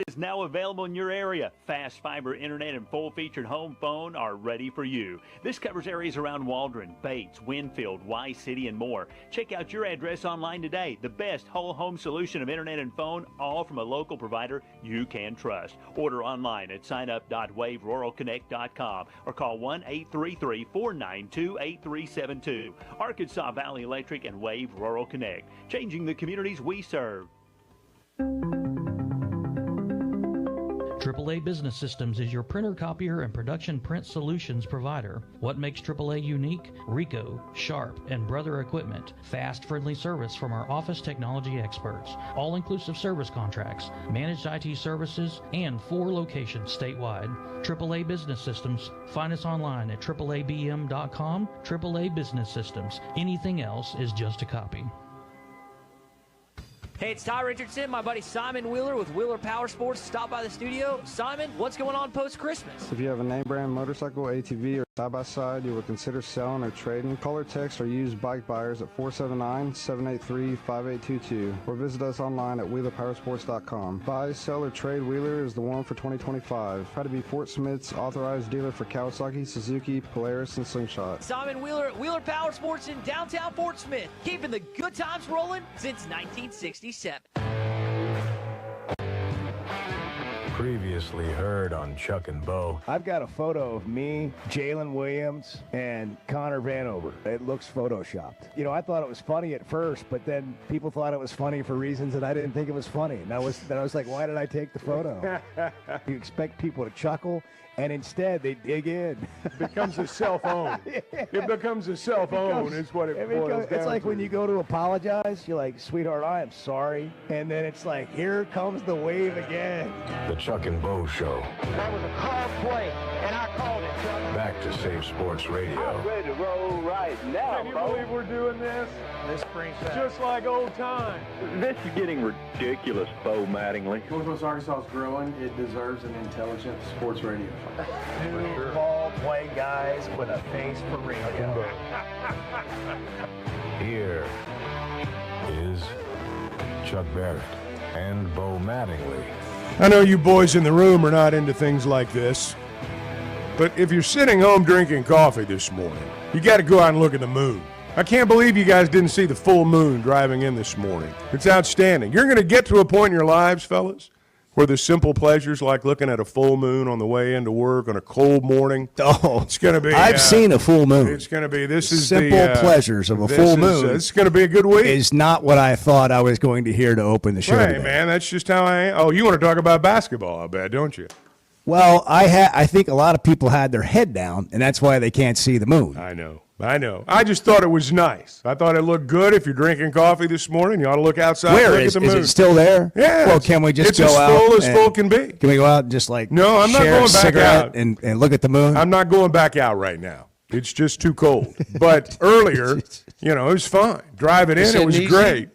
is now available in your area. Fast fiber internet and full-featured home phone are ready for you. This covers areas around Waldron, Bates, Winfield, Y-City, and more. Check out your address online today. The best whole home solution of internet and phone, all from a local provider you can trust. Order online at signup.waveruralconnect.com or call 1-833-492-8372. Arkansas Valley Electric and Wave Rural Connect, changing the communities we serve. AAA Business Systems is your printer, copier, and production print solutions provider. What makes AAA unique? Ricoh, Sharp, and Brother Equipment. Fast, friendly service from our office technology experts. All-inclusive service contracts, managed IT services, and 4 locations statewide. AAA Business Systems. Find us online at AAABM.com. AAA Business Systems. Anything else is just a copy. Hey, it's Ty Richardson, my buddy Simon Wheeler with Wheeler Powersports. Stop by the studio. Simon, what's going on post-Christmas? If you have a name brand motorcycle, ATV, or side-by-side you will consider selling or trading, call or text or use bike buyers at 479-783-5822 or visit us online at wheelerpowersports.com. Buy, sell, or trade Wheeler is the one for 2025. Try to be Fort Smith's authorized dealer for Kawasaki, Suzuki, Polaris, and Slingshot. Simon Wheeler at Wheeler Powersports in downtown Fort Smith, keeping the good times rolling since 1967. Previously heard on Chuck and Bo. I've got a photo of me, Jalen Williams, and Connor Vanover. It looks photoshopped. You know, I thought it was funny at first, but then people thought it was funny for reasons that I didn't think it was funny. And I was like, why did I take the photo? You expect people to chuckle, and instead they dig in. It becomes a self-own. It becomes a self-own is what it boils down It's like to. when you go to apologize, you're like, sweetheart, I am sorry. And then it's like, here comes the wave again. The Chuck and Bo Show. That was a call play, and I called it. Back to Safe Sports Radio. I'm ready to roll right now, Can you Bo. believe we're doing this? This brings back. Just like old times. This is getting ridiculous, Bo Mattingly. Northwest Arkansas is growing. It deserves an intelligent sports radio. Two ball-playing guys with a face for radio. Here is Chuck Barrett and Bo Mattingly. I know you boys in the room are not into things like this, but if you're sitting home drinking coffee this morning, you got to go out and look at the moon. I can't believe you guys didn't see the full moon driving in this morning. It's outstanding. You're going to get to a point in your lives, fellas, where the simple pleasures like looking at a full moon on the way into work on a cold morning. Oh, it's going to be. I've seen a full moon. It's going to be. This is simple pleasures of a full moon. It's going to be a good week. Is not what I thought I was going to hear to open the show. Right, today. man. That's just how I am. Oh, you want to talk about basketball? I bet, don't you? Well, I think a lot of people had their head down, and that's why they can't see the moon. I know. I just thought it was nice. I thought it looked good. If you're drinking coffee this morning, you ought to look outside. Where and look is at the moon. it still there? Yeah. Well, can we just it's go as out? Full as full can be. Can we go out and just like no? I'm not share going a back cigarette out and look at the moon. I'm not going back out right now. It's just too cold. But earlier, it was fine. Driving in, it was great.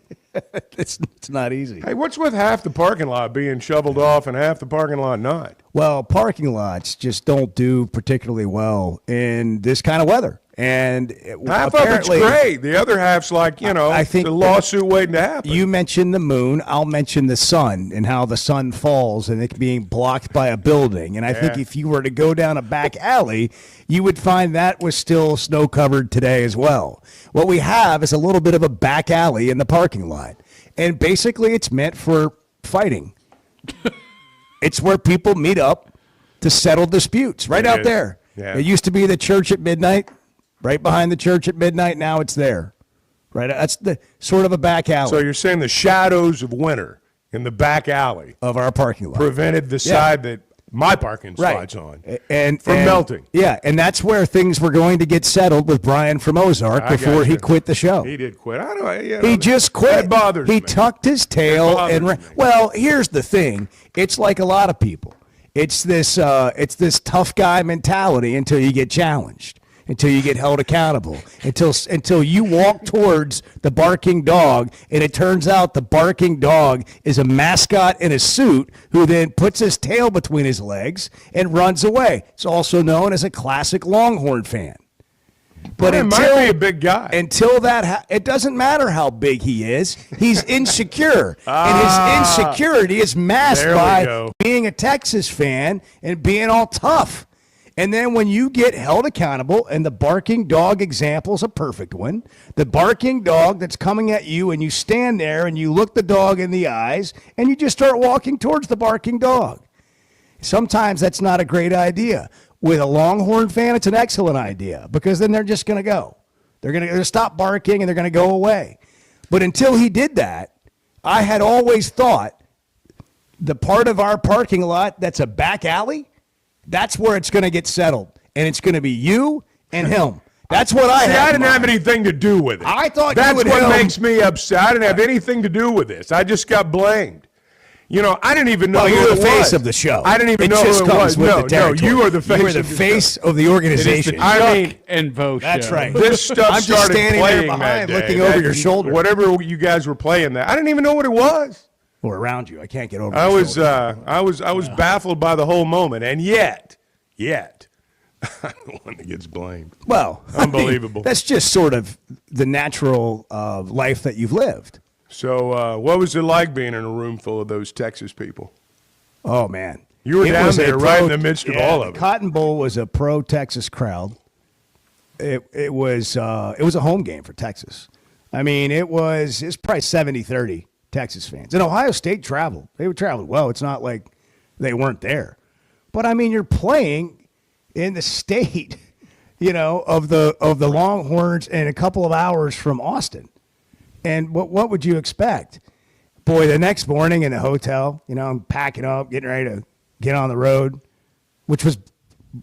It's not easy. Hey, what's with half the parking lot being shoveled off and half the parking lot not? Well, parking lots just don't do particularly well in this kind of weather. And half of it's great. The other half's like, I think the lawsuit waiting to happen. You mentioned the moon. I'll mention the sun and how the sun falls and it being blocked by a building. And I think if you were to go down a back alley, you would find that was still snow covered today as well. What we have is a little bit of a back alley in the parking lot. And basically it's meant for fighting. It's where people meet up to settle disputes right out there. Yeah. It used to be the church at midnight. Right behind the church at midnight, now it's there. Right, that's the sort of a back alley. So you're saying the shadows of winter in the back alley of our parking lot prevented the side that my parking spot's on from melting. Yeah, and that's where things were going to get settled with Brian from Ozark before he quit the show. He did quit. He just quit. That bothers me. He tucked his tail and well, here's the thing. It's like a lot of people. It's this tough guy mentality until you get challenged. Until you get held accountable, until you walk towards the barking dog, and it turns out the barking dog is a mascot in a suit who then puts his tail between his legs and runs away. It's also known as a classic Longhorn fan. But He might be a big guy. Until that, it doesn't matter how big he is. He's insecure, and his insecurity is masked by being a Texas fan and being all tough. And then when you get held accountable, and the barking dog example is a perfect one, the barking dog that's coming at you, and you stand there and you look the dog in the eyes, and you just start walking towards the barking dog. Sometimes that's not a great idea. With a Longhorn fan, it's an excellent idea, because then they're just going to go. They're going to stop barking, and they're going to go away. But until he did that, I had always thought the part of our parking lot that's a back alley, that's where it's going to get settled. And it's going to be you and him. That's what I had. I didn't have anything to do with it. I thought that's you would what makes me upset. I didn't have anything to do with this. I just got blamed. You know, I didn't even know who it was. You're the face of the show. I didn't even know who it was. No, you are the face. You are the face of the organization. I mean, and Bo show. That's right. This stuff I'm just started standing playing there behind, that day. looking over your shoulder. Whatever you guys were playing that, I didn't even know what it was. Or around you. I can't get over. I was baffled by the whole moment, and yet, I'm the one that gets blamed. Well, unbelievable. I mean, that's just sort of the natural life that you've lived. So, what was it like being in a room full of those Texas people? Oh man, you were down there right in the midst of all of it. Cotton Bowl was a pro-Texas crowd. It was a home game for Texas. I mean, it was probably 70-30 Texas fans. And Ohio State traveled. They traveled well. It's not like they weren't there. But I mean, you're playing in the state, of the Longhorns, and a couple of hours from Austin. And what would you expect? Boy, the next morning in the hotel, I'm packing up, getting ready to get on the road, which was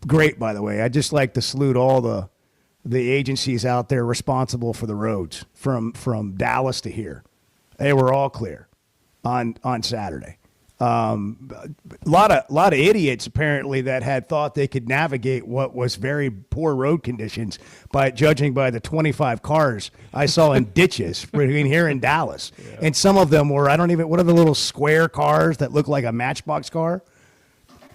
great, by the way. I just like to salute all the agencies out there responsible for the roads from Dallas to here. They were all clear on Saturday. A lot of idiots apparently that had thought they could navigate what was very poor road conditions judging by the 25 cars I saw in ditches between here and Dallas. Yeah. And some of them were, what are the little square cars that look like a Matchbox car?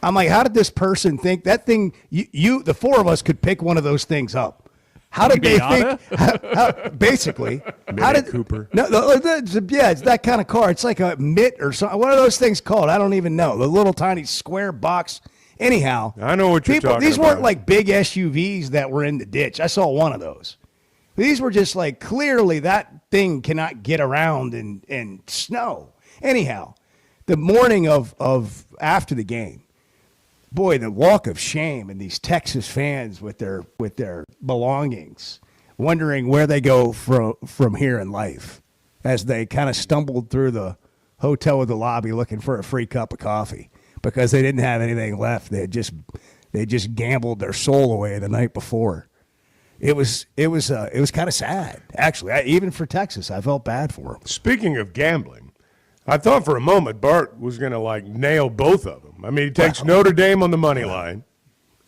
I'm like, how did this person think that thing, the four of us could pick one of those things up? How did they think? Basically, how did Cooper? No, it's that kind of car. It's like a Mitt or something. What are those things called? I don't even know. The little tiny square box. Anyhow, I know what you're talking about. These weren't like big SUVs that were in the ditch. I saw one of those. These were just like clearly that thing cannot get around in snow. Anyhow, the morning of after the game. Boy, the walk of shame and these Texas fans with their belongings, wondering where they go from here in life, as they kind of stumbled through the hotel or the lobby looking for a free cup of coffee because they didn't have anything left. They just gambled their soul away the night before. It was kind of sad, actually. Even for Texas, I felt bad for them. Speaking of gambling, I thought for a moment Bart was going to nail both of them. I mean, he takes Notre Dame on the money line,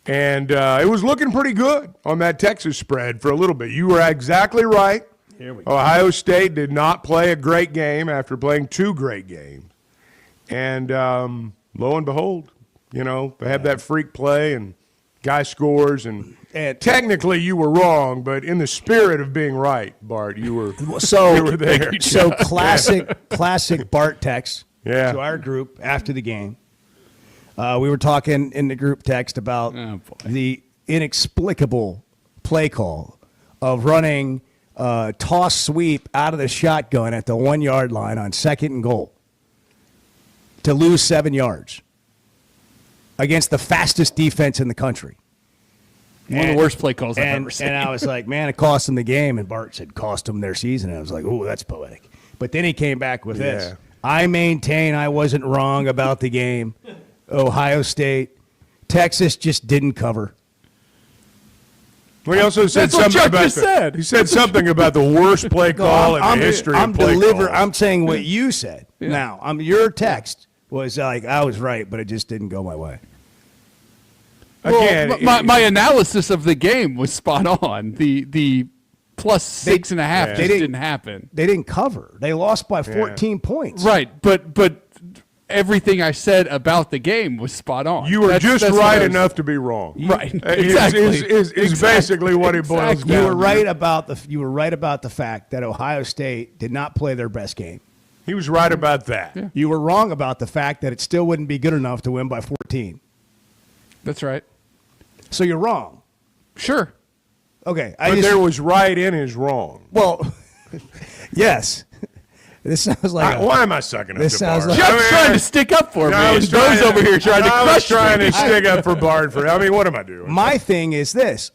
and it was looking pretty good on that Texas spread for a little bit. You were exactly right. Here we go. Ohio State did not play a great game after playing two great games. And lo and behold, they have that freak play, and guy scores, and technically you were wrong, but in the spirit of being right, Bart, you were there. So classic Bart text to our group after the game. We were talking in the group text about the inexplicable play call of running toss sweep out of the shotgun at the 1 yard line on 2nd and goal to lose 7 yards against the fastest defense in the country. One of the worst play calls I've ever seen. And I was like, man, it cost them the game. And Bart said, cost them their season. And I was like, oh, that's poetic. But then he came back with this. I maintain I wasn't wrong about the game. Ohio State, Texas just didn't cover. Well, he also said something about he said something about the worst play call in the history of play calls. I'm saying what you said. Yeah. Now, your text was like, I was right, but it just didn't go my way. Again, my analysis of the game was spot on. The plus 6.5 just didn't happen. They didn't cover. They lost by 14 points. Right, but everything I said about the game was spot on. You were just right enough to be wrong. Right. Exactly. Is basically what it boils down to. You were right about the fact that Ohio State did not play their best game. He was right about that. Yeah. You were wrong about the fact that it still wouldn't be good enough to win by 14. That's right. So you're wrong. Sure. Okay. But there was right in his wrong. Well, yes. This sounds like why am I sucking up to Bart? Chuck's trying to stick up for me. Bo's over here trying to crush me. I was trying to stick up for Bart. What am I doing? My thing is this.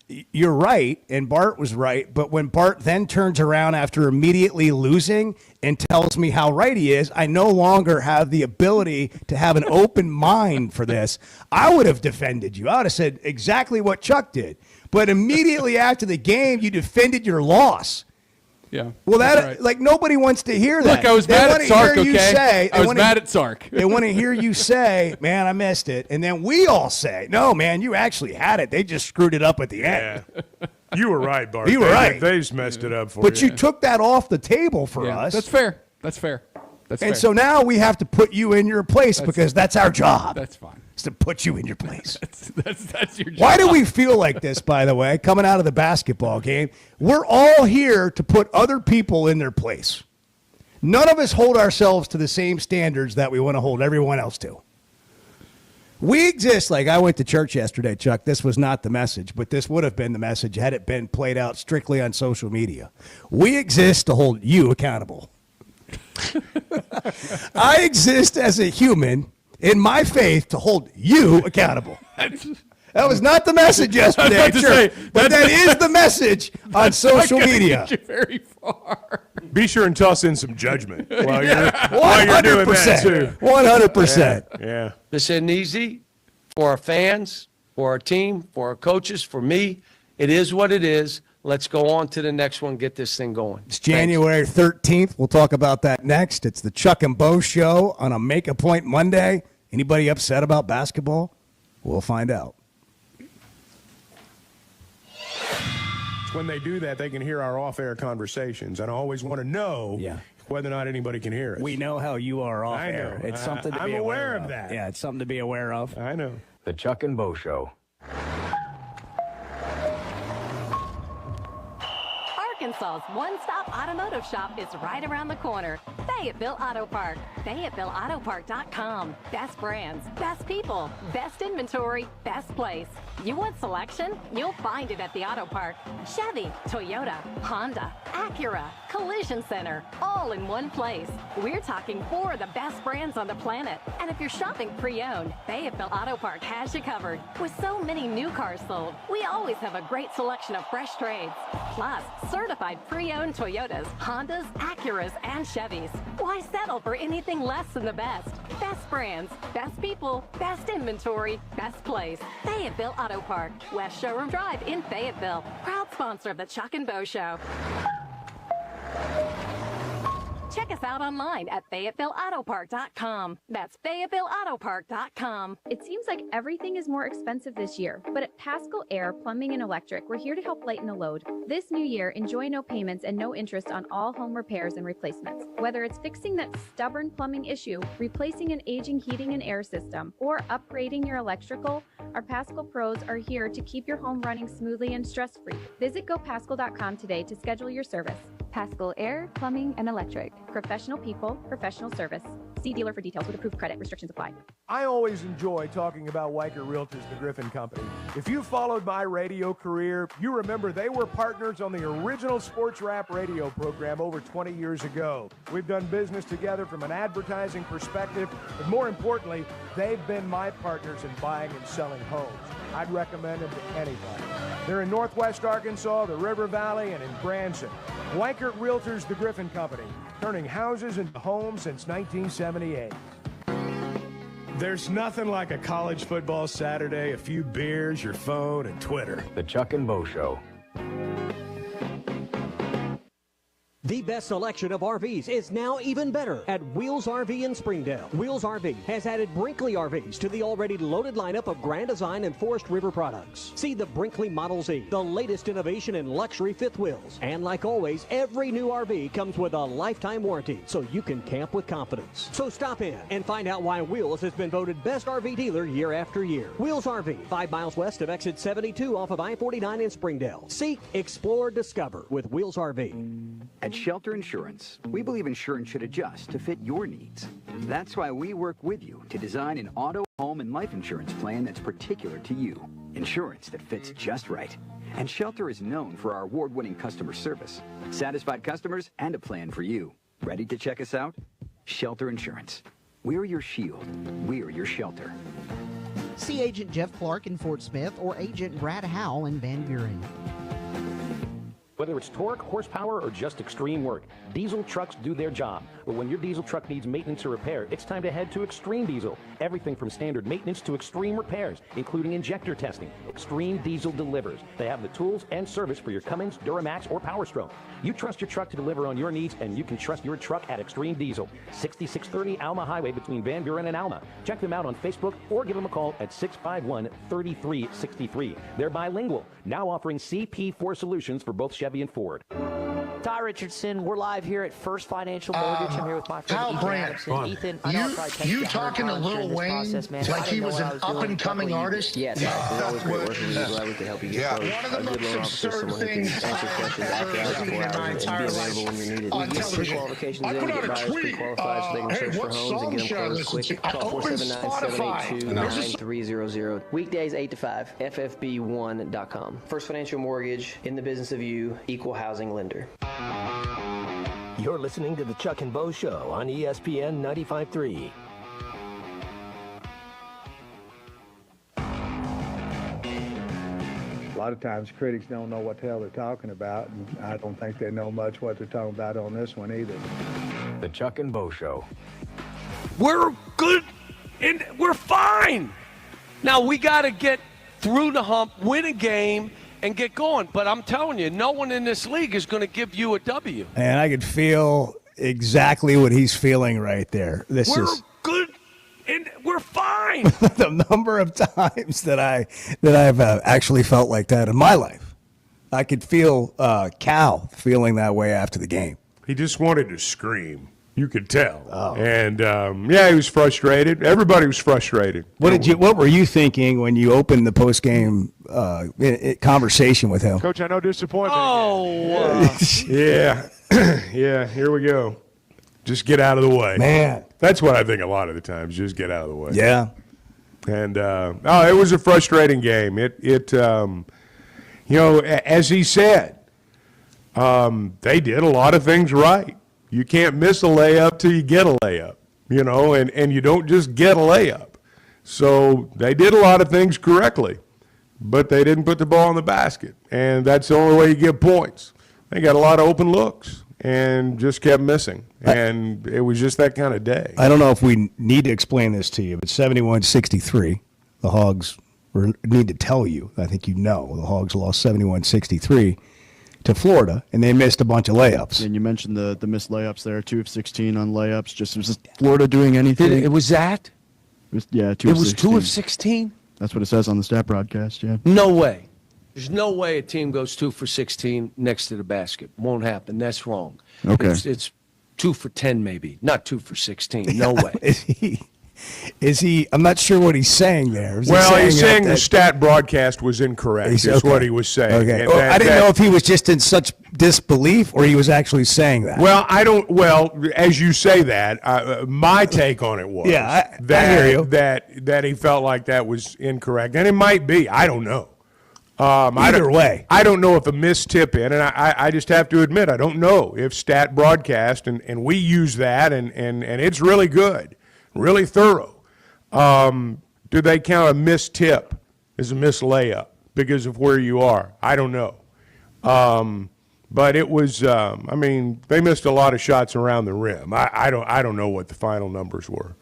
You're right, and Bart was right, but when Bart then turns around after immediately losing and tells me how right he is, I no longer have the ability to have an open mind for this. I would have defended you. I would have said exactly what Chuck did. But immediately after the game, you defended your loss. Yeah. Well, right. Like nobody wants to hear that. Look, I was mad at Sark, okay? I was mad at Sark. They want to hear you say, man, I missed it. And then we all say, no, man, you actually had it. They just screwed it up at the end. Yeah. You were right, Bart. You were right. They just messed it up for you. But you took that off the table for us. That's fair. That's fair. And so now we have to put you in your place because that's our job. That's fine. It's to put you in your place. That's your job. Why do we feel like this, by the way, coming out of the basketball game? We're all here to put other people in their place. None of us hold ourselves to the same standards that we want to hold everyone else to. We exist, like I went to church yesterday, Chuck. This was not the message, but this would have been the message had it been played out strictly on social media. We exist to hold you accountable. I exist as a human in my faith to hold you accountable. That was not the message yesterday, but that is the message on social media. Get you very far. Be sure and toss in some judgment while you're doing that too. 100%. Yeah. This isn't easy for our fans, for our team, for our coaches, for me. It is what it is. Let's go on to the next one, get this thing going. It's January 13th. We'll talk about that next. It's the Chuck and Bo Show on a Make a Point Monday. Anybody upset about basketball? We'll find out. When they do that, they can hear our off-air conversations, and I always want to know whether or not anybody can hear us. We know how you are off-air. It's something to be aware of. That. Yeah, it's something to be aware of. I know. The Chuck and Bo Show. Arkansas's one-stop automotive shop is right around the corner. Fayetteville Auto Park. FayettevilleAutoPark.com. Best brands, best people, best inventory, best place. You want selection? You'll find it at the Auto Park. Chevy, Toyota, Honda, Acura, Collision Center, all in one place. We're talking 4 of the best brands on the planet. And if you're shopping pre-owned, Fayetteville Auto Park has you covered. With so many new cars sold, we always have a great selection of fresh trades. Plus, certified pre-owned Toyotas, Hondas, Acuras, and Chevys. Why settle for anything less than the best? Best brands, best people, best inventory, best place. Fayetteville Auto Park, West Showroom Drive in Fayetteville. Proud sponsor of the Chuck and Bo Show. Check us out online at FayettevilleAutoPark.com. That's FayettevilleAutoPark.com. It seems like everything is more expensive this year, but at Pascal Air Plumbing and Electric, we're here to help lighten the load. This new year, enjoy no payments and no interest on all home repairs and replacements. Whether it's fixing that stubborn plumbing issue, replacing an aging heating and air system, or upgrading your electrical, our Pascal pros are here to keep your home running smoothly and stress-free. Visit GoPascal.com today to schedule your service. Pascal Air, Plumbing, and Electric. Professional people, professional service. See dealer for details with approved credit. Restrictions apply. I always enjoy talking about Weicker Realtors, the Griffin Company. If you followed my radio career, you remember they were partners on the original sports rap radio program over 20 years ago. We've done business together from an advertising perspective, but more importantly, they've been my partners in buying and selling homes. I'd recommend them to anybody. They're in Northwest Arkansas, the River Valley, and in Branson. Weicker Realtors, the Griffin Company, turning houses into homes since 1978. There's nothing like a college football Saturday, a few beers, your phone, and Twitter. The Chuck and Bo Show. The best selection of RVs is now even better at Wheels RV in Springdale. Wheels RV has added Brinkley RVs to the already loaded lineup of Grand Design and Forest River products. See the Brinkley Model Z, the latest innovation in luxury fifth wheels. And like always, every new RV comes with a lifetime warranty, so you can camp with confidence. So stop in and find out why Wheels has been voted best RV dealer year after year. Wheels RV, 5 miles west of exit 72 off of I-49 in Springdale. Seek, explore, discover with Wheels RV. At Shelter Insurance, we believe insurance should adjust to fit your needs. That's why we work with you to design an auto, home, and life insurance plan that's particular to you. Insurance that fits just right. And Shelter is known for our award-winning customer service, satisfied customers, and a plan for you. Ready to check us out? Shelter Insurance. We're your shield. We're your shelter. See Agent Jeff Clark in Fort Smith or Agent Brad Howell in Van Buren. Whether it's torque, horsepower, or just extreme work, diesel trucks do their job. But when your diesel truck needs maintenance or repair, it's time to head to Extreme Diesel. Everything from standard maintenance to extreme repairs, including injector testing. Extreme Diesel delivers. They have the tools and service for your Cummins, Duramax, or Power Stroke. You trust your truck to deliver on your needs, and you can trust your truck at Extreme Diesel. 6630 Alma Highway between Van Buren and Alma. Check them out on Facebook or give them a call at 651-3363. They're bilingual, now offering CP4 solutions for both Chevy and Ford. Ty Richardson, we're live here at First Financial Mortgage. I'm here with my friend Ethan Adamson. Ethan, I know I probably texted you talking to Lil Wayne like he was an up-and-coming artist? Yes, it's always great working with you. Glad we can help you get close. One of the most absurd things I've ever seen in my entire life on television. I put out a tweet, hey, what song should I listen to? I opened Spotify. 9300. Weekdays 8 to 5, ffb1.com. First Financial Mortgage, in the business of you, equal housing lender. You're listening to the Chuck and Bo Show on ESPN 95.3. A lot of times critics don't know what the hell they're talking about, and I don't think they know much what they're talking about on this one either. The Chuck and Bo Show. We're good and we're fine. Now we got to get through the hump, win a game, and get going. But I'm telling you, no one in this league is going to give you a W. And I could feel exactly what he's feeling right there. We're good and we're fine. The number of times that I've actually felt like that in my life. I could feel Cal feeling that way after the game. He just wanted to scream. You could tell. Oh. And, yeah, he was frustrated. Everybody was frustrated. What were you thinking when you opened the post-game conversation with him? Coach, I know disappointment. Oh. Yeah. Yeah, here we go. Just get out of the way. Man. That's what I think a lot of the times, just get out of the way. Yeah. And, it was a frustrating game. As he said, they did a lot of things right. You can't miss a layup till you get a layup, and you don't just get a layup. So they did a lot of things correctly, but they didn't put the ball in the basket, and that's the only way you get points. They got a lot of open looks and just kept missing, and it was just that kind of day. I don't know if we need to explain this to you, but 71-63, the Hogs need to tell you. I think you know the Hogs lost 71-63. To Florida, and they missed a bunch of layups. And you mentioned the missed layups there, 2 of 16 on layups. Was just Florida doing anything? It was that? It was 2 of 16. It was 2 of 16? That's what it says on the stat broadcast, yeah. No way. There's no way a team goes 2 for 16 next to the basket. Won't happen. That's wrong. Okay. It's 2 for 10 maybe, not 2 for 16. No way. Is he? I'm not sure what he's saying there. He's saying the stat broadcast was incorrect, what he was saying. Okay. I didn't know if he was just in such disbelief or he was actually saying that. Well, as you say that, my take on it was I hear you. that he felt like that was incorrect. And it might be. I don't know. Either way. I don't know if a missed tip in, and I just have to admit, I don't know if stat broadcast, and we use that, and it's really good. Really thorough. Do they count a missed tip as a missed layup because of where you are? I don't know. But it was, they missed a lot of shots around the rim. I don't know what the final numbers were.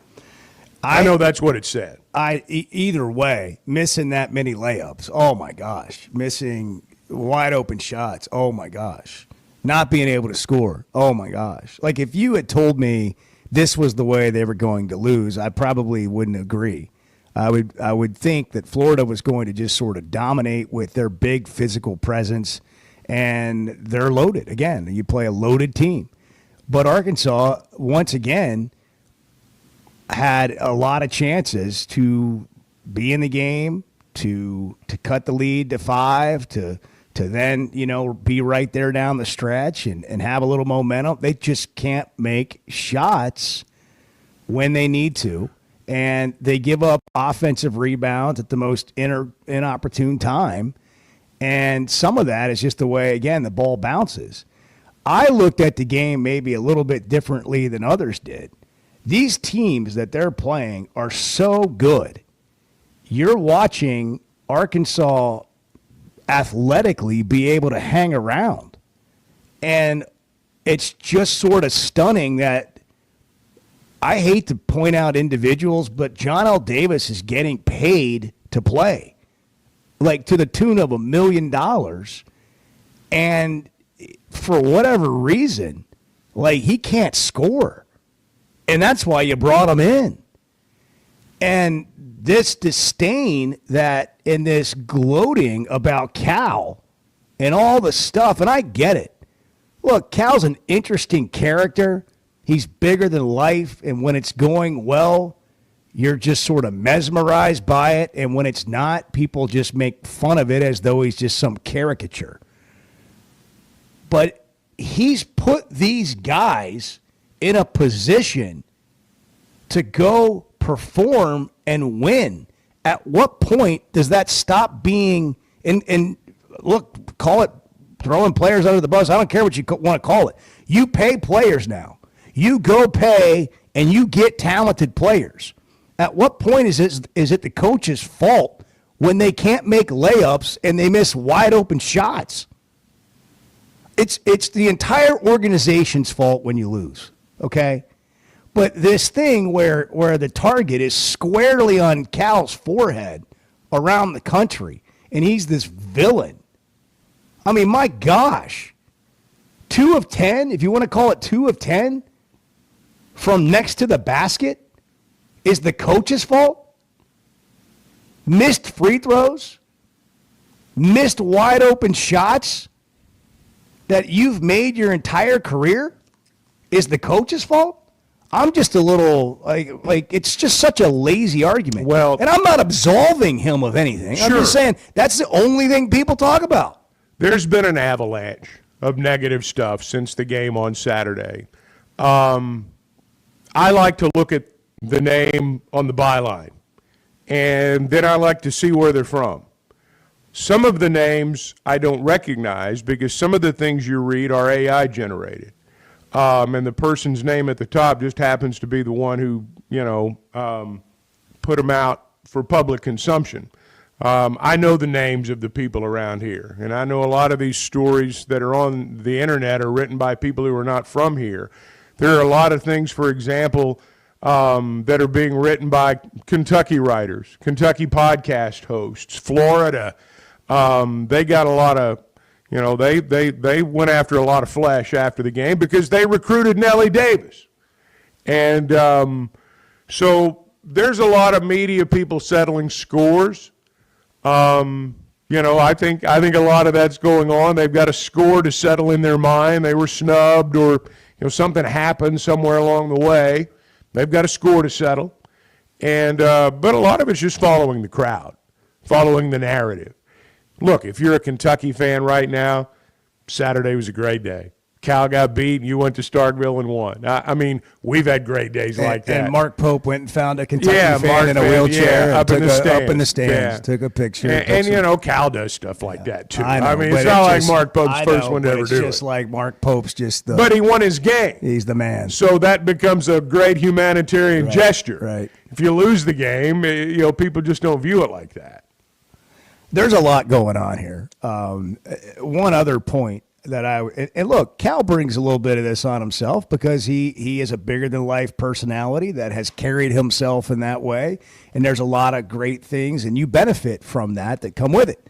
I know that's what it said. Either way, missing that many layups, oh my gosh. Missing wide open shots, oh my gosh. not being able to score. Oh my gosh. Like if you had told me this was the way they were going to lose, I probably wouldn't agree. I would think that Florida was going to just sort of dominate with their big physical presence, and they're loaded. Again, you play a loaded team. But Arkansas, once again, had a lot of chances to be in the game, to cut the lead to 5, to then, be right there down the stretch and have a little momentum. They just can't make shots when they need to, and they give up offensive rebounds at the most inopportune time, and some of that is just the way, again, the ball bounces. I looked at the game maybe a little bit differently than others did. These teams that they're playing are so good. You're watching Arkansas athletically be able to hang around. And it's just sort of stunning that I hate to point out individuals, but John L. Davis is getting paid to play, like to the tune of $1 million. And for whatever reason, like he can't score. And that's why you brought him in. And this disdain that in this gloating about Cal and all the stuff, and I get it. Look, Cal's an interesting character. He's bigger than life, and when it's going well, you're just sort of mesmerized by it, and when it's not, people just make fun of it as though he's just some caricature. But he's put these guys in a position to go perform and win. At what point does that stop being, and look, call it throwing players under the bus. I don't care what you want to call it. You pay players now. You go pay and you get talented players. At what point is it the coach's fault when they can't make layups and they miss wide open shots? It's the entire organization's fault when you lose, okay? But this thing where the target is squarely on Cal's forehead around the country, and he's this villain. I mean, my gosh. 2 of 10, if you want to call it 2 of 10, from next to the basket is the coach's fault? Missed free throws? Missed wide open shots that you've made your entire career is the coach's fault? I'm just a little, like it's just such a lazy argument. Well, and I'm not absolving him of anything. Sure. I'm just saying that's the only thing people talk about. There's been an avalanche of negative stuff since the game on Saturday. I like to look at the name on the byline, and then I like to see where they're from. Some of the names I don't recognize because some of the things you read are AI generated. And the person's name at the top just happens to be the one who, put them out for public consumption. I know the names of the people around here, and I know a lot of these stories that are on the internet are written by people who are not from here. There are a lot of things, for example, that are being written by Kentucky writers, Kentucky podcast hosts, Florida. They got a lot of, they went after a lot of flesh after the game because they recruited Nellie Davis. And so there's a lot of media people settling scores. I think a lot of that's going on. They've got a score to settle in their mind. They were snubbed or something happened somewhere along the way. They've got a score to settle. And but a lot of it's just following the crowd, following the narrative. Look, if you're a Kentucky fan right now, Saturday was a great day. Cal got beat, and you went to Starkville and won. I mean, we've had great days like that. And Mark Pope went and found a Kentucky fan in a wheelchair up in the stands, took a picture. And Cal does stuff like that, too. I mean, it's not like Mark Pope's first one to ever do it. It's just like Mark Pope's just the... But he won his game. He's the man. So that becomes a great humanitarian gesture. Right. If you lose the game, people just don't view it like that. There's a lot going on here. One other point that and look, Cal brings a little bit of this on himself because he is a bigger than life personality that has carried himself in that way. And there's a lot of great things and you benefit from that come with it.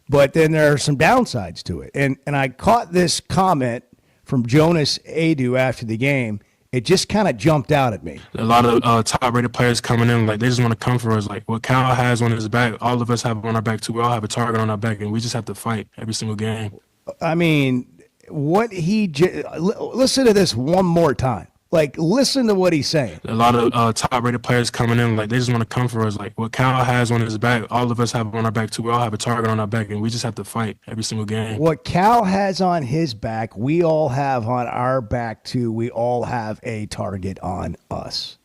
But then there are some downsides to it. And I caught this comment from Jonas Adu after the game, it just kind of jumped out at me. A lot of top-rated players coming in, like, they just want to come for us. Like, what Cal has on his back, all of us have on our back, too. We all have a target on our back, and we just have to fight every single game. I mean, what listen to this one more time. Like, listen to what he's saying. A lot of top-rated players coming in, like, they just want to come for us. Like, what Cal has on his back, all of us have on our back, too. We all have a target on our back, and we just have to fight every single game. What Cal has on his back, we all have on our back, too. We all have a target on us.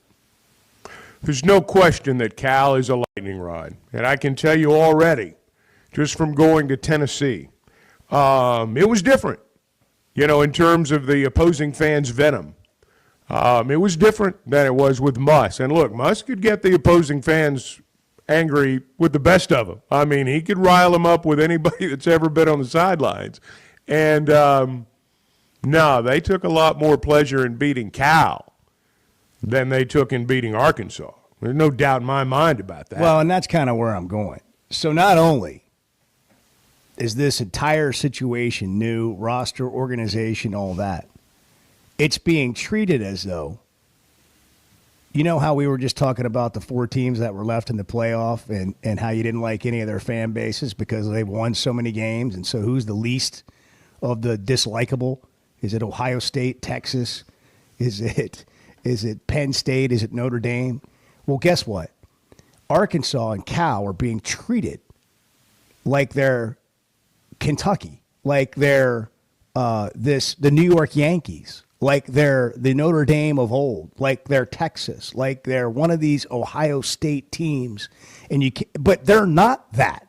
There's no question that Cal is a lightning rod. And I can tell you already, just from going to Tennessee, it was different, in terms of the opposing fans' venom. It was different than it was with Muss. And look, Muss could get the opposing fans angry with the best of them. I mean, he could rile them up with anybody that's ever been on the sidelines. And, no, they took a lot more pleasure in beating Cal than they took in beating Arkansas. There's no doubt in my mind about that. Well, and that's kind of where I'm going. So not only is this entire situation new, roster, organization, all that, it's being treated as though, how we were just talking about the 4 teams that were left in the playoff and how you didn't like any of their fan bases because they've won so many games. And so who's the least of the dislikable? Is it Ohio State, Texas? Is it Penn State? Is it Notre Dame? Well, guess what? Arkansas and Cal are being treated like they're Kentucky, like they're the New York Yankees, like they're the Notre Dame of old, like they're Texas, like they're one of these Ohio State teams, but they're not that.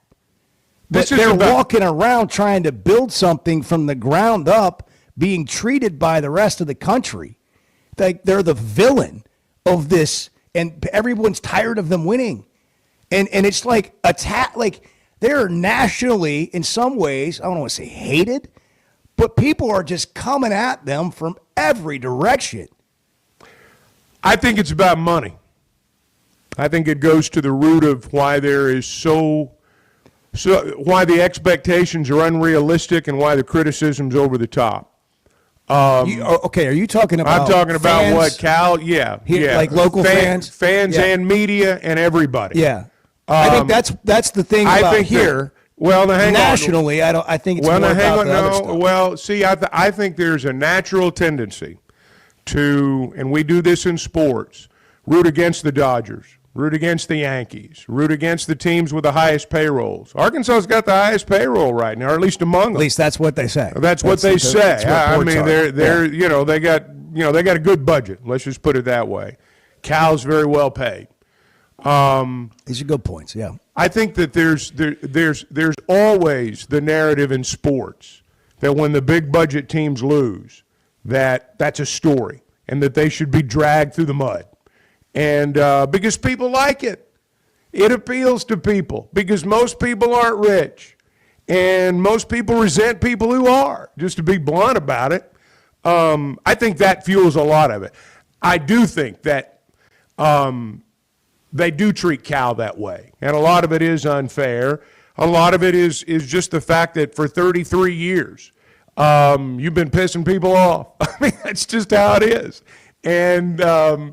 But they're walking around trying to build something from the ground up, being treated by the rest of the country like they're the villain of this, and everyone's tired of them winning, and it's like they're nationally in some ways, I don't want to say hated, but people are just coming at them from every direction. I think it's about money. I think it goes to the root of why there is why the expectations are unrealistic and why the criticism's over the top. Okay, are you talking about? I'm talking about fans? what Cal, yeah, like local fans, yeah. And media and everybody. Yeah, I think that's the thing about here. Well, now hang nationally, on. I think it's more about the other stuff. Well, see, I think there's a natural tendency to, and we do this in sports, root against the Dodgers, root against the Yankees, root against the teams with the highest payrolls. Arkansas's got the highest payroll right now, or at least among them. At least that's what they say. That's what they say. I mean, they're they got a good budget. Let's just put it that way. Cal's very well paid. These are good points. Yeah. I think that there's always the narrative in sports that when the big budget teams lose, that's a story and that they should be dragged through the mud. And because people like it. It appeals to people because most people aren't rich. And most people resent people who are, just to be blunt about it. I think that fuels a lot of it. I do think that they do treat Cal that way. And a lot of it is unfair. A lot of it is just the fact that for 33 years, you've been pissing people off. I mean, that's just how it is. And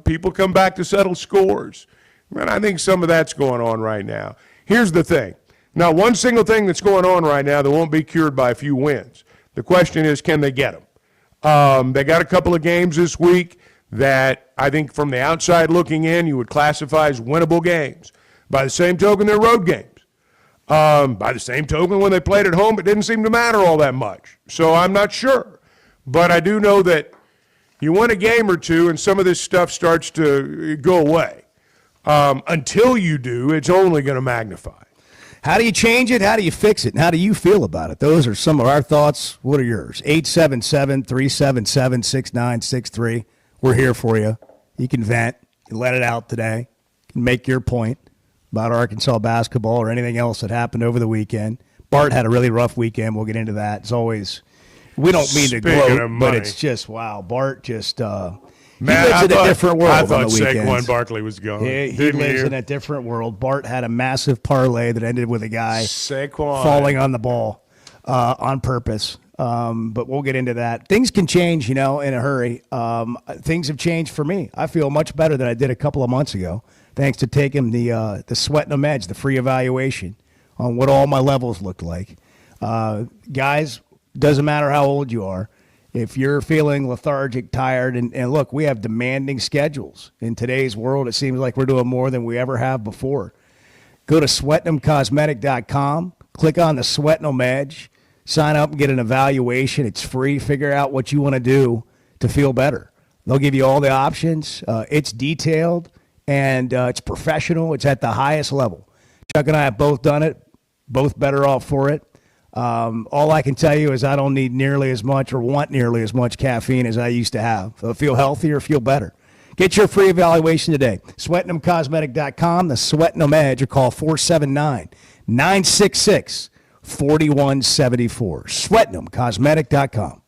people come back to settle scores. And I think some of that's going on right now. Here's the thing. Now, one single thing that's going on right now that won't be cured by a few wins. The question is, can they get them? They got a couple of games this week that I think from the outside looking in, you would classify as winnable games. By the same token, they're road games. By the same token, when they played at home, it didn't seem to matter all that much. So I'm not sure. But I do know that you win a game or two and some of this stuff starts to go away. Until you do, it's only going to magnify. How do you change it? How do you fix it? And how do you feel about it? Those are some of our thoughts. What are yours? 877-377-6963. We're here for you. You can vent. You can let it out today. You can make your point about Arkansas basketball or anything else that happened over the weekend. Bart had a really rough weekend. We'll get into that. It's always, we don't mean to gloat, but it's just, wow. Bart just, he lives in a different world. I thought on the weekends. Saquon Barkley was gone. He lives in a different world. Bart had a massive parlay that ended with a guy falling on the ball on purpose. But we'll get into that. Things can change, in a hurry. Things have changed for me. I feel much better than I did a couple of months ago, thanks to taking the Sweating Them Edge, the free evaluation on what all my levels looked like. Guys, doesn't matter how old you are. If you're feeling lethargic, tired, and look, we have demanding schedules. In today's world, it seems like we're doing more than we ever have before. Go to sweatingthemcosmetic.com, click on the Sweating Them Edge, sign up and get an evaluation. It's free. Figure out what you want to do to feel better. They'll give you all the options. It's detailed, and it's professional. It's at the highest level. Chuck and I have both done it, both better off for it. All I can tell you is I don't need nearly as much or want nearly as much caffeine as I used to have. So feel healthier, feel better. Get your free evaluation today. SweatingThemCosmetic.com, the Sweating Them Edge, or call 479-966-4174. SweatingThemCosmetic.com.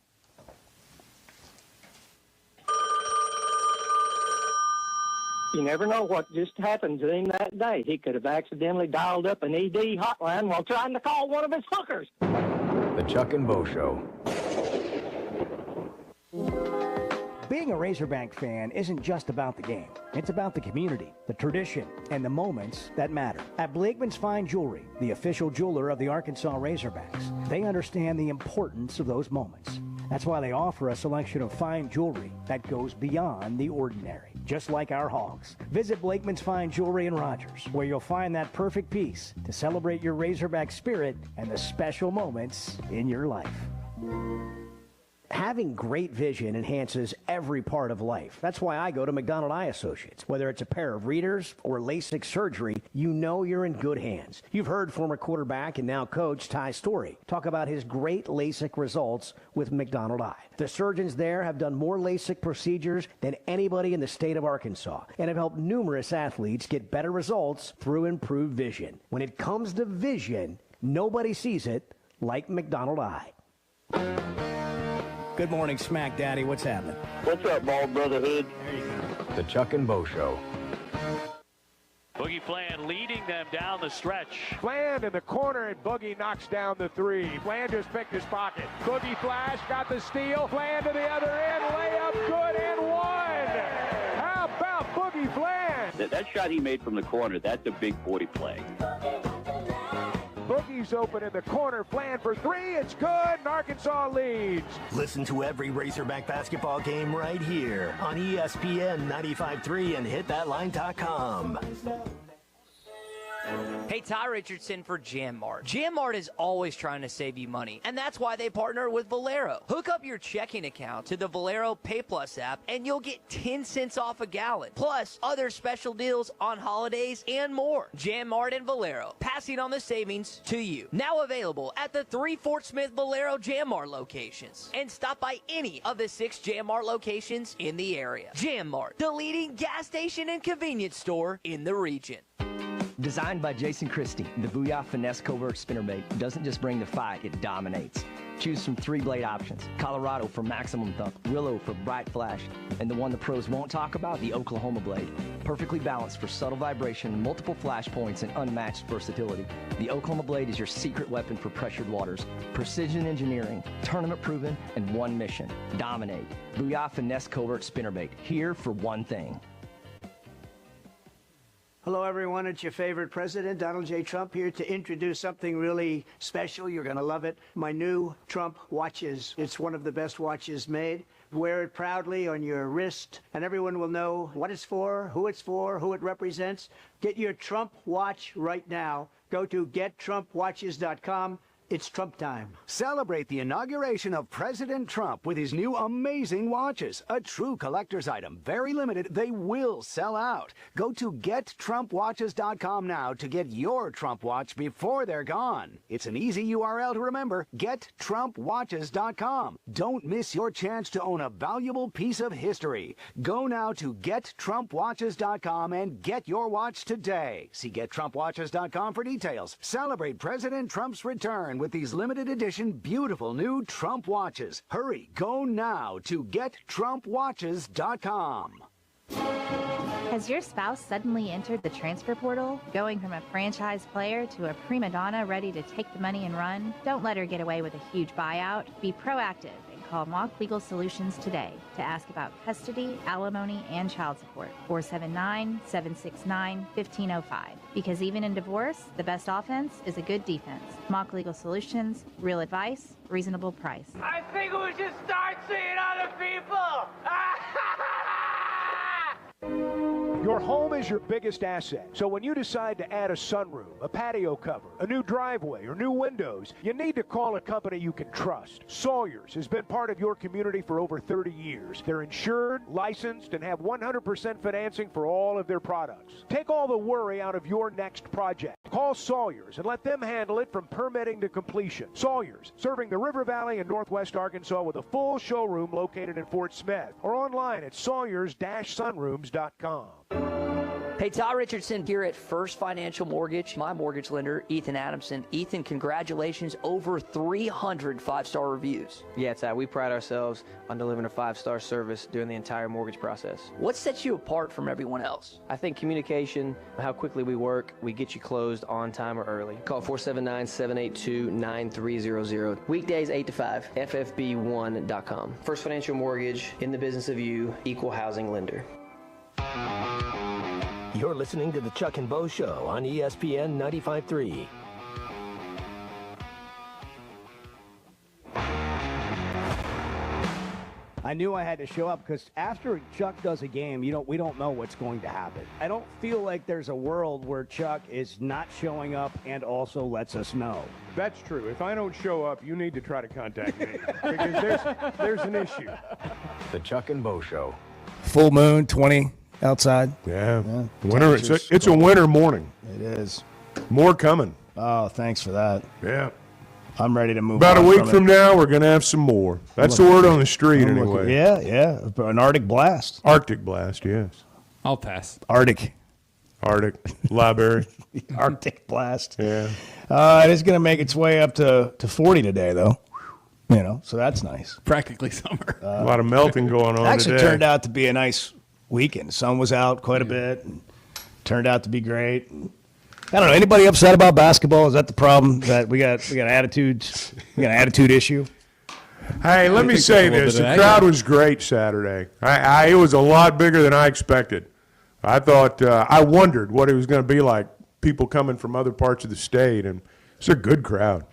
You never know what just happened to him that day. He could have accidentally dialed up an ED hotline while trying to call one of his hookers. The Chuck and Bo Show. Being a Razorback fan isn't just about the game. It's about the community, the tradition, and the moments that matter. At Blakeman's Fine Jewelry, the official jeweler of the Arkansas Razorbacks, they understand the importance of those moments. That's why they offer a selection of fine jewelry that goes beyond the ordinary, just like our hogs. Visit Blakeman's Fine Jewelry in Rogers, where you'll find that perfect piece to celebrate your Razorback spirit and the special moments in your life. Having great vision enhances every part of life. That's why I go to McDonald Eye Associates. Whether it's a pair of readers or LASIK surgery, you know you're in good hands. You've heard former quarterback and now coach Ty Story talk about his great LASIK results with McDonald Eye. The surgeons there have done more LASIK procedures than anybody in the state of Arkansas and have helped numerous athletes get better results through improved vision. When it comes to vision, nobody sees it like McDonald Eye. Good morning, Smack Daddy. What's happening? What's up, Bald Brotherhood? There you go. The Chuck and Bo Show. Boogie Flan leading them down the stretch. Flan in the corner, and Boogie knocks down the three. Flan just picked his pocket. Boogie Flash got the steal. Flan to the other end. Layup good and one. How about Boogie Flan? That shot he made from the corner, that's a big boy play. Boogie's open in the corner. Flan for three. It's good, and Arkansas leads. Listen to every Razorback basketball game right here on ESPN 95.3 and hitthatline.com. Hey, Ty Richardson for JamMart. JamMart is always trying to save you money, and that's why they partner with Valero. Hook up your checking account to the Valero Pay Plus app, and you'll get 10 cents off a gallon, plus other special deals on holidays and more. JamMart and Valero, passing on the savings to you. Now available at the 3 Fort Smith Valero JamMart locations. And stop by any of the 6 JamMart locations in the area. JamMart, the leading gas station and convenience store in the region. Designed by Jason Christie, the Booyah Finesse Covert Spinnerbait doesn't just bring the fight, it dominates. Choose from 3 blade options: Colorado for maximum thump, Willow for bright flash, and the one the pros won't talk about, the Oklahoma blade. Perfectly balanced for subtle vibration, multiple flash points, and unmatched versatility. The Oklahoma blade is your secret weapon for pressured waters. Precision engineering, tournament proven, and one mission: dominate. Booyah Finesse Covert Spinnerbait, here for one thing. Hello, everyone. It's your favorite president, Donald J. Trump, here to introduce something really special. You're going to love it. My new Trump watches. It's one of the best watches made. Wear it proudly on your wrist, and everyone will know what it's for, who it represents. Get your Trump watch right now. Go to gettrumpwatches.com. It's Trump time. Celebrate the inauguration of President Trump with his new amazing watches. A true collector's item. Very limited. They will sell out. Go to gettrumpwatches.com now to get your Trump watch before they're gone. It's an easy URL to remember. gettrumpwatches.com. Don't miss your chance to own a valuable piece of history. Go now to gettrumpwatches.com and get your watch today. See gettrumpwatches.com for details. Celebrate President Trump's return with these limited edition beautiful new Trump watches. Hurry, go now to gettrumpwatches.com. Has your spouse suddenly entered the transfer portal, going from a franchise player to a prima donna ready to take the money and run? Don't let her get away with a huge buyout. Be proactive and call Mock Legal Solutions today to ask about custody, alimony, and child support. 479-769-1505. Because even in divorce, the best offense is a good defense. Mock Legal Solutions, real advice, reasonable price. I think we should start seeing other people. Your home is your biggest asset. So when you decide to add a sunroom, a patio cover, a new driveway, or new windows, you need to call a company you can trust. Sawyers has been part of your community for over 30 years. They're insured, licensed, and have 100% financing for all of their products. Take all the worry out of your next project. Call Sawyers and let them handle it from permitting to completion. Sawyers, serving the River Valley and Northwest Arkansas with a full showroom located in Fort Smith or online at sawyers-sunrooms.com. Hey, Todd Richardson here at First Financial Mortgage. My mortgage lender, Ethan Adamson. Ethan, congratulations. Over 300 five-star reviews. Yeah, Todd, we pride ourselves on delivering a 5-star service during the entire mortgage process. What sets you apart from everyone else? I think communication, how quickly we work, we get you closed on time or early. Call 479-782-9300. Weekdays 8 to 5, ffb1.com. First Financial Mortgage, in the business of you, equal housing lender. You're listening to the Chuck and Bo Show on ESPN 95.3. I knew I had to show up because after Chuck does a game, we don't know what's going to happen. I don't feel like there's a world where Chuck is not showing up and also lets us know. That's true. If I don't show up, you need to try to contact me because there's an issue. The Chuck and Bo Show. Full moon, 20 outside. Yeah. Winter. It's a winter morning. It is. More coming. Oh, thanks for that. Yeah. I'm ready to move About on a week from from now, we're going to have some more. That's the word on the street, anyway. Yeah. An Arctic blast. Arctic blast, yes. I'll pass. Arctic. Library. Arctic blast. Yeah. It is going to make its way up to 40 today, though. So that's nice. Practically summer. A lot of melting going on Actually today. turned out to be a nice weekend. The sun was out quite a bit. And turned out to be great. I don't know. Anybody upset about basketball? Is that the problem? That we got attitudes? We got an attitude issue? Hey, let me say this. The crowd was great Saturday. It was a lot bigger than I expected. I thought, I wondered what it was going to be like, people coming from other parts of the state, and it's a good crowd.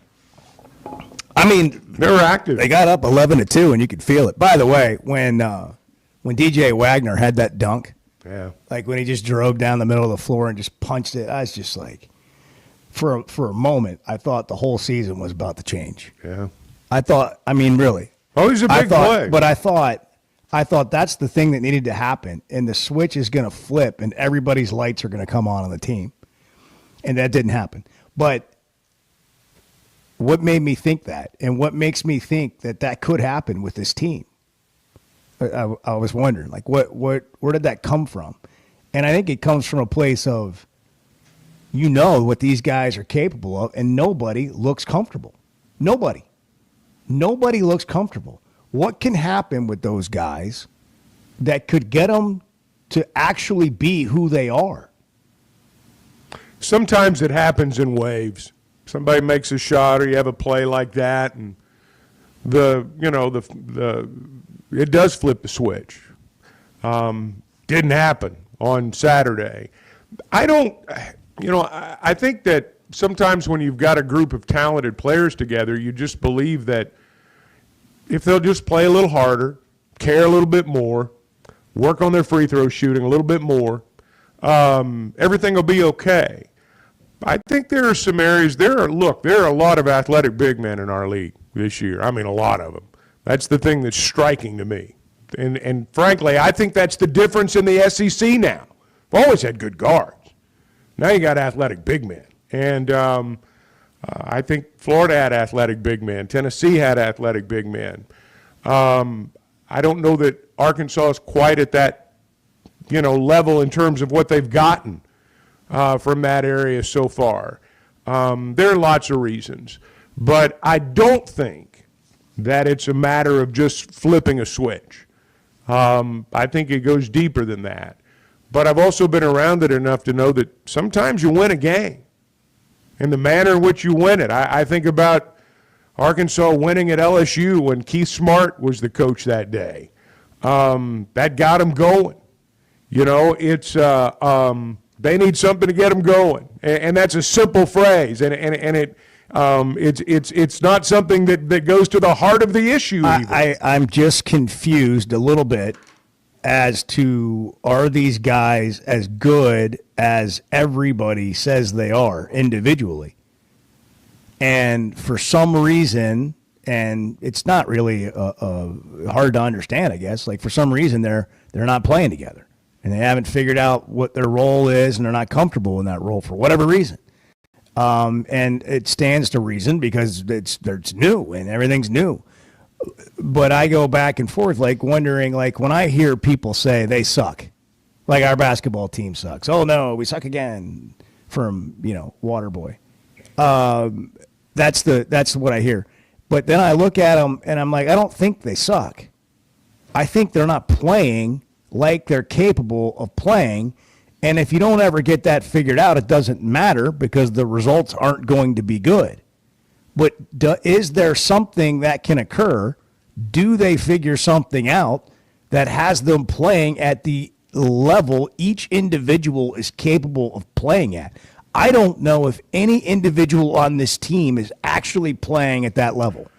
I mean, they were active. They got up 11-2, and you could feel it. By the way, when DJ Wagner had that dunk, yeah, like when he just drove down the middle of the floor and just punched it, I was just like, for a moment, I thought the whole season was about to change. Yeah, really. Oh, he's a big play. But I thought that's the thing that needed to happen, and the switch is going to flip, and everybody's lights are going to come on the team, and that didn't happen. But what made me think that, and what makes me think that could happen with this team? I was wondering, like, where did that come from? And I think it comes from a place of, what these guys are capable of, and nobody looks comfortable. Nobody looks comfortable. What can happen with those guys that could get them to actually be who they are? Sometimes it happens in waves. Somebody makes a shot, or you have a play like that, and it does flip the switch. Didn't happen on Saturday. I think that sometimes when you've got a group of talented players together, you just believe that if they'll just play a little harder, care a little bit more, work on their free throw shooting a little bit more, everything will be okay. I think there are some areas. There are a lot of athletic big men in our league this year. I mean, a lot of them. That's the thing that's striking to me. And frankly, I think that's the difference in the SEC now. We've always had good guards. Now you got athletic big men. And I think Florida had athletic big men. Tennessee had athletic big men. I don't know that Arkansas is quite at that, level in terms of what they've gotten from that area so far. There are lots of reasons. But I don't think that it's a matter of just flipping a switch. I think it goes deeper than that. but I've also been around it enough to know that sometimes you win a game. And the manner in which you win it. I think about Arkansas winning at LSU when Keith Smart was the coach that day. That got them going. You know, it's they need something to get them going, and that's a simple phrase, and it's not something that goes to the heart of the issue. I'm just confused a little bit as to, are these guys as good as everybody says they are individually? And for some reason, and it's not really hard to understand, I guess, like for some reason they're not playing together and they haven't figured out what their role is and they're not comfortable in that role for whatever reason. And it stands to reason because it's new and everything's new. But I go back and forth, like wondering, like when I hear people say they suck, like our basketball team sucks. Oh no, we suck again from, Waterboy. That's what I hear. But then I look at them and I'm like, I don't think they suck. I think they're not playing like they're capable of playing. And if you don't ever get that figured out, it doesn't matter because the results aren't going to be good. But is there something that can occur? Do they figure something out that has them playing at the level each individual is capable of playing at? I don't know if any individual on this team is actually playing at that level.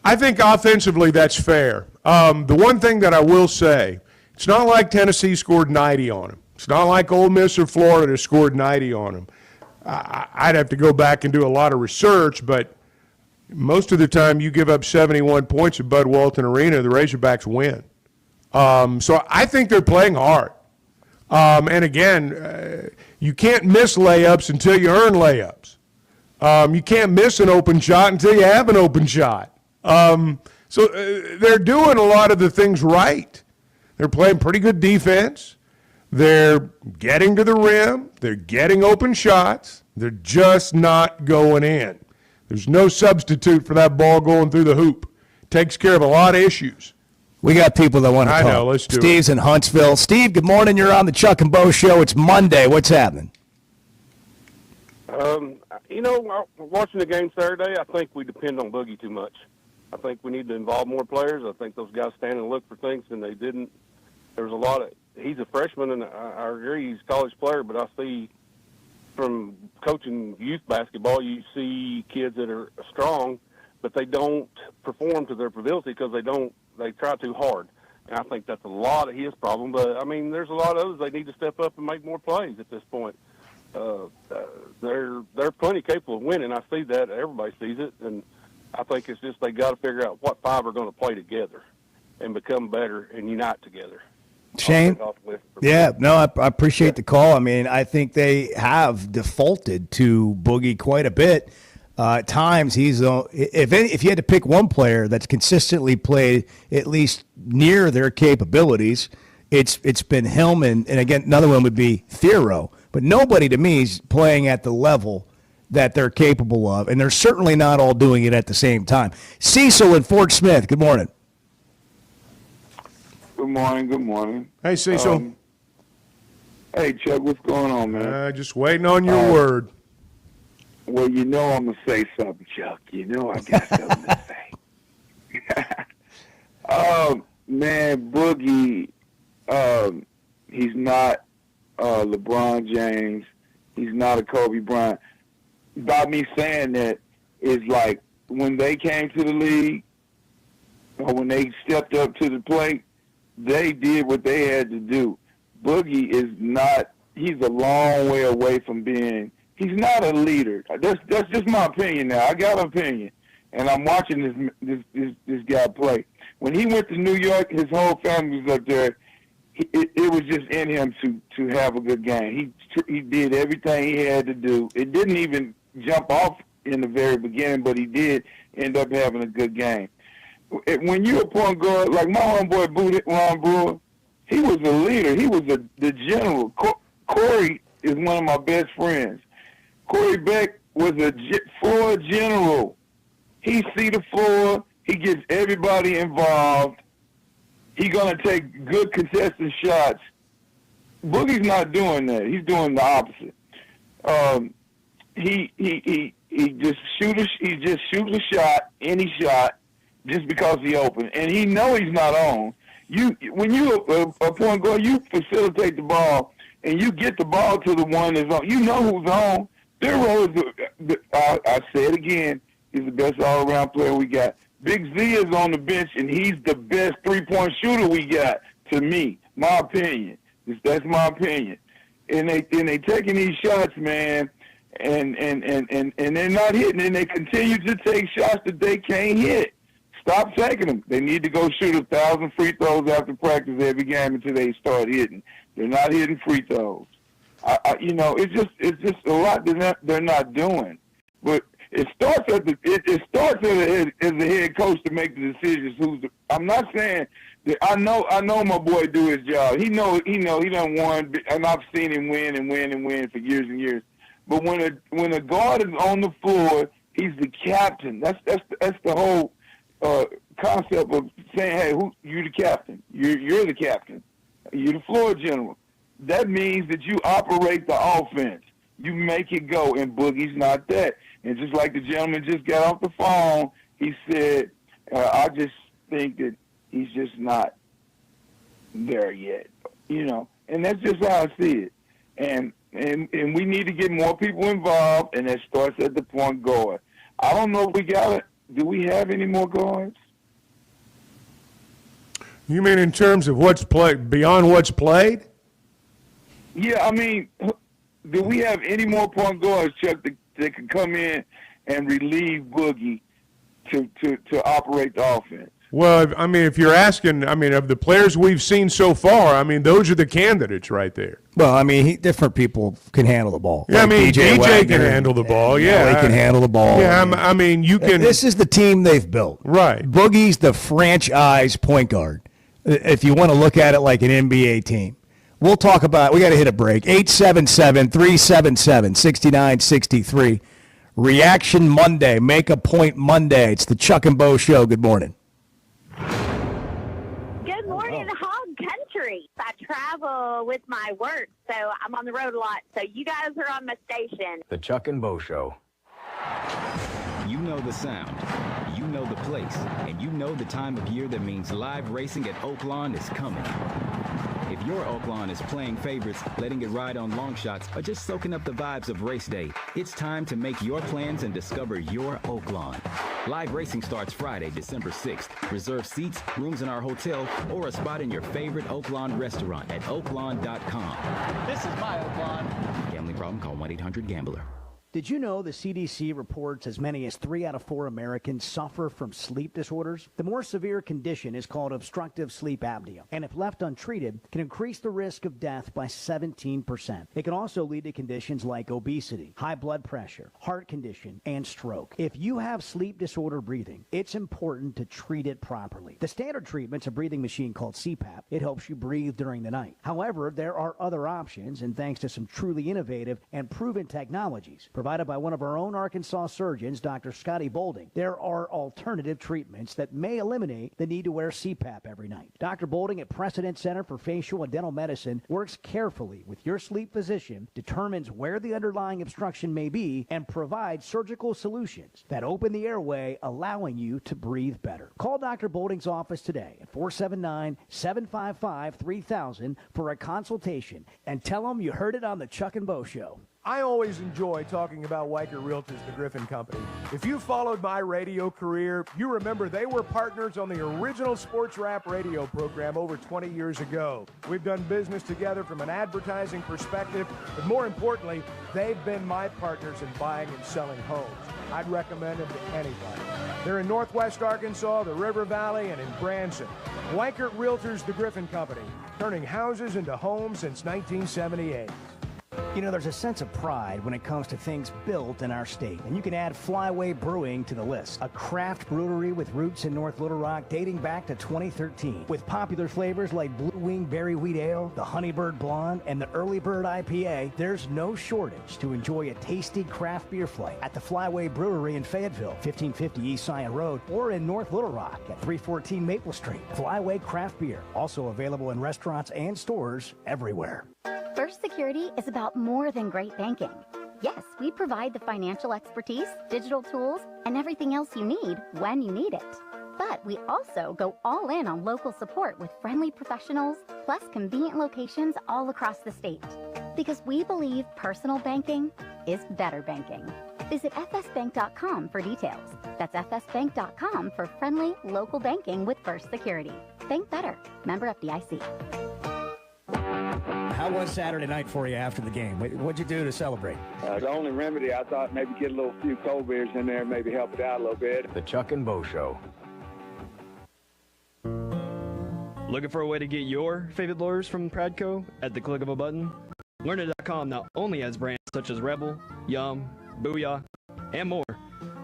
I think offensively that's fair. The one thing that I will say, it's not like Tennessee scored 90 on them. It's not like Ole Miss or Florida scored 90 on them. I'd have to go back and do a lot of research, but most of the time you give up 71 points at Bud Walton Arena, the Razorbacks win. So I think they're playing hard. And again, you can't miss layups until you earn layups. You can't miss an open shot until you have an open shot. So they're doing a lot of the things right. They're playing pretty good defense. They're getting to the rim. They're getting open shots. They're just not going in. There's no substitute for that ball going through the hoop. Takes care of a lot of issues. We got people that want to talk. I know, let's do it. Steve's in Huntsville. Steve, good morning. You're on the Chuck and Bo Show. It's Monday. What's happening? Watching the game Saturday, I think we depend on Boogie too much. I think we need to involve more players. I think those guys stand and look for things, and they didn't. There was a lot of – he's a freshman, and I agree he's a college player, but I see from coaching youth basketball, you see kids that are strong, but they don't perform to their ability because they try too hard. And I think that's a lot of his problem. But, I mean, there's a lot of others. They need to step up and make more plays at this point. They're plenty capable of winning. I see that. Everybody sees it. And I think it's just they got to figure out what five are going to play together and become better and unite together. Shane? Yeah, no, I appreciate the call. I mean, I think they have defaulted to Boogie quite a bit. At times, he's if you had to pick one player that's consistently played at least near their capabilities, it's been him, and again, another one would be Theoro. But nobody to me is playing at the level that they're capable of, and they're certainly not all doing it at the same time. Cecil in Fort Smith, good morning. Good morning, good morning. Hey, Cecil. Hey, Chuck, what's going on, man? Just waiting on your word. Well, I'm going to say something, Chuck. I got something to say. Man, Boogie, he's not LeBron James. He's not a Kobe Bryant. By me saying that is like when they came to the league or when they stepped up to the plate, they did what they had to do. Boogie is not – he's a long way away from being – he's not a leader. That's just my opinion now. I got an opinion. And I'm watching this guy play. When he went to New York, his whole family was up there. It was just in him to have a good game. He did everything he had to do. It didn't even jump off in the very beginning, but he did end up having a good game. When you're a point guard, like my homeboy Ron Brewer, he was a leader. He was the general. Corey is one of my best friends. Corey Beck was a floor general. He see the floor. He gets everybody involved. He's going to take good contested shots. Boogie's not doing that. He's doing the opposite. He just shoots a shot, any shot, just because he open, and he know he's not on. When you a point guard, you facilitate the ball, and you get the ball to the one that's on. You know who's on. Their role is, I say it again, he's the best all-around player we got. Big Z is on the bench, and he's the best three-point shooter we got, to me, my opinion. That's my opinion. And they taking these shots, man, and they're not hitting, and they continue to take shots that they can't hit. Stop taking them. They need to go shoot 1,000 free throws after practice every game until they start hitting. They're not hitting free throws. It's just a lot they're not doing. But it starts as the head coach to make the decisions. I'm not saying that I know my boy do his job. He done won, and I've seen him win and win and win for years and years. But when a guard is on the floor, he's the captain. That's the whole concept of saying, hey, you the captain. You're the captain. You're the floor general. That means that you operate the offense. You make it go, and Boogie's not that. And just like the gentleman just got off the phone, he said, I just think that he's just not there yet, And that's just how I see it. And we need to get more people involved, and that starts at the point guard. I don't know if we got it. Do we have any more guards? You mean in terms of what's played, beyond what's played? Yeah, I mean, do we have any more point guards, Chuck, that can come in and relieve Boogie to operate the offense? Well, I mean, if you're asking, of the players we've seen so far, those are the candidates right there. Well, different people can handle the ball. Yeah, like DJ can handle the ball. Yeah, they can handle the ball. Yeah, you can. This is the team they've built. Right. Boogie's the franchise point guard. If you want to look at it like an NBA team. We'll talk about, we got to hit a break. 877-377-6963. Reaction Monday. Make a point Monday. It's the Chuck and Bo Show. Good morning. Good morning, Hog Country. I travel with my work, so I'm on the road a lot. So you guys are on my station. The Chuck and Bo Show. You know the sound, you know the place, and you know the time of year that means live racing at Oaklawn is coming. If your Oaklawn is playing favorites, letting it ride on long shots, or just soaking up the vibes of race day, it's time to make your plans and discover your Oaklawn. Live racing starts Friday, December 6th. Reserve seats, rooms in our hotel, or a spot in your favorite Oaklawn restaurant at oaklawn.com. This is my Oaklawn. Gambling problem? Call 1-800-GAMBLER. Did you know the CDC reports as many as 3 out of 4 Americans suffer from sleep disorders? The more severe condition is called obstructive sleep apnea, and if left untreated, can increase the risk of death by 17%. It can also lead to conditions like obesity, high blood pressure, heart condition, and stroke. If you have sleep disorder breathing, it's important to treat it properly. The standard treatment's a breathing machine called CPAP. It helps you breathe during the night. However, there are other options, and thanks to some truly innovative and proven technologies, provided by one of our own Arkansas surgeons, Dr. Scotty Bolding, there are alternative treatments that may eliminate the need to wear CPAP every night. Dr. Bolding at Precedent Center for Facial and Dental Medicine works carefully with your sleep physician, determines where the underlying obstruction may be, and provides surgical solutions that open the airway, allowing you to breathe better. Call Dr. Bolding's office today at 479-755-3000 for a consultation and tell them you heard it on the Chuck and Bo Show. I always enjoy talking about Weicker Realtors, the Griffin Company. If you followed my radio career, you remember they were partners on the original sports rap radio program over 20 years ago. We've done business together from an advertising perspective, but more importantly, they've been my partners in buying and selling homes. I'd recommend them to anybody. They're in Northwest Arkansas, the River Valley, and in Branson. Weicker Realtors, the Griffin Company, turning houses into homes since 1978. You know, there's a sense of pride when it comes to things built in our state, and you can add Flyway Brewing to the list. A craft brewery with roots in North Little Rock dating back to 2013. With popular flavors like Blue Wing Berry Wheat Ale, the Honeybird Blonde, and the Early Bird IPA, there's no shortage to enjoy a tasty craft beer flight at the Flyway Brewery in Fayetteville, 1550 East Zion Road, or in North Little Rock at 314 Maple Street. Flyway Craft Beer, also available in restaurants and stores everywhere. First Security is about more than great banking. Yes, we provide the financial expertise, digital tools, and everything else you need when you need it. But we also go all in on local support with friendly professionals, plus convenient locations all across the state. Because we believe personal banking is better banking. Visit fsbank.com for details. That's fsbank.com for friendly, local banking with First Security. Bank better. Member FDIC. How was Saturday night for you after the game? What'd you do to celebrate? The only remedy, I thought maybe get a few cold beers in there, maybe help it out a little bit. The Chuck and Bo Show. Looking for a way to get your favorite blowers from Pradco at the click of a button? Learner.com not only has brands such as Rebel, Yum, Booyah, and more,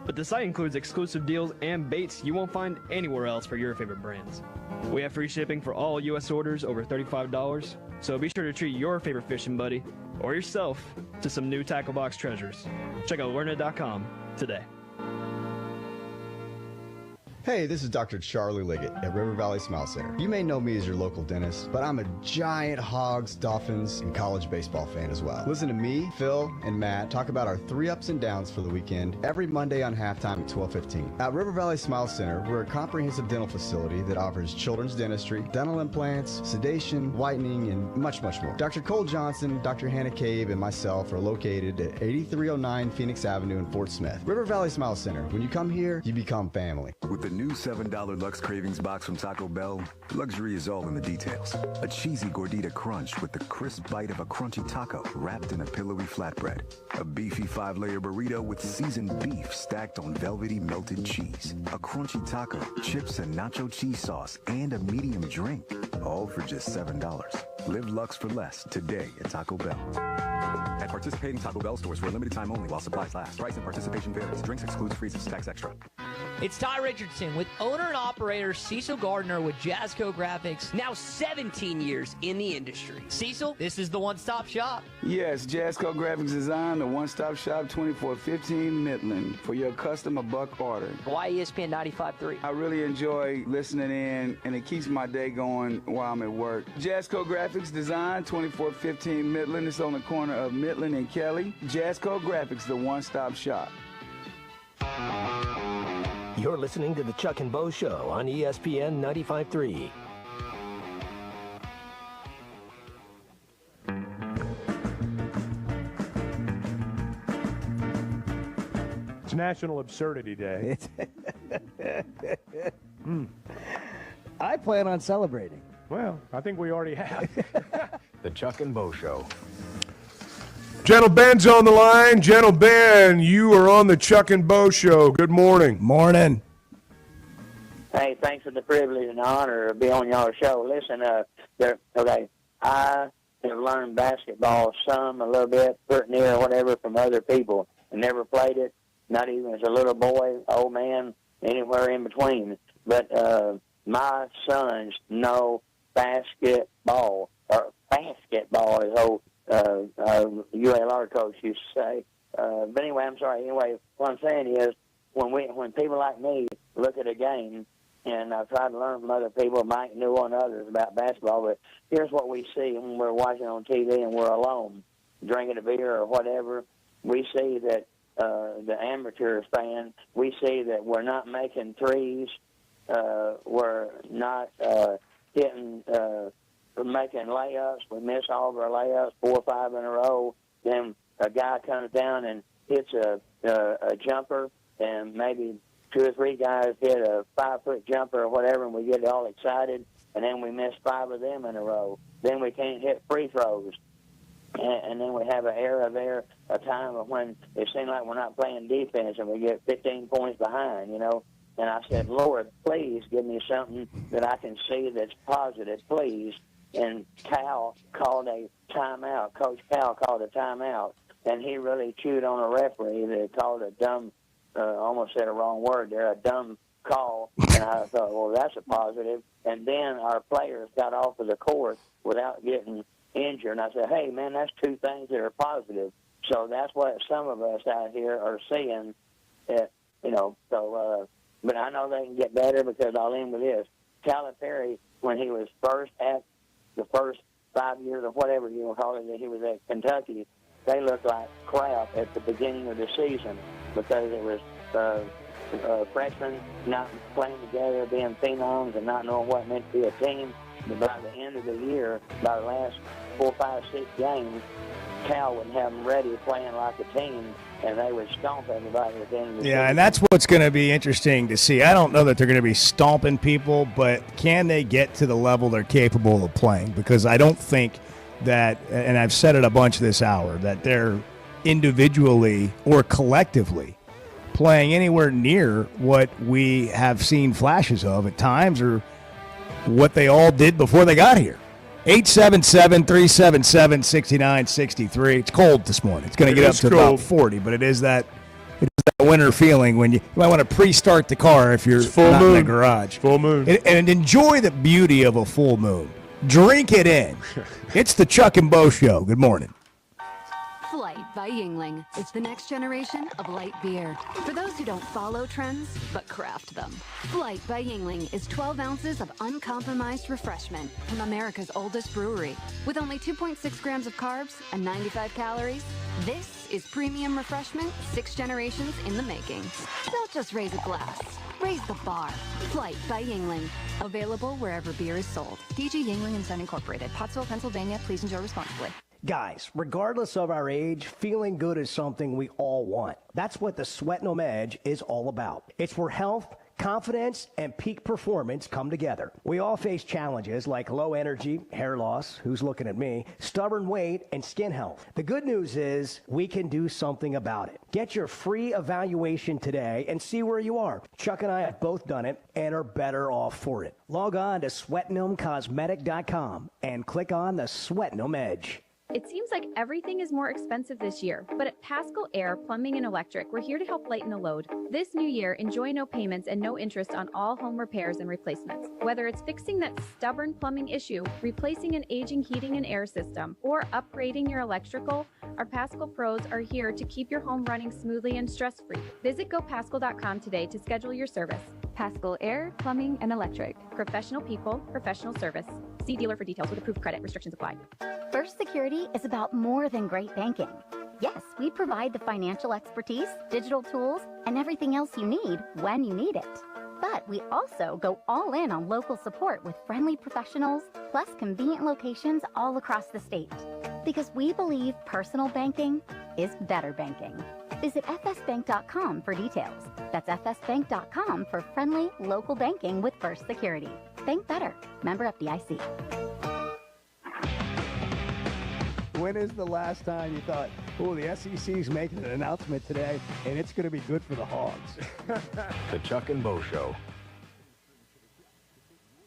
but the site includes exclusive deals and baits you won't find anywhere else for your favorite brands. We have free shipping for all U.S. orders over $35, so be sure to treat your favorite fishing buddy or yourself to some new tackle box treasures. Check out Learner.com today. Hey, this is Dr. Charlie Liggett at River Valley Smile Center. You may know me as your local dentist, but I'm a giant Hogs, Dolphins, and college baseball fan as well. Listen to me, Phil, and Matt talk about our 3 ups and downs for the weekend every Monday on halftime at 12:15. At River Valley Smile Center, we're a comprehensive dental facility that offers children's dentistry, dental implants, sedation, whitening, and much, much more. Dr. Cole Johnson, Dr. Hannah Cabe, and myself are located at 8309 Phoenix Avenue in Fort Smith. River Valley Smile Center. When you come here, you become family. With the new $7 Lux Cravings box from Taco Bell, luxury is all in the details. A cheesy gordita crunch with the crisp bite of a crunchy taco wrapped in a pillowy flatbread. A beefy 5-layer burrito with seasoned beef stacked on velvety melted cheese. A crunchy taco, chips and nacho cheese sauce, and a medium drink. All for just $7. Live Lux for less today at Taco Bell. At participating Taco Bell stores for a limited time only while supplies last. Price and participation varies. Drinks excludes freezes. Tax extra. It's Ty Richardson with owner and operator Cecil Gardner with Jazzco Graphics, now 17 years in the industry. Cecil, this is the one-stop shop. Yes, Jazzco Graphics Design, the one-stop shop, 2415 Midland, for your custom or buck order. Why ESPN 95.3? I really enjoy listening in, and it keeps my day going while I'm at work. Jazzco Graphics Design, 2415 Midland. It's on the corner of Midland and Kelly. Jazzco Graphics, the one-stop shop. You're listening to the Chuck and Bo Show on ESPN 95.3. It's National Absurdity Day. I plan on celebrating. Well, I think we already have. The Chuck and Bo Show. Gentle Ben's on the line. Gentle Ben, you are on the Chuck and Bo Show. Good morning. Morning. Hey, thanks for the privilege and honor of being on y'all show. Listen, I have learned basketball a little bit, pretty near whatever from other people. I never played it, not even as a little boy, old man, anywhere in between. But my sons know basketball, or basketball is old. ULR coach used to say. But anyway, I'm sorry. Anyway, what I'm saying is when people like me look at a game, and I've tried to learn from other people, Mike knew on others about basketball, but here's what we see when we're watching on TV and we're alone, drinking a beer or whatever. We see that the amateur fan, we see that we're not making threes, we're not making layups. We miss all of our layups, 4 or 5 in a row. Then a guy comes down and hits a jumper, and maybe 2 or 3 guys hit a 5-foot jumper or whatever, and we get all excited, and then we miss 5 of them in a row. Then we can't hit free throws. And then we have an era there, a time of when it seems like we're not playing defense and we get 15 points behind, you know. And I said, Lord, please give me something that I can see that's positive, please. And Cal called a timeout. Coach Cal called a timeout, and he really chewed on a referee that called a dumb, almost said a wrong word there, a dumb call. And I thought, well, that's a positive. And then our players got off of the court without getting injured. And I said, hey, man, that's 2 things that are positive. So that's what some of us out here are seeing, you know. So, but I know they can get better because I'll end with this. Calipari, when he was first at the first 5 years or whatever you want to call it that he was at Kentucky, they looked like crap at the beginning of the season because it was freshmen not playing together, being phenoms, and not knowing what it meant to be a team. But by the end of the year, by the last 4, 5, 6 games, Cal would have them ready playing like a team, and they would stomp everybody at the end of the season. Yeah, and that's what's going to be interesting to see. I don't know that they're going to be stomping people, but can they get to the level they're capable of playing? Because I don't think that, and I've said it a bunch this hour, that they're individually or collectively playing anywhere near what we have seen flashes of at times or what they all did before they got here. 877-377-6963. It's cold this morning. It's going to get up to about 40, but it is that winter feeling when you might want to pre-start the car if you're not in the garage. Full moon. And enjoy the beauty of a full moon. Drink it in. It's the Chuck and Bo Show. Good morning. Flight by Yingling. It's the next generation of light beer. For those who don't follow trends, but craft them. Flight by Yingling is 12 ounces of uncompromised refreshment from America's oldest brewery. With only 2.6 grams of carbs and 95 calories, this is premium refreshment 6 generations in the making. Don't just raise a glass. Raise the bar. Flight by Yingling. Available wherever beer is sold. DG Yingling and Son Incorporated. Pottsville, Pennsylvania. Please enjoy responsibly. Guys, regardless of our age, feeling good is something we all want. That's what the Sweatnum Edge is all about. It's where health, confidence, and peak performance come together. We all face challenges like low energy, hair loss, who's looking at me, stubborn weight, and skin health. The good news is we can do something about it. Get your free evaluation today and see where you are. Chuck and I have both done it and are better off for it. Log on to SweatnumCosmetic.com and click on the Sweatnum Edge. It seems like everything is more expensive this year, but at Pascal Air Plumbing and Electric, we're here to help lighten the load. This new year, enjoy no payments and no interest on all home repairs and replacements. Whether it's fixing that stubborn plumbing issue, replacing an aging heating and air system, or upgrading your electrical, our Pascal pros are here to keep your home running smoothly and stress-free. Visit GoPascal.com today to schedule your service. Pascal Air Plumbing and Electric. Professional people, professional service. See dealer for details with approved credit. Restrictions apply. First Security is about more than great banking. Yes, we provide the financial expertise, digital tools, and everything else you need when you need it. But we also go all in on local support with friendly professionals, plus convenient locations all across the state. Because we believe personal banking is better banking. Visit fsbank.com for details. That's fsbank.com for friendly local banking with First Security. Bank better. Member FDIC. When is the last time you thought, oh, the SEC's making an announcement today, and it's going to be good for the Hogs? The Chuck and Bo Show.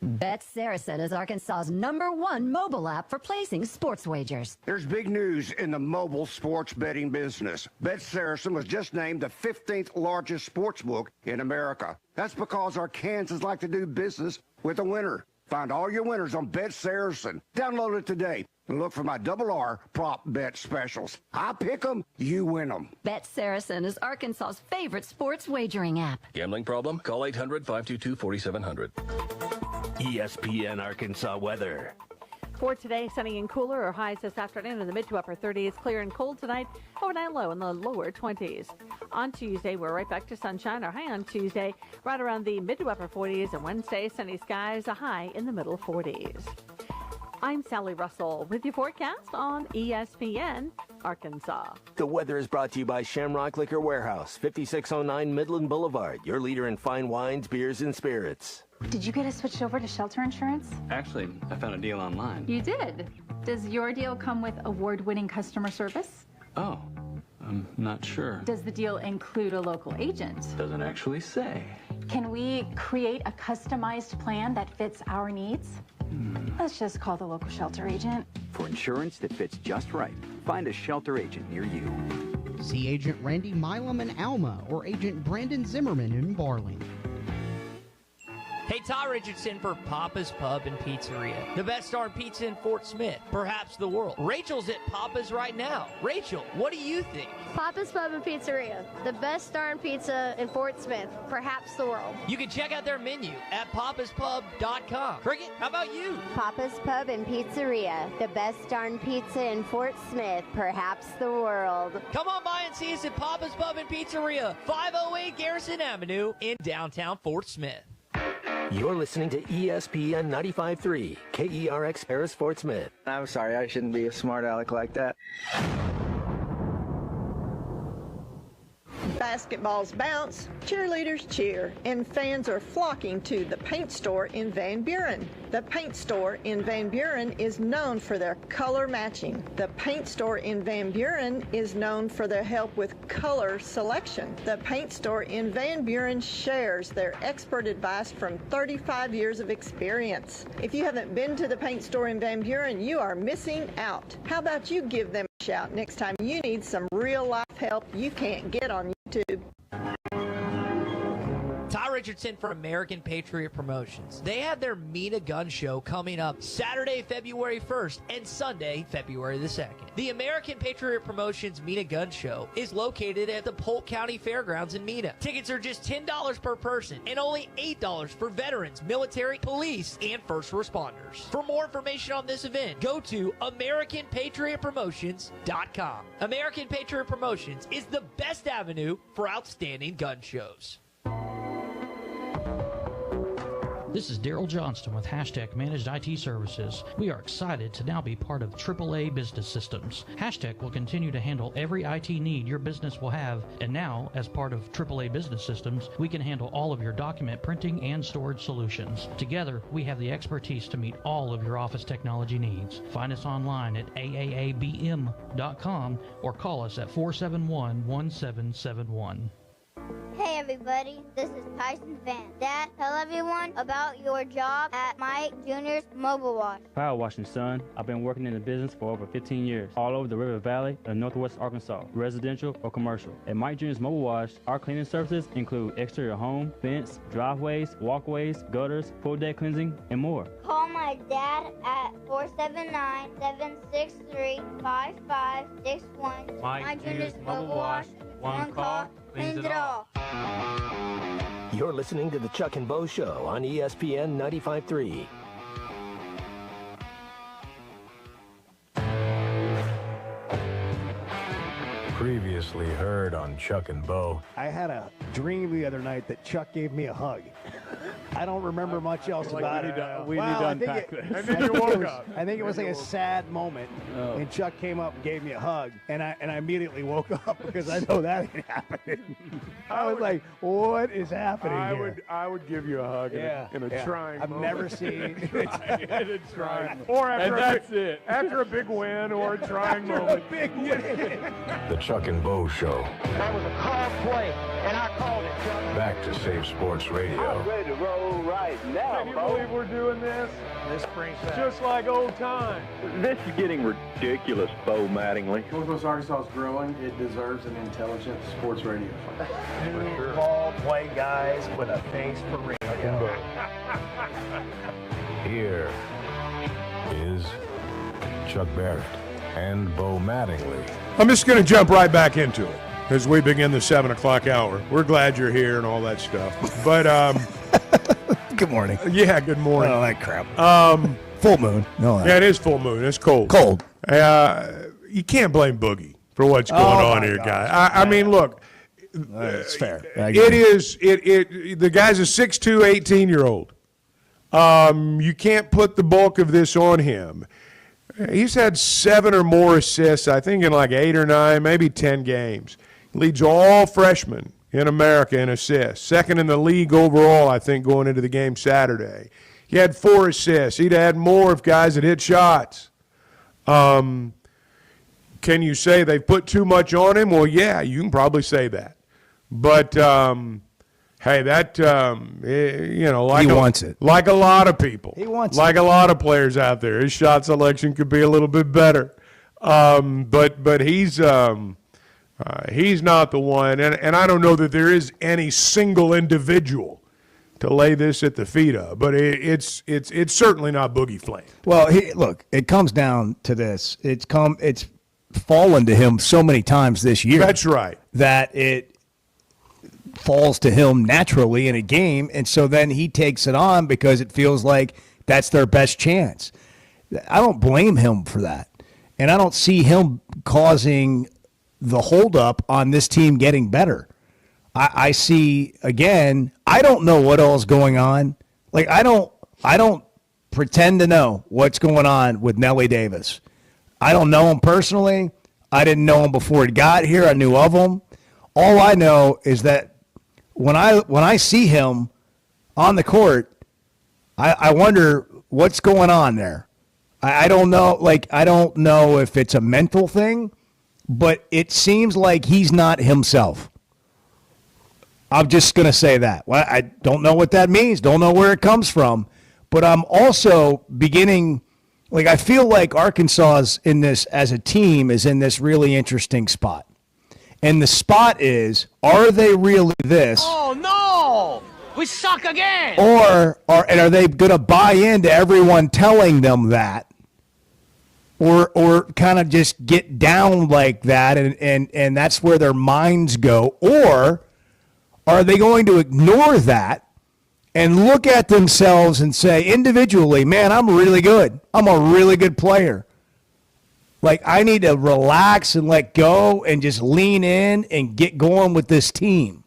Bet Saracen is Arkansas's #1 mobile app for placing sports wagers. There's big news in the mobile sports betting business. Bet Saracen was just named the 15th largest sports book in America. That's because Arkansans like to do business with a winner. Find all your winners on Bet Saracen. Download it today and look for my R prop bet specials. I pick them, you win them. Bet Saracen is Arkansas's favorite sports wagering app. Gambling problem? Call 800-522-4700. ESPN Arkansas weather. For today, sunny and cooler, or highs this afternoon in the mid to upper 30s. Clear and cold tonight, overnight low in the lower 20s. On Tuesday, we're right back to sunshine. Our high on Tuesday, right around the mid to upper 40s. And Wednesday, sunny skies, a high in the middle 40s. I'm Sally Russell with your forecast on ESPN Arkansas. The weather is brought to you by Shamrock Liquor Warehouse, 5609 Midland Boulevard, your leader in fine wines, beers, and spirits. Did you get us switched over to shelter insurance? Actually, I found a deal online. You did? Does your deal come with award-winning customer service? Oh, I'm not sure. Does the deal include a local agent? Doesn't actually say. Can we create a customized plan that fits our needs? Let's just call the local shelter agent. For insurance that fits just right, find a shelter agent near you. See Agent Randy Milam in Alma or Agent Brandon Zimmerman in Barling. Hey, Ty Richardson for Papa's Pub and Pizzeria. The best darn pizza in Fort Smith, perhaps the world. Rachel's at Papa's right now. Rachel, what do you think? Papa's Pub and Pizzeria. The best darn pizza in Fort Smith, perhaps the world. You can check out their menu at papaspub.com. Cricket, how about you? Papa's Pub and Pizzeria. The best darn pizza in Fort Smith, perhaps the world. Come on by and see us at Papa's Pub and Pizzeria, 508 Garrison Avenue in downtown Fort Smith. You're listening to ESPN 95.3, KERX Paris Fort Smith. I'm sorry, I shouldn't be a smart aleck like that. Basketballs bounce, cheerleaders cheer, and fans are flocking to the paint store in Van Buren. The paint store in Van Buren is known for their color matching. The paint store in Van Buren is known for their help with color selection. The paint store in Van Buren shares their expert advice from 35 years of experience. If you haven't been to the paint store in Van Buren, you are missing out. How about you give them a shout next time you need some real-life help you can't get on YouTube. Ty Richardson for American Patriot Promotions. They have their Mina Gun Show coming up Saturday, February 1st and Sunday, February the 2nd. The American Patriot Promotions Mina Gun Show is located at the Polk County Fairgrounds in Mina. Tickets are just $10 per person and only $8 for veterans, military, police, and first responders. For more information on this event, go to AmericanPatriotPromotions.com. American Patriot Promotions is the best avenue for outstanding gun shows. This is Daryl Johnston with Hashtag Managed IT Services. We are excited to now be part of AAA Business Systems. Hashtag will continue to handle every IT need your business will have, and now, as part of AAA Business Systems, we can handle all of your document printing and storage solutions. Together, we have the expertise to meet all of your office technology needs. Find us online at aaabm.com or call us at 471-1771. Hey everybody, this is Tyson Van. Dad, tell everyone about your job at Mike Jr.'s Mobile Wash. Power washing, son. I've been working in the business for over 15 years, all over the River Valley and Northwest Arkansas, residential or commercial. At Mike Jr.'s Mobile Wash, our cleaning services include exterior home, fence, driveways, walkways, gutters, pool deck cleansing, and more. Call my dad at 479-763-5561. Mike Jr.'s Mobile Wash. One call cleans it all. You're listening to the Chuck and Bo Show on ESPN 95.3. Previously heard on Chuck and Bo. I had a dream the other night that Chuck gave me a hug. I don't remember much else about it. We need to unpack this. And then you woke up. I think it was like a sad moment, and Chuck came up and gave me a hug, and I immediately woke up because I know that ain't happening. I was like, what is happening here? I would give you a hug in a trying I've moment. never seen in a trying or after a big win or a trying moment. Big win. The Chuck and Bo Show. That was a call play, and I called it, Chuck. Back to Save Sports Radio. I'm ready to roll right now, Can you believe we're doing this? This brings back. Just like old times. This is getting ridiculous, Bo Mattingly. Northwest Arkansas is growing. It deserves an intelligent sports radio. Two ball play guys with a face for radio. Here is Chuck Barrett and Bo Mattingly. I'm just going to jump right back into it as we begin the 7 o'clock hour. We're glad you're here and all that stuff. But, good morning. Yeah, good morning. Oh, that crap. Full moon. No, yeah, it is full moon. It's cold. Cold. You can't blame Boogie for what's going on here, guy. I mean, look. It's fair. It is. The guy's a 6'2", 18-year-old. You can't put the bulk of this on him. He's had 7 or more assists, I think, in like 8 or 9, maybe 10 games. Leads all freshmen in America in assists. Second in the league overall, I think, going into the game Saturday. He had 4 assists. He'd had more if guys had hit shots. Can you say they've put too much on him? Well, yeah, you can probably say that. But, hey, that, like he wants it. Like a lot of people. He wants like a lot of players out there. His shot selection could be a little bit better. But he's not the one. And I don't know that there is any single individual to lay this at the feet of, but it's certainly not Boogie Flan. Well, look, it comes down to this. It's fallen to him so many times this year. That's right. That it falls to him naturally in a game, and so then he takes it on because it feels like that's their best chance. I don't blame him for that, and I don't see him causing the holdup on this team getting better. I see, again, I don't know what else is going on. Like, I don't pretend to know what's going on with Nelly Davis. I don't know him personally. I didn't know him before he got here. I knew of him. All I know is that when I see him on the court, I wonder what's going on there. I don't know. Like, I don't know if it's a mental thing, but it seems like he's not himself. I'm just going to say that. Well, I don't know what that means. Don't know where it comes from. But I'm also beginning, like, I feel like Arkansas is in this, as a team, is in this really interesting spot. And the spot is, are they really this? Oh, no! We suck again! Or are they going to buy into everyone telling them that? Or kind of just get down like that, and that's where their minds go? Or are they going to ignore that and look at themselves and say individually, man, I'm really good. I'm a really good player. Like, I need to relax and let go and just lean in and get going with this team.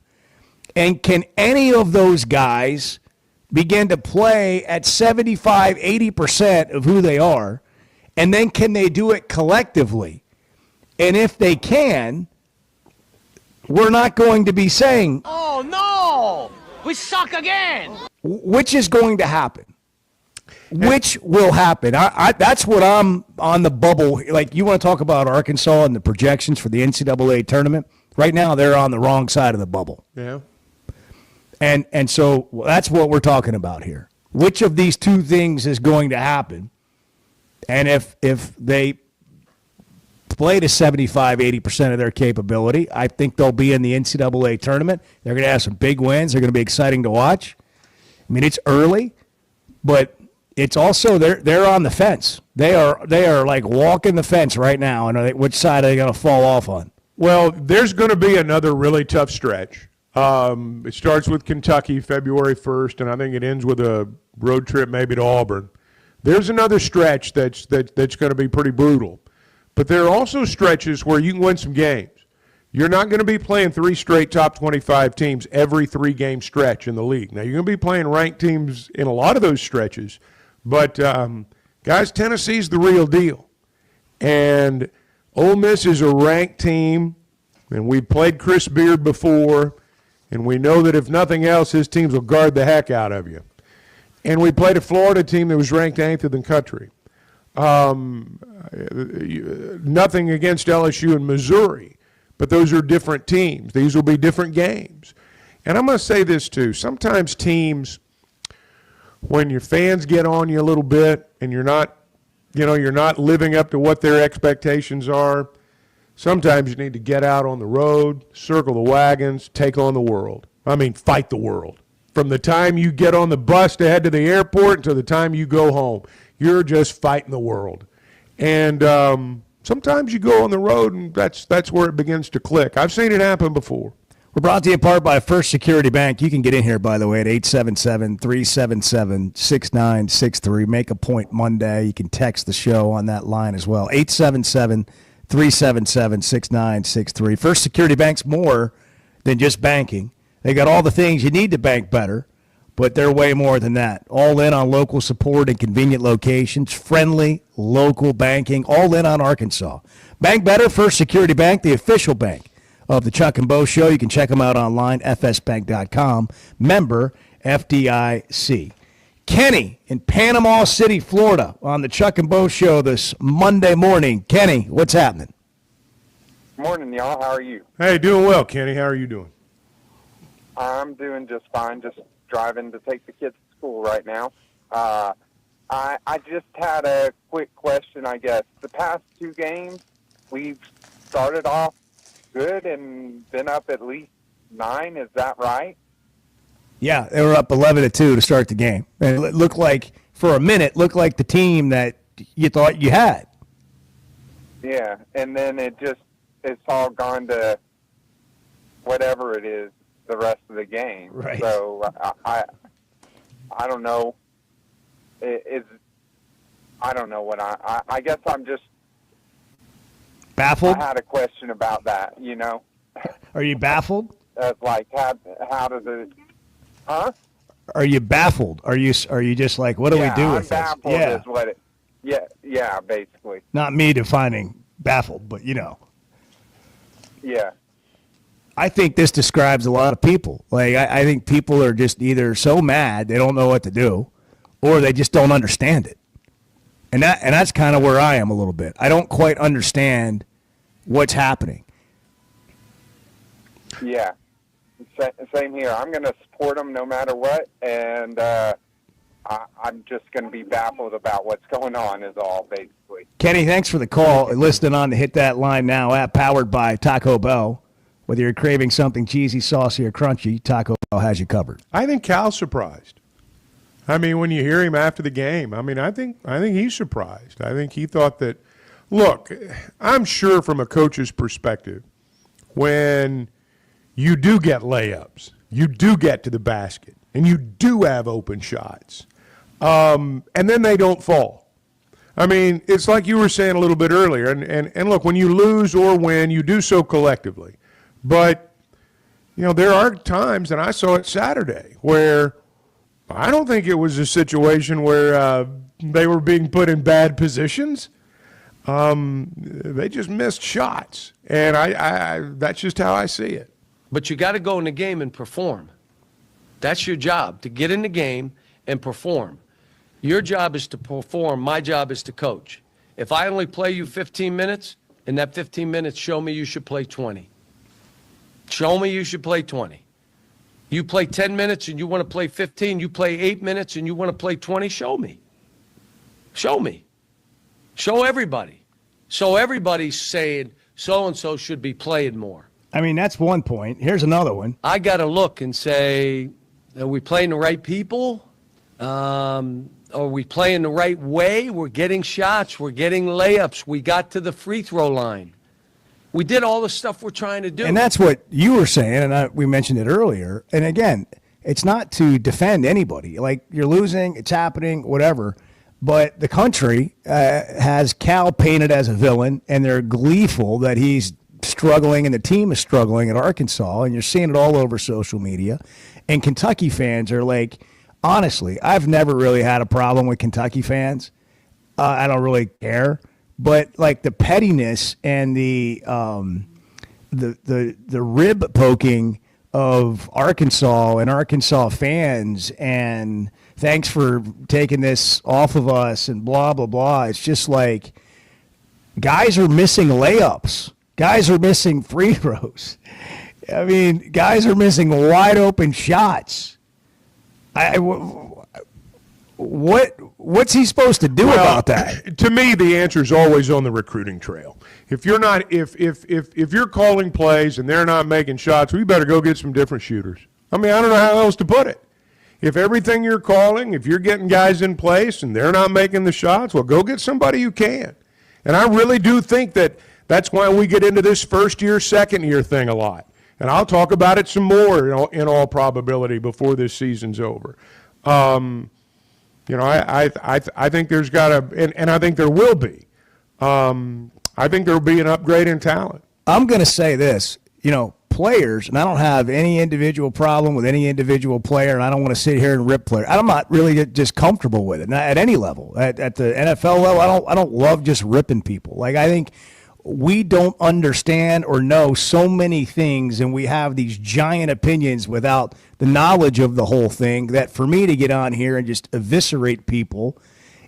And can any of those guys begin to play at 75, 80% of who they are? And then can they do it collectively? And if they can, we're not going to be saying, oh, no! We suck again! Which is going to happen. Which will happen. That's what I'm on the bubble. Like, you want to talk about Arkansas and the projections for the NCAA tournament? Right now, they're on the wrong side of the bubble. Yeah. And so that's what we're talking about here. Which of these two things is going to happen? And if they play to 75, 80% of their capability, I think they'll be in the NCAA tournament. They're going to have some big wins. They're going to be exciting to watch. I mean, it's early, but it's also they're on the fence. They are like walking the fence right now. And which side are they going to fall off on? Well, there's going to be another really tough stretch. It starts with Kentucky February 1st, and I think it ends with a road trip maybe to Auburn. There's another stretch that's going to be pretty brutal. But there are also stretches where you can win some games. You're not going to be playing 3 straight top 25 teams every 3-game stretch in the league. Now, you're going to be playing ranked teams in a lot of those stretches. But, guys, Tennessee's the real deal. And Ole Miss is a ranked team, and we played Chris Beard before, and we know that if nothing else, his teams will guard the heck out of you. And we played a Florida team that was ranked 8th in the country. Nothing against LSU and Missouri, but those are different teams. These will be different games. And I'm going to say this too. Sometimes teams, when your fans get on you a little bit and you're not living up to what their expectations are, sometimes you need to get out on the road, circle the wagons, take on the world. I mean, fight the world. From the time you get on the bus to head to the airport until the time you go home, you're just fighting the world. And sometimes you go on the road, and that's where it begins to click. I've seen it happen before. We're brought to you in part by First Security Bank. You can get in here, by the way, at 877-377-6963. Make a point Monday. You can text the show on that line as well. 877-377-6963. First Security Bank's more than just banking. They got all the things you need to bank better, but they're way more than that. All in on local support and convenient locations, friendly local banking, all in on Arkansas. Bank better, First Security Bank, the official bank of the Chuck and Bo Show. You can check them out online, fsbank.com. Member FDIC. Kenny in Panama City, Florida, on the Chuck and Bo Show this Monday morning. Kenny, what's happening? Morning, y'all. How are you? Hey, doing well, Kenny. How are you doing? I'm doing just fine, just driving to take the kids to school right now. I just had a quick question, I guess. The past 2 games, we've started off good and been up at least 9. Is that right? Yeah, they were up 11-2 to start the game. And it looked like, for a minute, the team that you thought you had. Yeah, and then it's all gone to whatever it is the rest of the game. Right. So I don't know. I don't know what I guess I'm just baffled. I had a question about that. Are you baffled? Like how does it? Huh? Are you baffled? Are you just like, what do we do with I'm this? Yeah, is what it. Yeah, basically. not me defining baffled, but Yeah. I think this describes a lot of people. Like, I think people are just either so mad they don't know what to do, or they just don't understand it. And that's kind of where I am a little bit. I don't quite understand what's happening. Yeah. Same here. I'm going to support them no matter what, and I'm just going to be baffled about what's going on is all, basically. Kenny, thanks for the call. Listening on to Hit That Line Now app, powered by Taco Bell. Whether you're craving something cheesy, saucy, or crunchy, Taco Bell has you covered. I think Cal's surprised. I mean, when you hear him after the game, I think he's surprised. I think he thought that, look, I'm sure from a coach's perspective, when you do get layups, you do get to the basket, and you do have open shots, and then they don't fall. I mean, it's like you were saying a little bit earlier, and look, when you lose or win, you do so collectively. But, there are times, and I saw it Saturday, where I don't think it was a situation where they were being put in bad positions. They just missed shots, and I that's just how I see it. But you got to go in the game and perform. That's your job, to get in the game and perform. Your job is to perform. My job is to coach. If I only play you 15 minutes, in that 15 minutes, show me you should play 20. Show me you should play 20. You play 10 minutes and you want to play 15. You play 8 minutes and you want to play 20. Show me. Show me. Show everybody. So everybody's saying so-and-so should be playing more. I mean, that's one point. Here's another one. I got to look and say, are we playing the right people? Are we playing the right way? We're getting shots. We're getting layups. We got to the free throw line. We did all the stuff we're trying to do. And that's what you were saying, and we mentioned it earlier. And again, it's not to defend anybody. Like, you're losing, it's happening, whatever. But the country has Cal painted as a villain, and they're gleeful that he's struggling and the team is struggling at Arkansas, and you're seeing it all over social media. And Kentucky fans are like, honestly, I've never really had a problem with Kentucky fans. I don't really care. But like the pettiness and the rib poking of Arkansas and Arkansas fans, and thanks for taking this off of us and blah blah blah. It's just like guys are missing layups, guys are missing free throws. I mean, guys are missing wide open shots. What's he supposed to do about that? To me, the answer is always on the recruiting trail. If you're not, if you're calling plays and they're not making shots, we better go get some different shooters. I mean, I don't know how else to put it. If everything you're calling, if you're getting guys in place and they're not making the shots, well, go get somebody who can. And I really do think that that's why we get into this first year, second year thing a lot. And I'll talk about it some more in all probability before this season's over. I think there's got to, and I think there will be. I think there will be an upgrade in talent. I'm going to say this, players, and I don't have any individual problem with any individual player, and I don't want to sit here and rip players. I'm not really just comfortable with it, not at any level. At the NFL level, I don't love just ripping people. Like, I think we don't understand or know so many things, and we have these giant opinions without the knowledge of the whole thing, that for me to get on here and just eviscerate people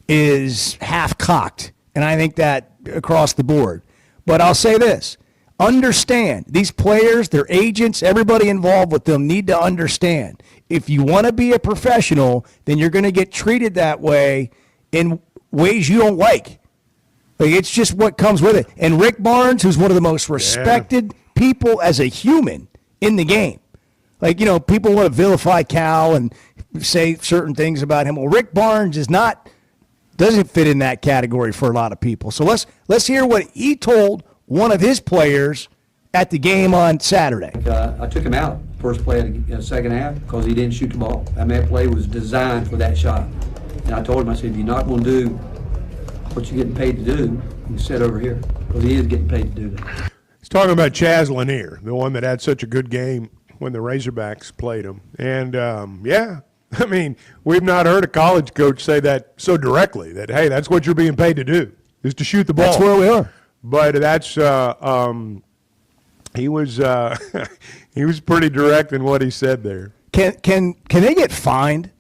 is half-cocked. And I think that across the board. But I'll say this. Understand, these players, their agents, everybody involved with them need to understand. If you want to be a professional, then you're going to get treated that way in ways you don't like. It's just what comes with it. And Rick Barnes, who's one of the most respected people as a human in the game, Like, people want to vilify Cal and say certain things about him. Well, Rick Barnes doesn't fit in that category for a lot of people. So let's hear what he told one of his players at the game on Saturday. I took him out first play of the second half because he didn't shoot the ball. I mean, that play was designed for that shot. And I told him, I said, if you're not going to do what you're getting paid to do, you can sit over here because he is getting paid to do that. He's talking about Chaz Lanier, the one that had such a good game when the Razorbacks played him. And, I mean, we've not heard a college coach say that so directly, that, hey, that's what you're being paid to do, is to shoot the ball. That's where we are. But that's he was he was pretty direct in what he said there. Can they get fined?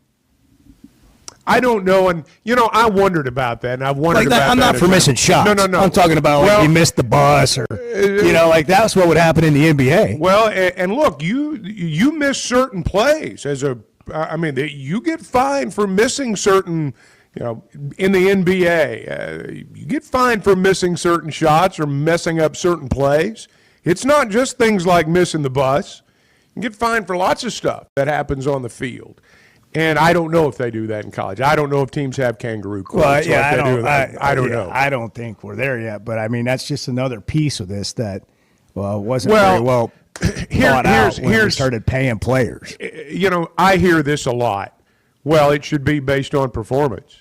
I don't know, and I wondered about that, and I've wondered about that. I'm not for missing shots. No. I'm talking about you missed the bus, or that's what would happen in the NBA. Well, and look, you miss certain plays you get fined for missing certain. In the NBA, you get fined for missing certain shots or messing up certain plays. It's not just things like missing the bus. You get fined for lots of stuff that happens on the field. And I don't know if they do that in college. I don't know if teams have kangaroo courts. Well, yeah, I don't know. I don't think we're there yet. But, I mean, that's just another piece of this that, wasn't very well thought out when we started paying players. I hear this a lot. Well, it should be based on performance.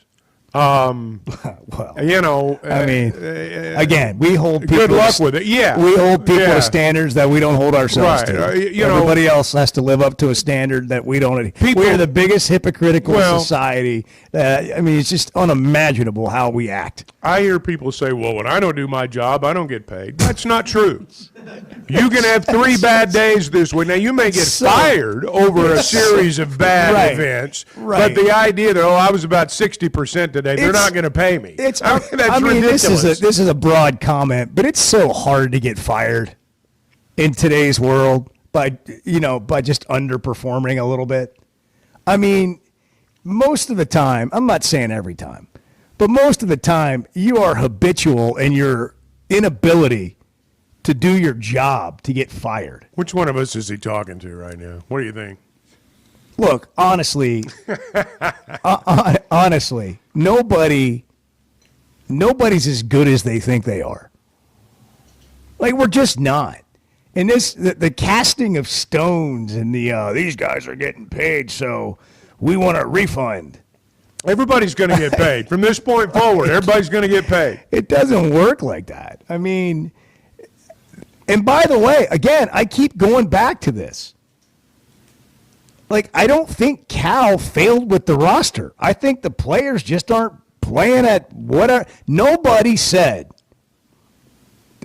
Again, we hold people. Good luck with it. Yeah, we hold people to standards that we don't hold ourselves to. Everybody else has to live up to a standard that we don't. We're the biggest hypocritical society. It's just unimaginable how we act. I hear people say, "Well, when I don't do my job, I don't get paid." That's not true. You can have 3 bad days this week. Now, you may get fired over a series of bad events, but the idea that, I was about 60% today, they're not going to pay me. That's ridiculous. This is a broad comment, but it's so hard to get fired in today's world by just underperforming a little bit. I mean, most of the time, I'm not saying every time, but most of the time, you are habitual in your inability to do your job to get fired. Which one of us is he talking to right now? What do you think? Look, honestly, nobody's as good as they think they are. Like, we're just not. And the casting of stones and these guys are getting paid, so we want a refund. Everybody's going to get paid. From this point forward, everybody's going to get paid. It doesn't work like that. I mean, and by the way, again, I keep going back to this. Like, I don't think Cal failed with the roster. I think the players just aren't playing at whatever. Nobody said,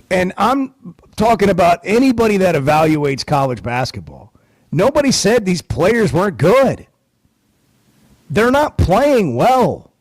and I'm talking about anybody that evaluates college basketball, nobody said these players weren't good. They're not playing well.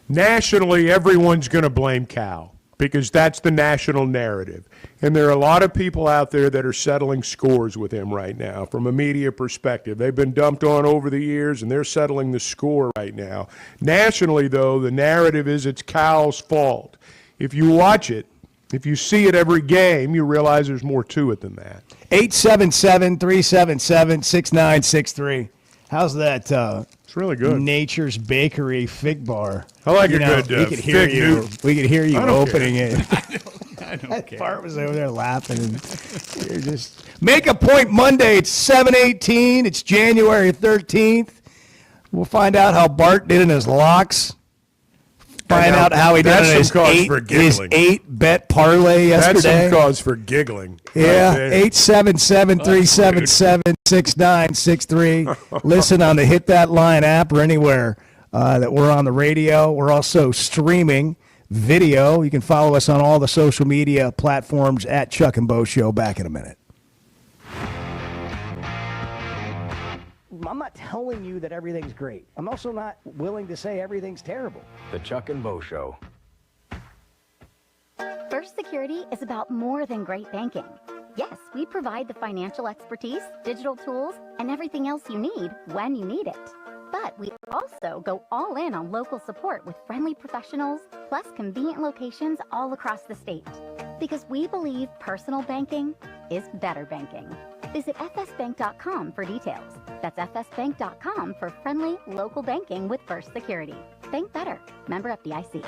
Nationally, everyone's going to blame Cal because that's the national narrative. And there are a lot of people out there that are settling scores with him right now from a media perspective. They've been dumped on over the years, and they're settling the score right now. Nationally, though, the narrative is it's Cal's fault. If you watch it, if you see it every game, you realize there's more to it than that. 877-377-6963. How's that? It's really good. Nature's Bakery fig bar. I like a good we could hear fig you. We could hear you opening care. it. I don't care. Bart was over there laughing. And you're just Make a Point Monday. It's 7/18. It's January 13th. We'll find out how Bart did in his locks. Find out how he did in his 8-bet parlay yesterday. That's some cause for giggling. Yeah, 877-377-6963. Listen on the Hit That Line app or anywhere that we're on the radio. We're also streaming video. You can follow us on all the social media platforms at Chuck and Bo Show. Back in a minute. I'm not telling you that everything's great. I'm also not willing to say everything's terrible. The Chuck and Bo Show. First Security is about more than great banking. Yes, we provide the financial expertise, digital tools, and everything else you need when you need it. But we also go all in on local support with friendly professionals, plus convenient locations all across the state. Because we believe personal banking is better banking. Visit fsbank.com for details. That's fsbank.com for friendly, local banking with First Security. Bank better. Member FDIC.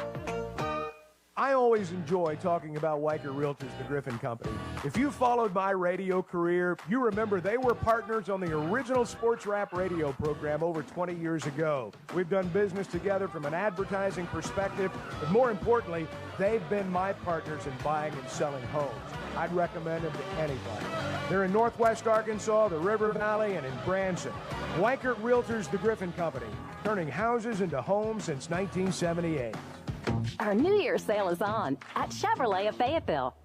I always enjoy talking about Weichert Realtors, the Griffin Company. If you followed my radio career, you remember they were partners on the original sports rap radio program over 20 years ago. We've done business together from an advertising perspective, but more importantly, they've been my partners in buying and selling homes. I'd recommend them to anybody. They're in Northwest Arkansas, the River Valley, and in Branson. Weichert Realtors, the Griffin Company, turning houses into homes since 1978. Our New Year's sale is on at Chevrolet of Fayetteville.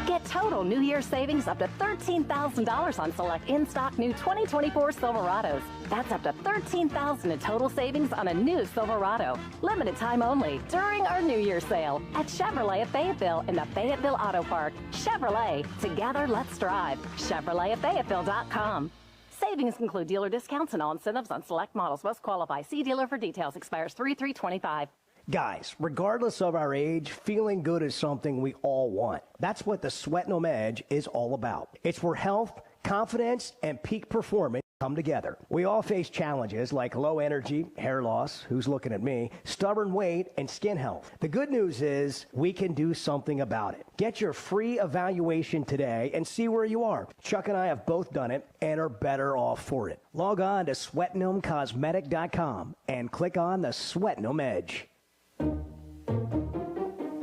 Get total New Year's savings up to $13,000 on select in-stock new 2024 Silverados. That's up to $13,000 in total savings on a new Silverado. Limited time only during our New Year's sale at Chevrolet of Fayetteville in the Fayetteville Auto Park. Chevrolet, together let's drive. ChevroletofFayetteville.com. Savings include dealer discounts and all incentives on select models. Must qualify. See dealer for details. Expires 3/3/25. Guys, regardless of our age, feeling good is something we all want. That's what the Sweatnum Edge is all about. It's where health, confidence, and peak performance come together. We all face challenges like low energy, hair loss, who's looking at me, stubborn weight, and skin health. The good news is we can do something about it. Get your free evaluation today and see where you are. Chuck and I have both done it and are better off for it. Log on to SweatnumCosmetic.com and click on the Sweatnum Edge.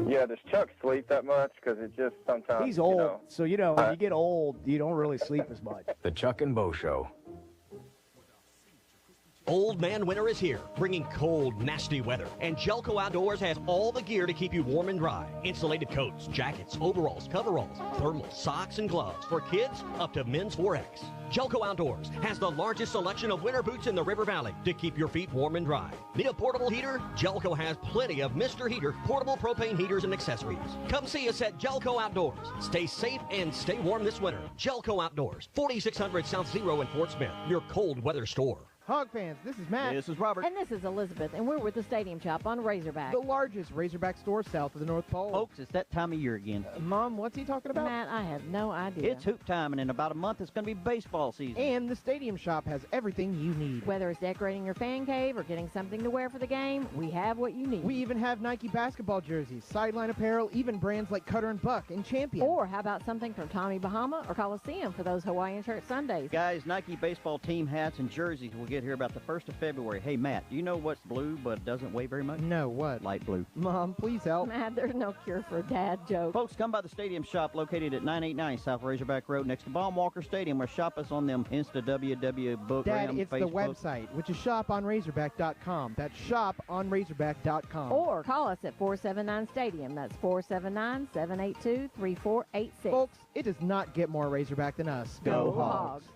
Yeah, does Chuck sleep that much? Because it just sometimes... He's old, so when you get old, you don't really sleep as much. The Chuck and Bo Show. Old Man Winter is here, bringing cold, nasty weather. And Jelco Outdoors has all the gear to keep you warm and dry. Insulated coats, jackets, overalls, coveralls, thermals, socks, and gloves. For kids, up to men's 4X. Jelco Outdoors has the largest selection of winter boots in the River Valley to keep your feet warm and dry. Need a portable heater? Jelco has plenty of Mr. Heater portable propane heaters and accessories. Come see us at Jelco Outdoors. Stay safe and stay warm this winter. Jelco Outdoors, 4600 South Zero in Fort Smith, your cold weather store. Hog fans, this is Matt. This is Robert. And this is Elizabeth, and we're with the Stadium Shop on Razorback, the largest Razorback store south of the North Pole. Folks, it's that time of year again. Mom, what's he talking about? Matt, I have no idea. It's hoop time, and in about a month, it's going to be baseball season. And the Stadium Shop has everything you need. Whether it's decorating your fan cave or getting something to wear for the game, we have what you need. We even have Nike basketball jerseys, sideline apparel, even brands like Cutter and Buck and Champion. Or how about something from Tommy Bahama or Coliseum for those Hawaiian shirt Sundays? Guys, Nike baseball team hats and jerseys will get here about the 1st of February. Hey, Matt, do you know what's blue but doesn't weigh very much? No, what? Light blue. Mom, please help. Matt, there's no cure for a dad joke. Folks, come by the Stadium Shop located at 989 South Razorback Road next to Baum Walker Stadium, or shop us on them Insta, WW, Book, Dad, Ram, it's Facebook. the website, which is shoponrazorback.com. That's shoponrazorback.com. Or call us at 479-STADIUM. That's 479-782-3486. Folks, it does not get more Razorback than us. Go Hogs.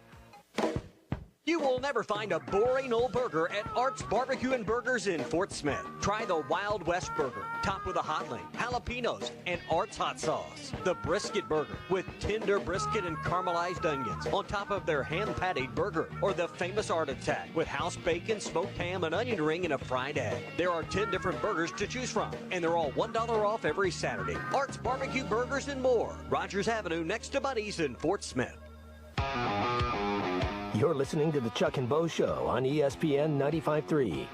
You will never find a boring old burger at Art's Barbecue and Burgers in Fort Smith. Try the Wild West Burger, topped with a hot link, jalapenos, and Art's hot sauce. The Brisket Burger, with tender brisket and caramelized onions on top of their hand-patted burger. Or the famous Art Attack, with house bacon, smoked ham, an onion ring, and a fried egg. There are 10 different burgers to choose from, and they're all $1 off every Saturday. Art's Barbecue Burgers and more. Rogers Avenue, next to Buddy's in Fort Smith. You're listening to the Chuck and Bo Show on ESPN 95.3.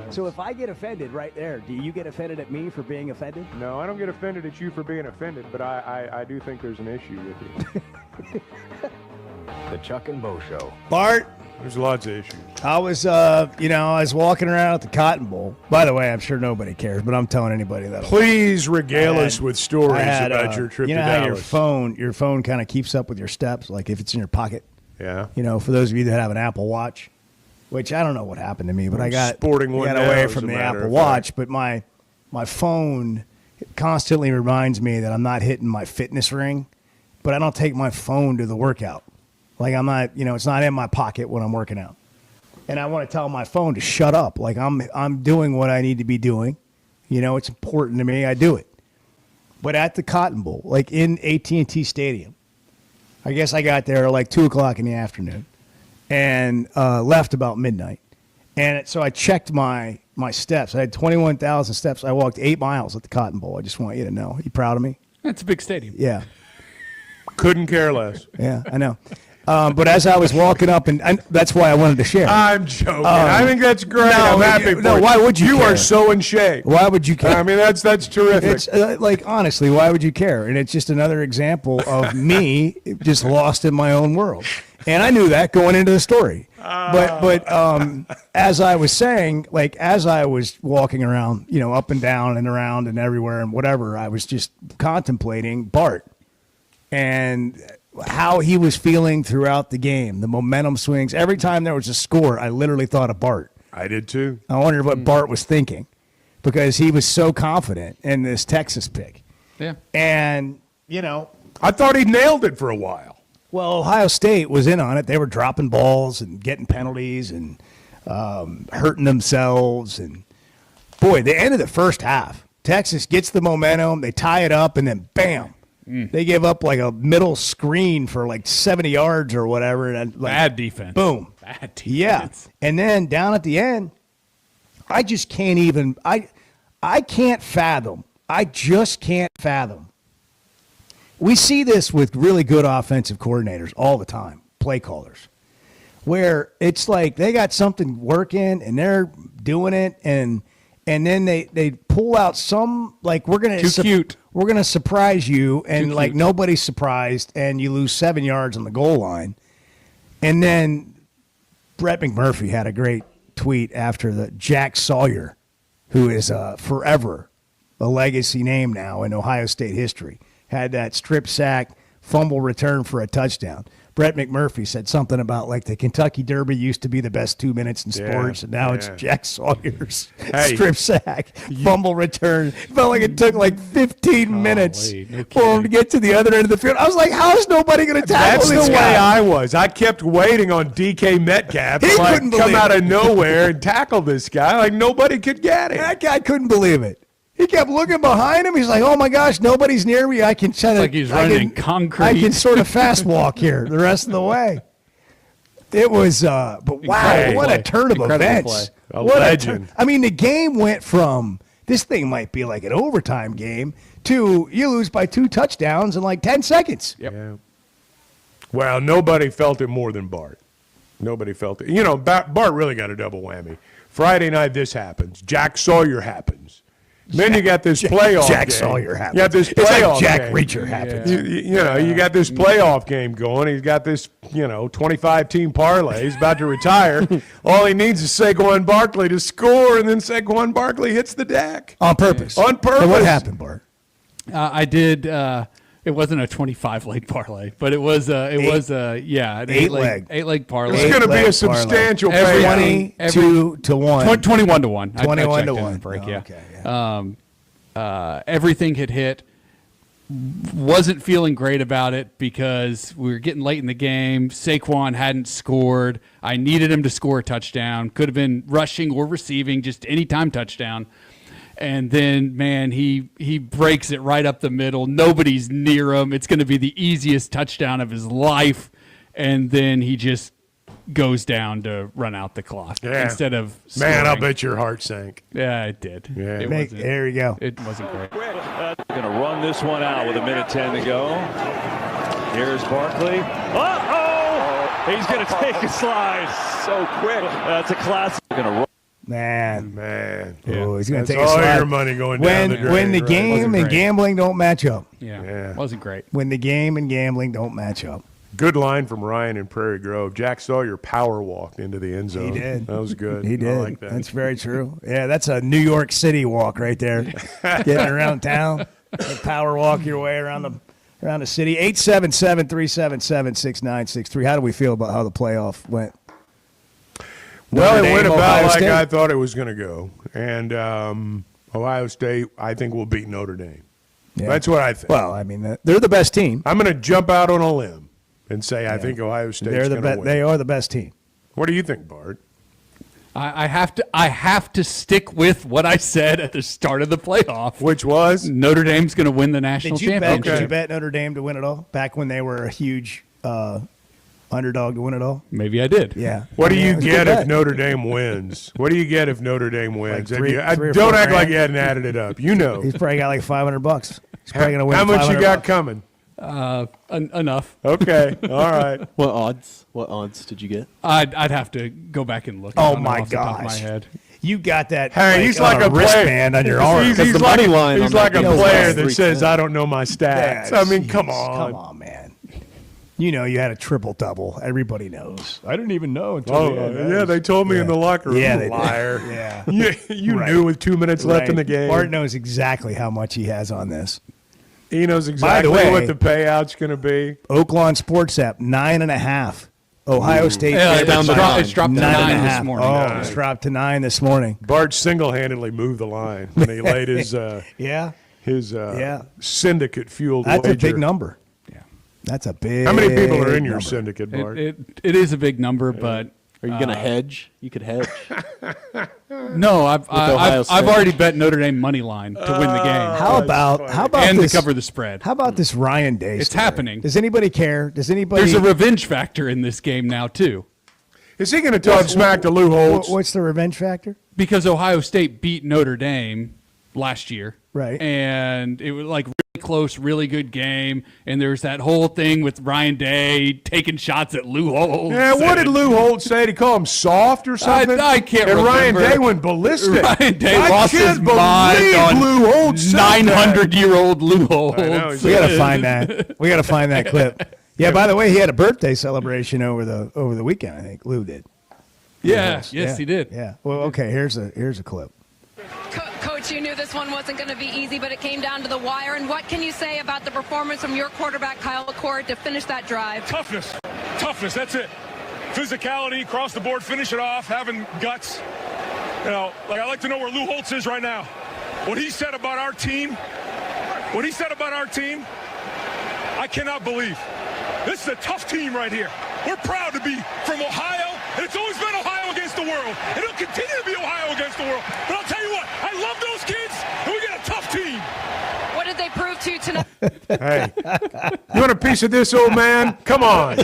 So if I get offended right there, do you get offended at me for being offended? No, I don't get offended at you for being offended, but I do think there's an issue with you. The Chuck and Bo Show. Bart. There's lots of issues. I was, I was walking around at the Cotton Bowl. By the way, I'm sure nobody cares, but I'm telling anybody that. Please regale us with stories about your trip to Dallas. You know how your phone kind of keeps up with your steps, like if it's in your pocket. Yeah. You know, for those of you that have an Apple Watch, which I don't know what happened to me, but I got sporting one away from the Apple Watch. But my phone constantly reminds me that I'm not hitting my fitness ring, but I don't take my phone to the workout. Like I'm not, it's not in my pocket when I'm working out. And I want to tell my phone to shut up. Like I'm doing what I need to be doing. It's important to me. I do it. But at the Cotton Bowl, like in AT&T Stadium, I guess I got there like 2:00 in the afternoon and left about midnight. And so I checked my steps. I had 21,000 steps. I walked 8 miles at the Cotton Bowl. I just want you to know. You proud of me? That's a big stadium. Yeah. Couldn't care less. Yeah, I know. But as I was walking up, and that's why I wanted to share. I'm joking. I think that's great. I'm happy for you. Why would you care? You are so in shape. Why would you care? I mean, that's terrific. It's like, honestly, why would you care? And it's just another example of me just lost in my own world. And I knew that going into the story. But as I was saying, like as I was walking around, up and down and around and everywhere and whatever, I was just contemplating Bart and how he was feeling throughout the game, the momentum swings. Every time there was a score, I literally thought of Bart. I did too. I wondered what Bart was thinking because he was so confident in this Texas pick. Yeah. And, I thought he nailed it for a while. Well, Ohio State was in on it. They were dropping balls and getting penalties and hurting themselves. And, boy, the end of the first half, Texas gets the momentum. They tie it up, and then, bam, they give up like a middle screen for like 70 yards or whatever. And bad defense. Boom. Bad defense. Yeah. And then down at the end, I just can't even – I can't fathom. I just can't fathom. We see this with really good offensive coordinators all the time, play callers, where it's like they got something working and they're doing it, and then they pull out some like we're gonna surprise you, and like nobody's surprised, and you lose 7 yards on the goal line, and then Brett McMurphy had a great tweet after the Jack Sawyer, who is forever a legacy name now in Ohio State history. Had that strip sack, fumble return for a touchdown. Brett McMurphy said something about like the Kentucky Derby used to be the best 2 minutes in sports, and now it's Jack Sawyer's strip sack, fumble return. It felt like it took like 15 minutes for him to get to the other end of the field. I was like, how is nobody going to tackle this guy? That's the way I was. I kept waiting on DK Metcalf to come out of nowhere and tackle this guy. Like nobody could get it. That guy couldn't believe it. He kept looking behind him. He's like, "Oh my gosh, nobody's near me. I can kind of like he's running in concrete. I can sort of fast walk here the rest of the way." It was, but wow, what a turn of events! A legend. I mean, the game went from this thing might be like an overtime game to you lose by 2 touchdowns in like 10 seconds. Yep. Yeah. Well, nobody felt it more than Bart. Nobody felt it. Bart really got a double whammy. Friday night, this happens. Jack Sawyer happens. Then you got this playoff Jack game. Sawyer happens. You got this it's playoff like Jack game. Reacher happens. You got this playoff game going. He's got this, 25-team parlay. He's about to retire. All he needs is Saquon Barkley to score, and then Saquon Barkley hits the deck. On purpose. On purpose. And what happened, Bart? I did. It wasn't a 25-leg parlay, but it was an 8-leg parlay. It's going to be a substantial payout. 22 to 1. 21 to 1. 21 to 1. Break, yeah. Okay, everything had hit. Wasn't feeling great about it because we were getting late in the game. Saquon hadn't scored. I needed him to score a touchdown. Could have been rushing or receiving, just anytime touchdown. And then, man, he breaks it right up the middle. Nobody's near him. It's going to be the easiest touchdown of his life. And then he just goes down to run out the clock instead of scoring. Man, I'll bet your heart sank. Yeah, it did. Yeah. There you go. It wasn't great. Going to run this one out with 1:10 to go. Here's Barkley. Uh-oh! He's going to take a slide so quick. That's a classic. Going to run. Man. Yeah. He's going to take a all slide. your money going down the drain. When the game and gambling don't match up. Yeah. Wasn't great. When the game and gambling don't match up. Good line from Ryan in Prairie Grove. Jack Sawyer power walked into the end zone. He did. That was good. He did. I like that. That's very true. Yeah, that's a New York City walk right there. Getting around town. Power walk your way around the city. 877-377-6963. How do we feel about how the playoff went? Well, it went about Ohio like State. I thought it was going to go. And Ohio State, I think, will beat Notre Dame. Yeah. That's what I think. Well, I mean, they're the best team. I'm going to jump out on a limb and say I think Ohio State's going to win. They are the best team. What do you think, Bart? I have to stick with what I said at the start of the playoff, which was Notre Dame's going to win the national championship. Did you bet Notre Dame to win it all back when they were a huge Underdog to win it all? Maybe I did. Yeah. What do you It's a get good if bet. Notre Dame wins? What do you get if Notre Dame wins? Like three or Don't 4 act like grand. you hadn't added it up. You know. He's probably got like $500. He's probably going to win. How much you got $500. coming? Enough. Okay. All right. What odds did you get? I'd have to go back and look. Oh I don't know my off the top of my gosh. head. You got that. Hey, he's like on a player. wristband on your arm. He's the like, money line he's on like that a game player was that says, 310. I don't know my stats. I mean, come on. Come on, man. You know you had a triple-double. Everybody knows. I didn't even know until Oh, the end. yeah, they told me in the locker room. Yeah, You they did. liar. Yeah. You Right. knew with 2 minutes left in the Right. game. Bart knows exactly how much he has on this. He knows By exactly the way, what the payout's going to be. Oaklawn Sports app, 9.5. Ohio State Yeah, favored it's by dropped- it's dropped to 9 this 9.5. morning. Oh, Nine. it's dropped to 9 this morning. Bart single-handedly moved the line when he laid his Yeah. syndicate-fueled That's wager. a big number. Yeah. That's a big How many people are in your number. syndicate, Bart? It is a big number, but Are you going to hedge? You could hedge. no, Ohio I've State. already bet Notre Dame money line to win the game. How about and this, to cover the spread? How about this Ryan Day? It's story? happening. Does anybody care? Does anybody? There's a revenge factor in this game now too. Is he going to talk smack to Lou Holtz? What's the revenge factor? Because Ohio State beat Notre Dame last year. Right. And it was like really close, really good game. And there's that whole thing with Ryan Day taking shots at Lou Holtz. Yeah, what did Lou Holtz say? Did he call him soft or something? I can't and remember. Ryan Day went ballistic. Ryan Day I lost his can't mind believe on Lou Holtz said that. 900-year-old Lou Holtz. I know, We got to find that. We got to find that clip. Yeah. By the way, he had a birthday celebration over the weekend. I think Lou did. Yes, he did. Yeah. Well, okay. Here's a clip. Coach, you knew this one wasn't going to be easy, but it came down to the wire. And what can you say about the performance from your quarterback, Kyle McCord, to finish that drive? Toughness, that's it. Physicality, across the board, finish it off, having guts. You know, like I like to know where Lou Holtz is right now. What he said about our team, I cannot believe. This is a tough team right here. We're proud to be from Ohio, and it's always been Ohio against the world, and it'll continue to be Ohio against the world. But I'll tell you what, I love those kids, and we got a tough team. What did they prove to you tonight? Hey, you want a piece of this, old man? Come on. You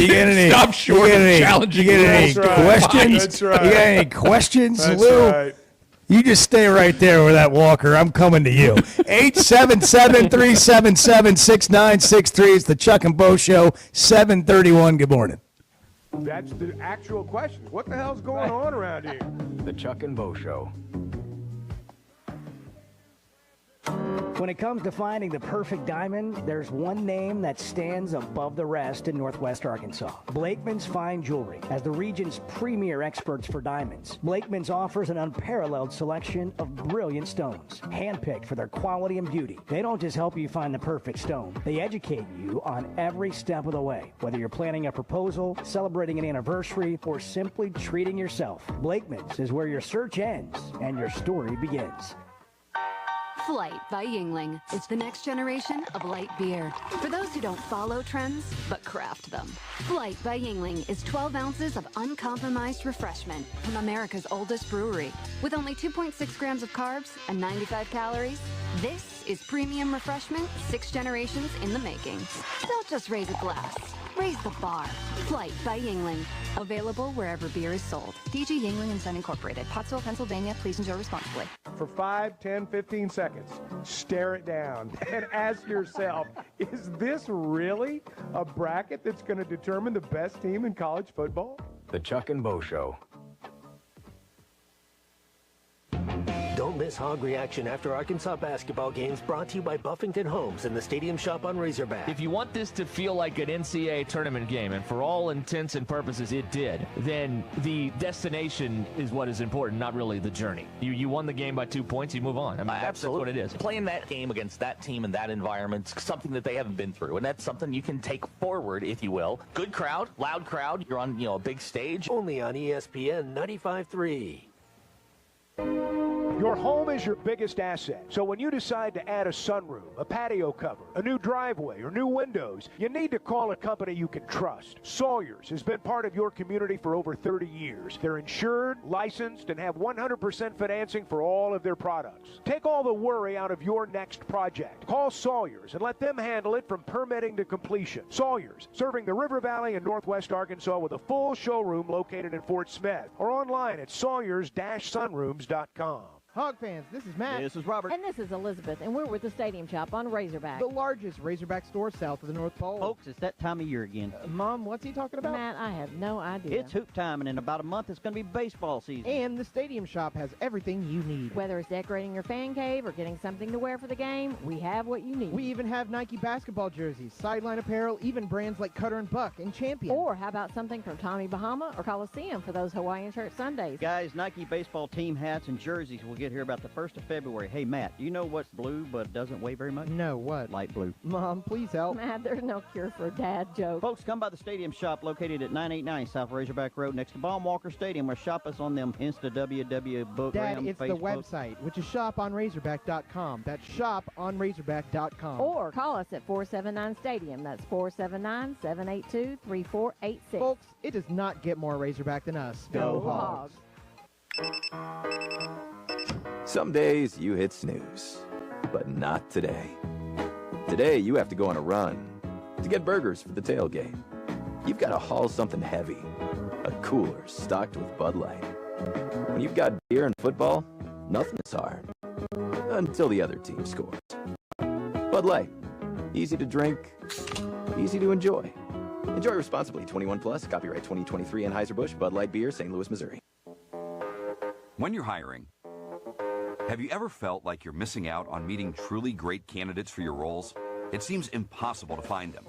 get any? Stop short of challenging. You get any That's right. questions? That's right. You got any questions, That's Lou? right. You just stay right there with that walker. I'm coming to you. 877-377-6963. It's the Chuck and Bo Show, 731. Good morning. That's the actual question. What the hell's going on around here? The Chuck and Bo Show. When it comes to finding the perfect diamond, there's one name that stands above the rest in Northwest Arkansas. Blakeman's Fine Jewelry. As the region's premier experts for diamonds, Blakeman's offers an unparalleled selection of brilliant stones, handpicked for their quality and beauty. They don't just help you find the perfect stone, they educate you on every step of the way. Whether you're planning a proposal, celebrating an anniversary, or simply treating yourself, Blakeman's is where your search ends and your story begins. Flight by Yingling is the next generation of light beer. For those who don't follow trends, but craft them. Flight by Yingling is 12 ounces of uncompromised refreshment from America's oldest brewery. With only 2.6 grams of carbs and 95 calories, this is premium refreshment 6 generations in the making. Don't just raise a glass. Raise the bar. Flight by Yingling. Available wherever beer is sold. DG Yingling and Son Incorporated. Pottsville, Pennsylvania. Please enjoy responsibly. For 5, 10, 15 seconds, stare it down and ask yourself, is this really a bracket that's going to determine the best team in college football? The Chuck and Bo Show. Don't miss Hog Reaction after Arkansas basketball games, brought to you by Buffington Homes and the Stadium Shop on Razorback. If you want this to feel like an NCAA tournament game, and for all intents and purposes it did, then the destination is what is important, not really the journey. You won the game by 2 points, you move on. I mean, that's what it is. Playing that game against that team in that environment, something that they haven't been through, and that's something you can take forward, if you will. Good crowd, loud crowd. You're on, a big stage. Only on ESPN 95.3. Your home is your biggest asset. So when you decide to add a sunroom, a patio cover, a new driveway, or new windows, you need to call a company you can trust. Sawyers has been part of your community for over 30 years. They're insured, licensed, and have 100% financing for all of their products. Take all the worry out of your next project. Call Sawyers and let them handle it from permitting to completion. Sawyers, serving the River Valley and Northwest Arkansas with a full showroom located in Fort Smith or online at sawyers-sunrooms.com. Hog fans, this is Matt. This is Robert. And this is Elizabeth, and we're with the Stadium Shop on Razorback, the largest Razorback store south of the North Pole. Folks, it's that time of year again. Mom, what's he talking about? Matt, I have no idea. It's hoop time, and in about a month, it's going to be baseball season. And the Stadium Shop has everything you need. Whether it's decorating your fan cave or getting something to wear for the game, we have what you need. We even have Nike basketball jerseys, sideline apparel, even brands like Cutter and Buck and Champion. Or how about something from Tommy Bahama or Coliseum for those Hawaiian shirt Sundays? Guys, Nike baseball team hats and jerseys will get here about the 1st of February. Hey, Matt, do you know what's blue but doesn't weigh very much? No, what? Light blue. Mom, please help. Matt, there's no cure for a dad joke. Folks, come by the Stadium Shop located at 989 South Razorback Road next to Baum-Walker Stadium, or shop us on them Insta, WW, book, Dad, it's Facebook. the website, which is shoponrazorback.com. That's shoponrazorback.com. Or call us at 479-STADIUM. That's 479-782-3486. Folks, it does not get more Razorback than us. Go Hogs. Some days you hit snooze, but not today. Today you have to go on a run to get burgers for the tailgate. You've got to haul something heavy, a cooler stocked with Bud Light. When you've got beer and football, nothing is hard, until the other team scores. Bud Light, easy to drink, easy to enjoy. Enjoy responsibly. 21 plus, copyright 2023 Anheuser-Busch, Bud Light Beer, St. Louis, Missouri. When you're hiring, have you ever felt like you're missing out on meeting truly great candidates for your roles? It seems impossible to find them,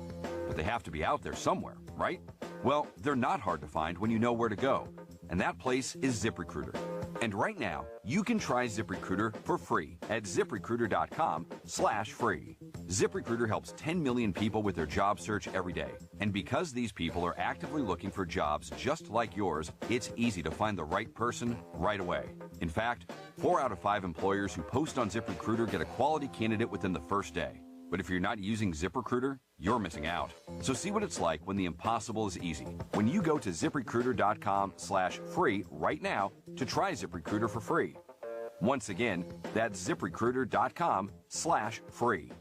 but they have to be out there somewhere, right? Well, they're not hard to find when you know where to go, and that place is ZipRecruiter. And right now, you can try ZipRecruiter for free at ZipRecruiter.com/free. ZipRecruiter helps 10 million people with their job search every day. And because these people are actively looking for jobs just like yours, it's easy to find the right person right away. In fact, 4 out of 5 employers who post on ZipRecruiter get a quality candidate within the first day. But if you're not using ZipRecruiter, you're missing out. So see what it's like when the impossible is easy. When you go to ZipRecruiter.com/free right now to try ZipRecruiter for free. Once again, that's ZipRecruiter.com/free.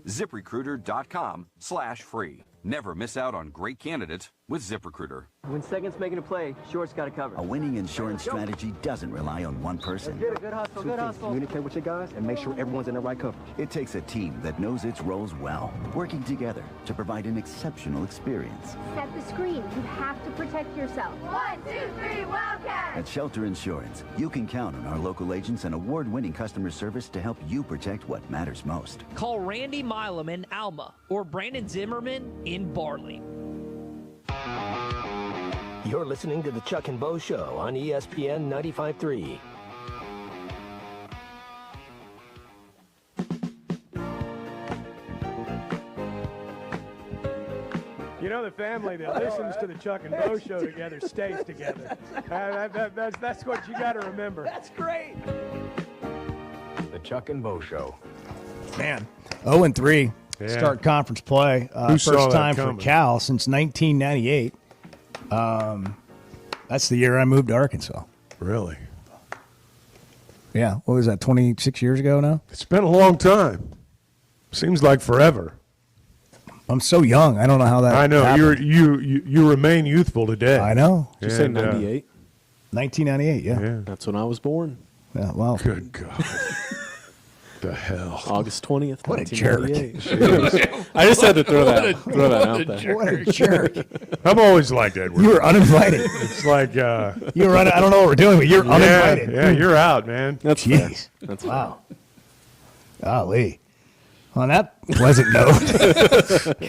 ZipRecruiter.com/free. Never miss out on great candidates with ZipRecruiter. When second's making a play, short's got to cover. A winning insurance strategy doesn't rely on one person. Good hustle, good hustle. Communicate with your guys and make sure everyone's in the right coverage. It takes a team that knows its roles well, working together to provide an exceptional experience. Set the screen. You have to protect yourself. 1, 2, 3, Wildcat! At Shelter Insurance, you can count on our local agents and award-winning customer service to help you protect what matters most. Call Randy Milam in Alma or Brandon Zimmerman in Barley. You're listening to the Chuck and Bo Show on ESPN 95.3. You know, the family that listens to the Chuck and Bo Show together stays together. That's what you got to remember. That's great. The Chuck and Bo Show. Man, 0-3. Yeah. Start conference play. Who saw First that time for coming? Cal since 1998. That's the year I moved to Arkansas. Really? Yeah. What was that, 26 years ago now? It's been a long time. Seems like forever. I'm so young. I don't know how that I know. happened. You remain youthful today. I know. Did you say 98? 1998, yeah. That's when I was born. Yeah, well. Good God. The hell. August 20th, What a jerk. 1998. I just had to throw that out there. What a jerk. I'm always like that. You were uninvited. It's like you were I don't know what we're doing, but you're uninvited. Yeah, you're out, man. That's Jeez. fair. That's wow. Golly. On that pleasant note,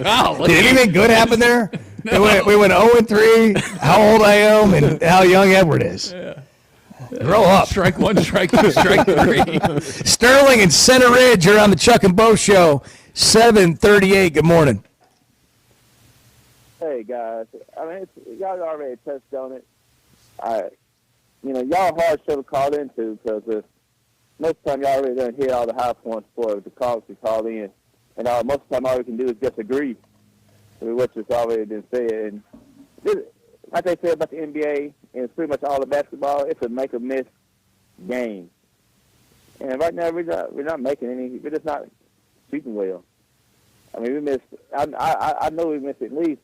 Golly. did anything good happen there? We went 0-3. How old I am and how young Edward is. Yeah. Grow up. Strike one, strike two, strike three. Sterling and Center Ridge are on the Chuck and Bo Show. 7:38. Good morning. Hey guys, I mean, y'all already touched on it. Y'all hard show to call into because most of the time y'all already done hit all the high points for the calls to call in. And most of the time all we can do is disagree with what's just already been said. And like they said about the NBA, and it's pretty much all the basketball, it's a make or miss game. And right now we're not making any. We're just not shooting well. I mean, we missed. I know we missed at least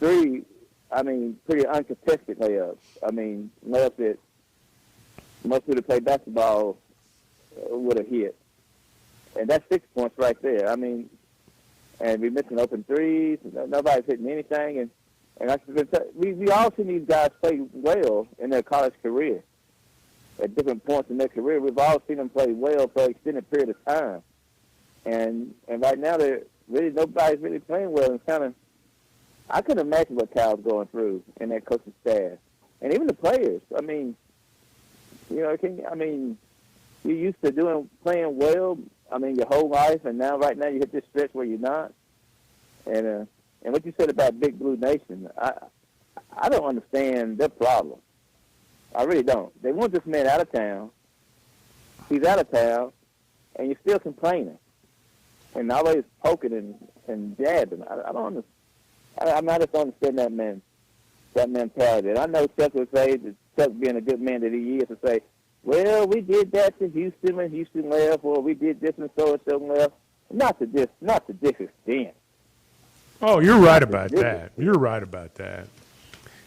3. I mean, pretty uncontested layups. I mean, layups that most people that play basketball would have hit. And that's 6 points right there. I mean, and we're missing open threes. Nobody's hitting anything. And we all seen these guys play well in their college career. At different points in their career, we've all seen them play well for an extended period of time. And right now, nobody's really playing well. And kind of, I couldn't imagine what Cal's going through in that coaching staff, and even the players. I mean, you're used to playing well. I mean, your whole life, and right now you hit this stretch where you're not. And what you said about Big Blue Nation, I don't understand their problem. I really don't. They want this man out of town. He's out of town, and you're still complaining, and always poking and jabbing. I don't understand. I just don't understand that mentality. And I know Chuck would say, Chuck being a good man that he is, to say, well, we did that to Houston when Houston left, or we did this and so left. Not to this extent. Oh, you're right about that. You're right about that.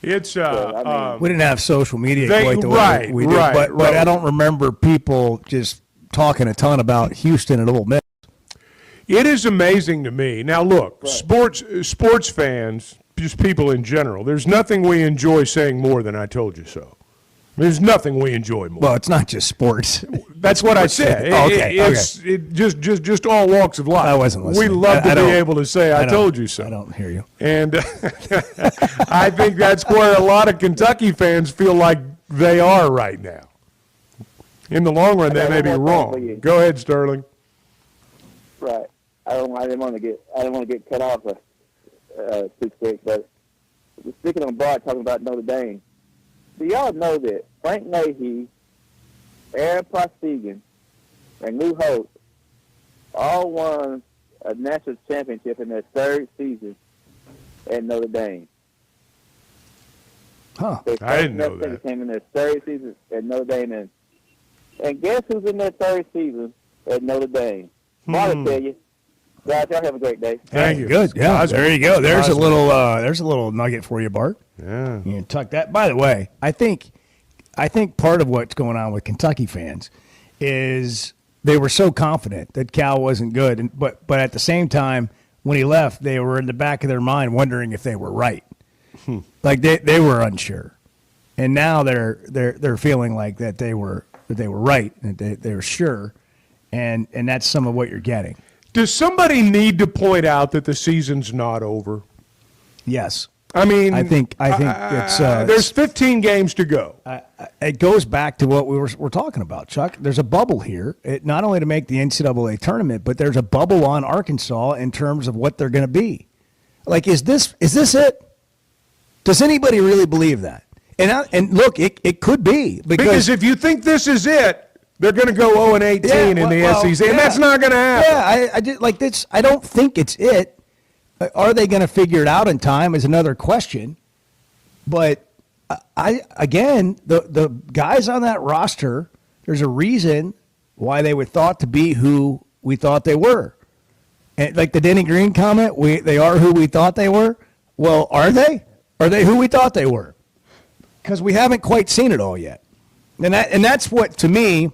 It's we didn't have social media quite the way we did, but I don't remember people just talking a ton about Houston and Ole Miss. It is amazing to me. Now, look, sports fans, just people in general, there's nothing we enjoy saying more than "I told you so." There's nothing we enjoy more. Well, it's not just sports. That's what I said. It's just all walks of life. I wasn't listening. We love to be able to say, I told you so. I don't hear you. And I think that's where a lot of Kentucky fans feel like they are right now. In the long run, they may be wrong. Go ahead, Sterling. Right. I didn't want to get cut off too quick, but speaking on Bart talking about Notre Dame, do y'all know that Frank Leahy, Aaron Postegan, and Lou Holtz all won a national championship in their 3rd season at Notre Dame? Huh. I didn't know that. Came in their 3rd season at Notre Dame, and guess who's in their 3rd season at Notre Dame? I'll tell you. Guys, y'all have a great day. Thank you. Good. Yeah, there you go. There's a little nugget for you, Bart. Yeah. You can tuck that. By the way, I think part of what's going on with Kentucky fans is they were so confident that Cal wasn't good, but at the same time, when he left, they were in the back of their mind wondering if they were right. Like they were unsure, and now they're feeling like that they were right, that they were sure, and that's some of what you're getting. Does somebody need to point out that the season's not over? Yes. I mean, I think it's there's 15 games to go. It goes back to what we're talking about, Chuck. There's a bubble here, not only to make the NCAA tournament, but there's a bubble on Arkansas in terms of what they're going to be. Like, is this it? Does anybody really believe that? And look, it could be because if you think this is it, they're going to go 0-18 in the SEC, and that's not going to happen. Yeah, I did like this. I don't think it's it. Are they going to figure it out in time is another question. But the guys on that roster, there's a reason why they were thought to be who we thought they were. And like the Denny Green comment, they are who we thought they were. Well, are they? Are they who we thought they were? Because we haven't quite seen it all yet. And that's what, to me,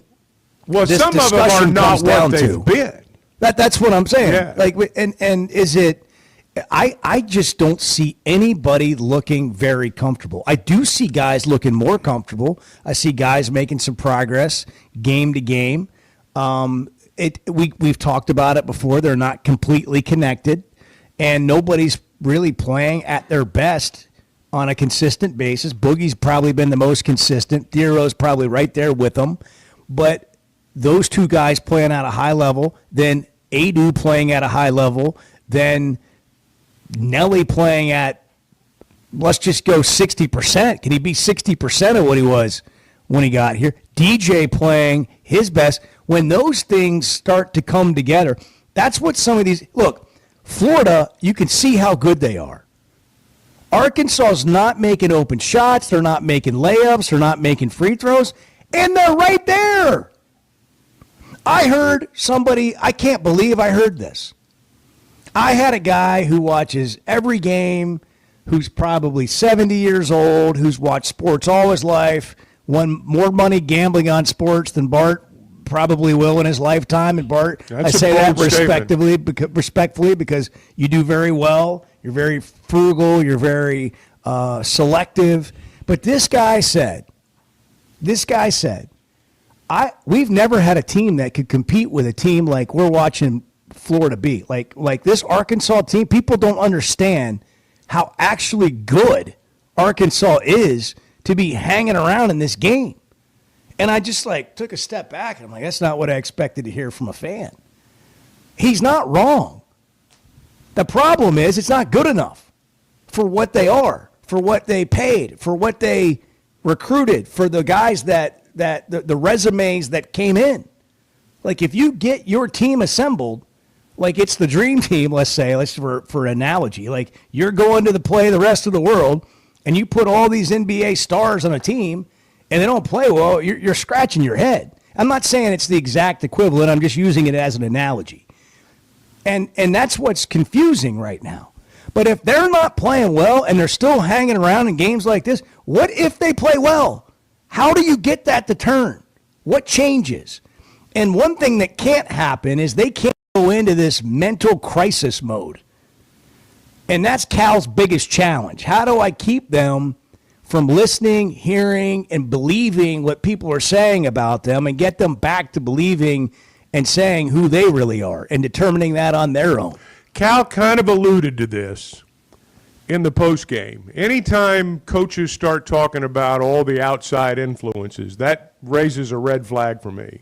well, this some of them are not what they've been. That's what I'm saying. Yeah. Like, and is it? I just don't see anybody looking very comfortable. I do see guys looking more comfortable. I see guys making some progress game to game. We've talked about it before. They're not completely connected, and nobody's really playing at their best on a consistent basis. Boogie's probably been the most consistent. Thero's probably right there with them, but those two guys playing at a high level, then Adu playing at a high level, then Nelly playing at, let's just go 60%. Can he be 60% of what he was when he got here. DJ playing his best. When those things start to come together, that's what some of these – look, Florida, you can see how good they are. Arkansas's not making open shots. They're not making layups. They're not making free throws. And they're right there. I heard somebody – I can't believe I heard this. I had a guy who watches every game, who's probably 70 years old, who's watched sports all his life, won more money gambling on sports than Bart probably will in his lifetime. And Bart, I say that respectfully because you do very well. You're very frugal. You're very selective. But this guy said, we've never had a team that could compete with a team like we're watching Florida beat. Like this Arkansas team, people don't understand how actually good Arkansas is to be hanging around in this game. And I just took a step back and I'm like, that's not what I expected to hear from a fan. He's not wrong. The problem is it's not good enough for what they are, for what they paid, for what they recruited, for the guys that the resumes that came in. Like if you get your team assembled, like it's the dream team, let's say, for analogy, like you're going to play the rest of the world and you put all these NBA stars on a team and they don't play well, you're scratching your head. I'm not saying it's the exact equivalent. I'm just using it as an analogy. And that's what's confusing right now. But if they're not playing well and they're still hanging around in games like this, what if they play well? How do you get that to turn? What changes? And one thing that can't happen is they can't go into this mental crisis mode. And that's Cal's biggest challenge. How do I keep them from listening, hearing, and believing what people are saying about them and get them back to believing and saying who they really are and determining that on their own? Cal kind of alluded to this in the postgame. Anytime coaches start talking about all the outside influences, that raises a red flag for me.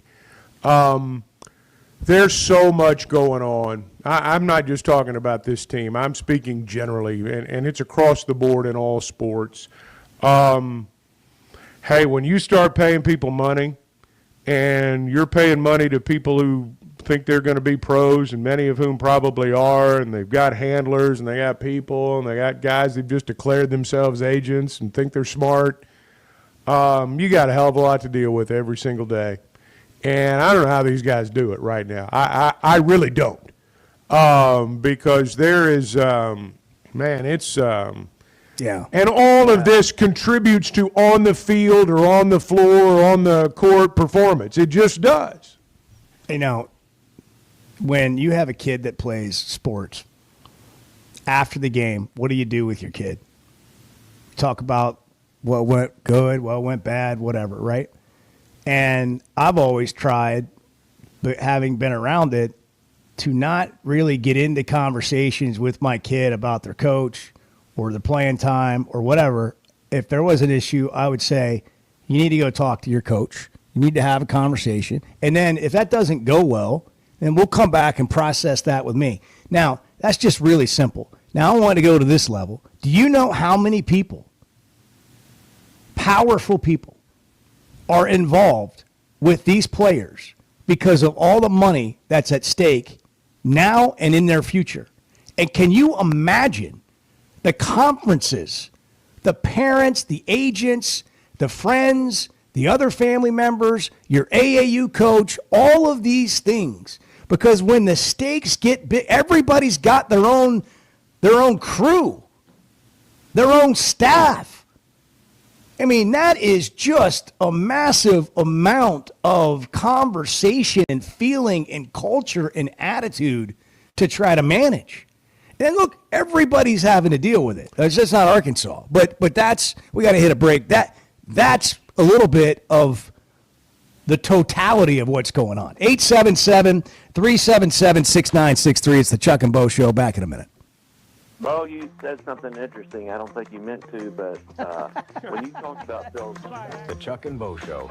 There's so much going on. I'm not just talking about this team. I'm speaking generally, and it's across the board in all sports. Hey, when you start paying people money and you're paying money to people who think they're going to be pros, and many of whom probably are, and they've got handlers and they got people and they got guys who've just declared themselves agents and think they're smart, you got a hell of a lot to deal with every single day. And I don't know how these guys do it right now. I really don't. Because there is, it's yeah. And all of this contributes to on the field or on the floor or on the court performance. It just does. You know, when you have a kid that plays sports, after the game, what do you do with your kid? Talk about what went good, what went bad, whatever, right? And I've always tried, but having been around it, to not really get into conversations with my kid about their coach or the playing time or whatever. If there was an issue, I would say, you need to go talk to your coach. You need to have a conversation. And then if that doesn't go well, then we'll come back and process that with me. Now, that's just really simple. Now, I want to go to this level. Do you know how many people, powerful people, are involved with these players because of all the money that's at stake now and in their future? And can you imagine the conferences, the parents, the agents, the friends, the other family members, your AAU coach, all of these things? Because when the stakes get big, everybody's got their own crew, their own staff. I mean, that is just a massive amount of conversation and feeling and culture and attitude to try to manage. And look, everybody's having to deal with it. It's just not Arkansas. But that's, we got to hit a break. That's a little bit of the totality of what's going on. 877-377-6963. It's the Chuck and Bo Show. Back in a minute. Bo, you said something interesting. I don't think you meant to, but when you talked about those... The Chuck and Bo Show.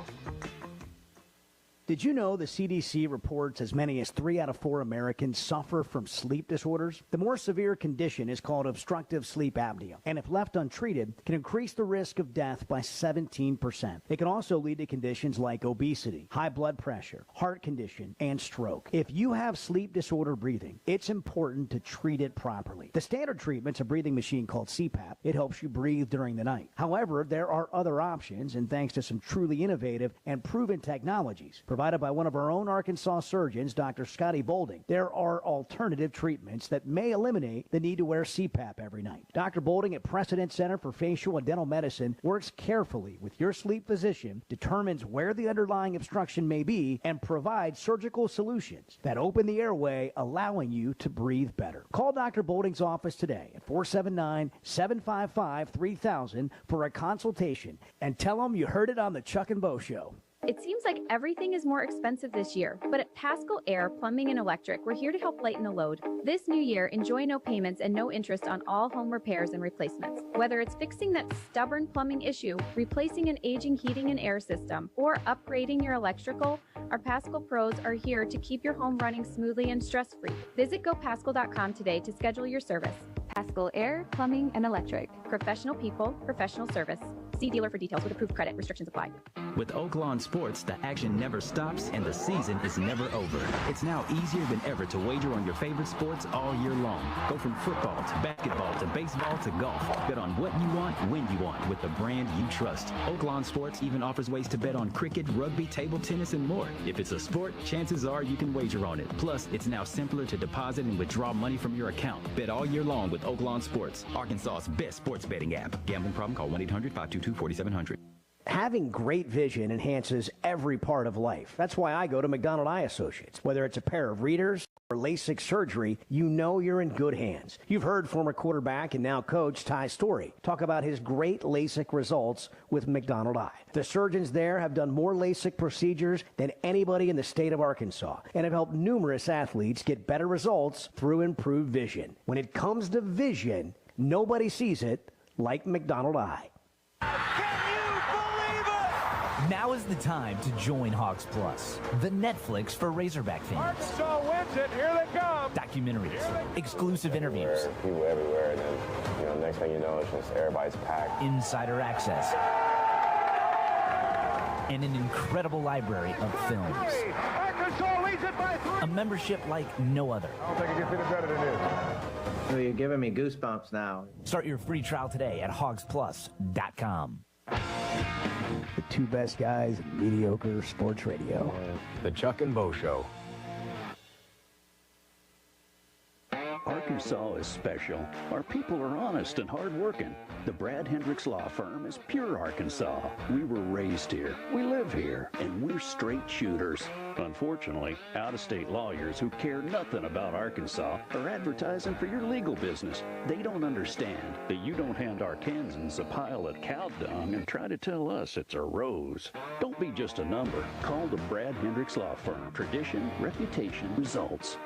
Did you know the CDC reports as many as 3 out of 4 Americans suffer from sleep disorders? The more severe condition is called obstructive sleep apnea, and if left untreated, can increase the risk of death by 17%. It can also lead to conditions like obesity, high blood pressure, heart condition, and stroke. If you have sleep disorder breathing, it's important to treat it properly. The standard treatment's a breathing machine called CPAP. It helps you breathe during the night. However, there are other options, and thanks to some truly innovative and proven technologies provided by one of our own Arkansas surgeons, Dr. Scotty Bolding, there are alternative treatments that may eliminate the need to wear CPAP every night. Dr. Bolding at Precedent Center for Facial and Dental Medicine works carefully with your sleep physician, determines where the underlying obstruction may be, and provides surgical solutions that open the airway, allowing you to breathe better. Call Dr. Bolding's office today at 479-755-3000 for a consultation and tell them you heard it on the Chuck and Bo Show. It seems like everything is more expensive this year, but at Paschal Air Plumbing and Electric, we're here to help lighten the load. This new year, enjoy no payments and no interest on all home repairs and replacements. Whether it's fixing that stubborn plumbing issue, replacing an aging heating and air system, or upgrading your electrical, our Paschal pros are here to keep your home running smoothly and stress-free. Visit GoPaschal.com today to schedule your service. Paschal Air Plumbing and Electric. Professional people, professional service. See dealer for details with approved credit. Restrictions apply. With Oaklawn Sports, the action never stops and the season is never over. It's now easier than ever to wager on your favorite sports all year long. Go from football to basketball to baseball to golf. Bet on what you want, when you want, with the brand you trust. Oaklawn Sports even offers ways to bet on cricket, rugby, table tennis, and more. If it's a sport, chances are you can wager on it. Plus, it's now simpler to deposit and withdraw money from your account. Bet all year long with Oaklawn Sports, Arkansas's best sports betting app. Gambling problem? Call 1-800-522-4700. Having great vision enhances every part of life. That's why I go to McDonald Eye Associates. Whether it's a pair of readers or LASIK surgery, you know you're in good hands. You've heard former quarterback and now coach Ty Story talk about his great LASIK results with McDonald Eye. The surgeons there have done more LASIK procedures than anybody in the state of Arkansas and have helped numerous athletes get better results through improved vision. When it comes to vision, nobody sees it like McDonald Eye. Now is the time to join Hogs Plus, the Netflix for Razorback fans. Arkansas wins it. Here they come. Documentaries, exclusive interviews, people everywhere, and then next thing you know, it's just everybody's packed. Insider access, and an incredible library of films. Arkansas leads it by 3. A membership like no other. I don't think it gets any better than this. Oh, you're giving me goosebumps now. Start your free trial today at hogsplus.com. The two best guys in mediocre sports radio. The Chuck and Bo Show. Arkansas is special. Our people are honest and hardworking. The Brad Hendricks Law Firm is pure Arkansas. We were raised here, we live here, and we're straight shooters. Unfortunately, out-of-state lawyers who care nothing about Arkansas are advertising for your legal business. They don't understand that you don't hand Arkansans a pile of cow dung and try to tell us it's a rose. Don't be just a number. Call the Brad Hendricks Law Firm. Tradition, reputation, results.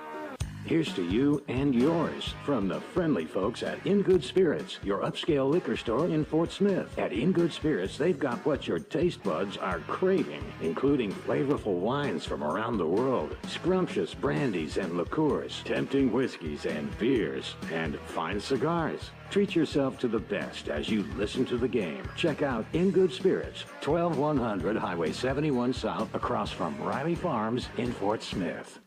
Here's to you and yours from the friendly folks at In Good Spirits, your upscale liquor store in Fort Smith. At In Good Spirits, they've got what your taste buds are craving, including flavorful wines from around the world, scrumptious brandies and liqueurs, tempting whiskeys and beers, and fine cigars. Treat yourself to the best as you listen to the game. Check out In Good Spirits, 12100 Highway 71 South, across from Riley Farms in Fort Smith.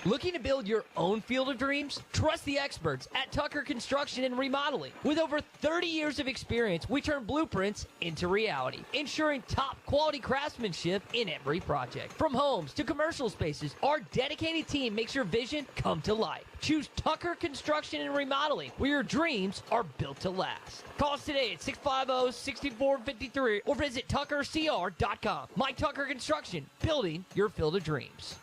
Looking to build your own field of dreams? Trust the experts at Tucker Construction and Remodeling. With over 30 years of experience, we turn blueprints into reality, ensuring top quality craftsmanship in every project. From homes to commercial spaces, our dedicated team makes your vision come to life. Choose Tucker Construction and Remodeling, where your dreams are built to last. Call us today at 650-6453 or visit tuckercr.com. Mike Tucker Construction, building your field of dreams.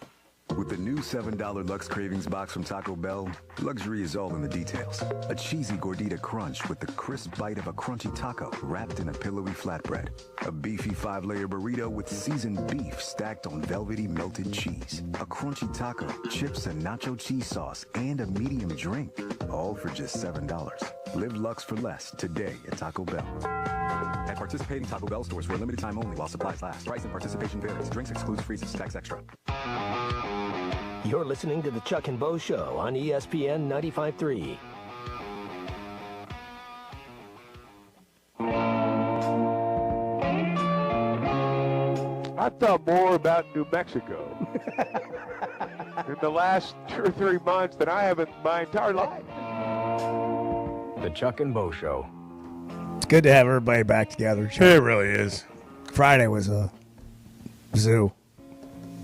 With the new $7 Lux Cravings box from Taco Bell, luxury is all in the details. A cheesy gordita crunch with the crisp bite of a crunchy taco wrapped in a pillowy flatbread. A beefy 5-layer burrito with seasoned beef stacked on velvety melted cheese. A crunchy taco, chips and nacho cheese sauce, and a medium drink. All for just $7. Live Lux for less today at Taco Bell. At participating Taco Bell stores for a limited time only while supplies last. Price and participation varies. Drinks excludes freezes. Tax extra. You're listening to the Chuck and Bo Show on ESPN 95.3. I thought more about New Mexico in the last 2 or 3 months than I have in my entire life. The Chuck and Bo Show. It's good to have everybody back together. Chuck. It really is. Friday was a zoo.